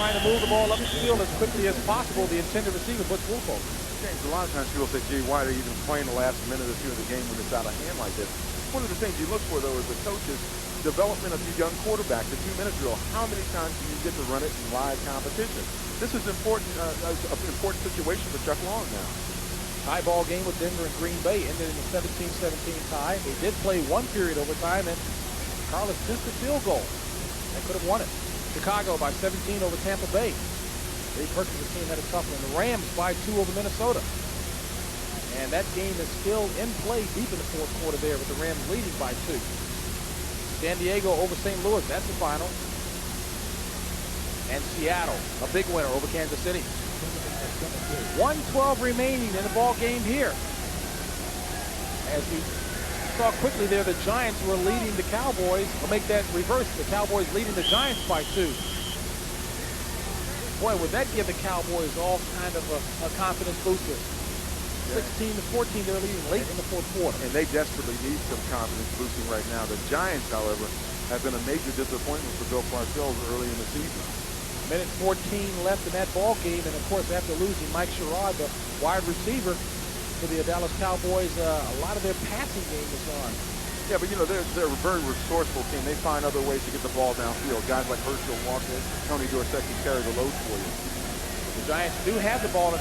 trying to move the ball up the field as quickly as possible, the intended receiver, Butch Woolfolk. James, a lot of times people say, gee, why are you even playing the last minute or two of the game when it's out of hand like this? One of the things you look for, though, is the coaches' development of your young quarterback, the 2-minute drill. How many times do you get to run it in live competition? This is important, an important situation for Chuck Long now. Tie ball game with Denver and Green Bay ended in a 17-17 tie. They did play one period overtime, and Carlos missed a field goal. They could have won it. Chicago by 17 over Tampa Bay. Dave Perkins' team had a tough one. The Rams by 2 over Minnesota. And that game is still in play deep in the fourth quarter there with the Rams leading by 2. San Diego over St. Louis. That's the final. and Seattle, a big winner over Kansas City. 1:12 remaining in the ball game here. As we saw quickly there, the Giants were leading the Cowboys. We'll make that reverse. The Cowboys leading the Giants by 2. Boy, would that give the Cowboys all kind of a confidence booster. 16-14, they're leading late in the fourth quarter. And they desperately need some confidence boosting right now. The Giants, however, have been a major disappointment for Bill Parcells early in the season. Minute 14 left in that ball game, and of course, after losing Mike Sherrod, the wide receiver for the Dallas Cowboys, a lot of their passing game is gone. Yeah, but you know, they're a very resourceful team. They find other ways to get the ball downfield. Guys like Herschel Walker, Tony Dorsett can carry the load for you. The Giants do have the ball in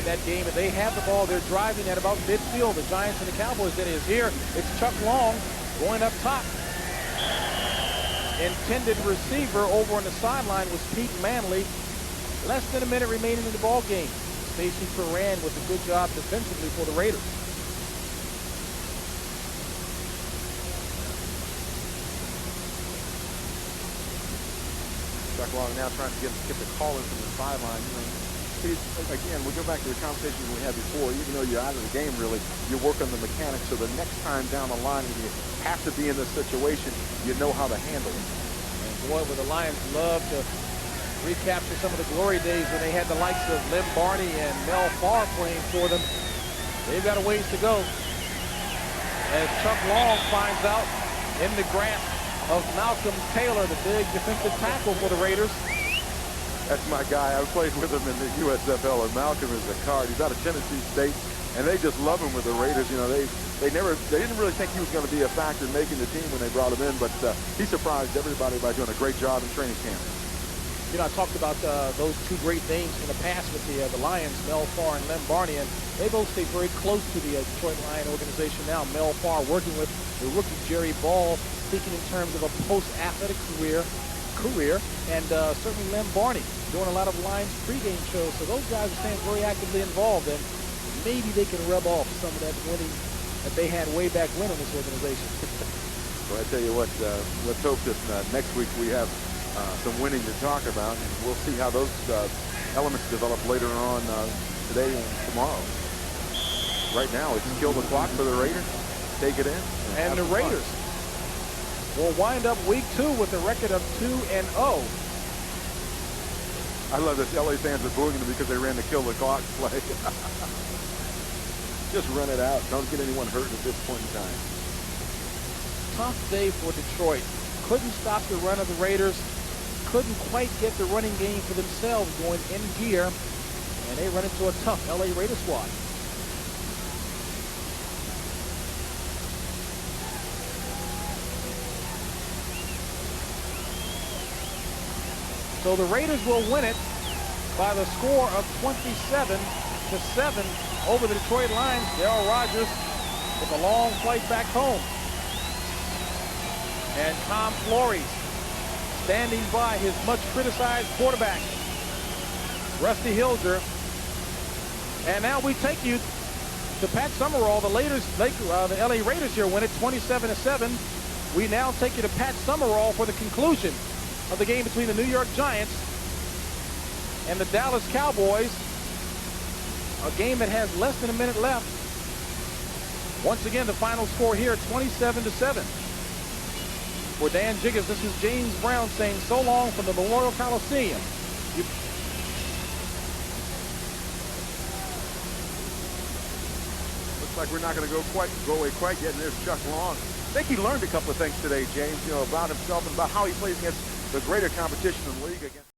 that game, and they have the ball. They're driving at about midfield. The Giants and the Cowboys, that is. Here, it's Chuck Long going up top. Intended receiver over on the sideline was Pete Manley. Less than a minute remaining in the ball game. Stacy Perrin with a good job defensively for the Raiders. Chuck Long now trying to get the call in from the sideline. You know, again, we go back to the conversation we had before. Even though you're out of the game, really, you work on the mechanics. So the next time down the line, when you have to be in this situation, you know how to handle it. And boy, would the Lions love to recapture some of the glory days when they had the likes of Lem Barney and Mel Farr playing for them. They've got a ways to go. As Chuck Long finds out in the grasp of Malcolm Taylor, the big defensive tackle for the Raiders. That's my guy. I played with him in the USFL, and Malcolm is a card. He's out of Tennessee State, and they just love him with the Raiders. You know, they didn't really think he was going to be a factor in making the team when they brought him in, but he surprised everybody by doing a great job in training camp. You know, I talked about those two great names in the past with the Lions, Mel Farr and Lem Barney, and they both stay very close to the Detroit Lion organization now. Mel Farr working with the rookie Jerry Ball, speaking in terms of a post-athletic career, and certainly Lem Barney doing a lot of Lions pregame shows. So those guys are staying very actively involved, and maybe they can rub off some of that winning that they had way back when in this organization. Well, I tell you what, let's hope that next week we have some winning to talk about, and we'll see how those elements develop later on today and tomorrow. Right now, it's kill the clock for the Raiders, take it in, and the Raiders will wind up week 2 with a record of 2-0. I love this. LA fans are booing them because they ran the kill the clock play. Just run it out. Don't get anyone hurt at this point in time. Tough day for Detroit. Couldn't stop the run of the Raiders. Couldn't quite get the running game for themselves going in gear. And they run into a tough LA Raiders squad. So the Raiders will win it by the score of 27-7 over the Detroit Lions. Darryl Rogers with a long flight back home. And Tom Flores standing by his much criticized quarterback, Rusty Hilger. And now we take you to Pat Summerall. The LA Raiders here win it 27-7. We now take you to Pat Summerall for the conclusion of the game between the New York Giants and the Dallas Cowboys. A game that has less than a minute left. Once again, the final score here, 27-7. For Dan Jiggetts, this is James Brown saying so long from the Memorial Coliseum. Looks like we're not going to go away quite yet, and there's Chuck Long. I think he learned a couple of things today, James, you know, about himself and about how he plays against the greater competition in the league against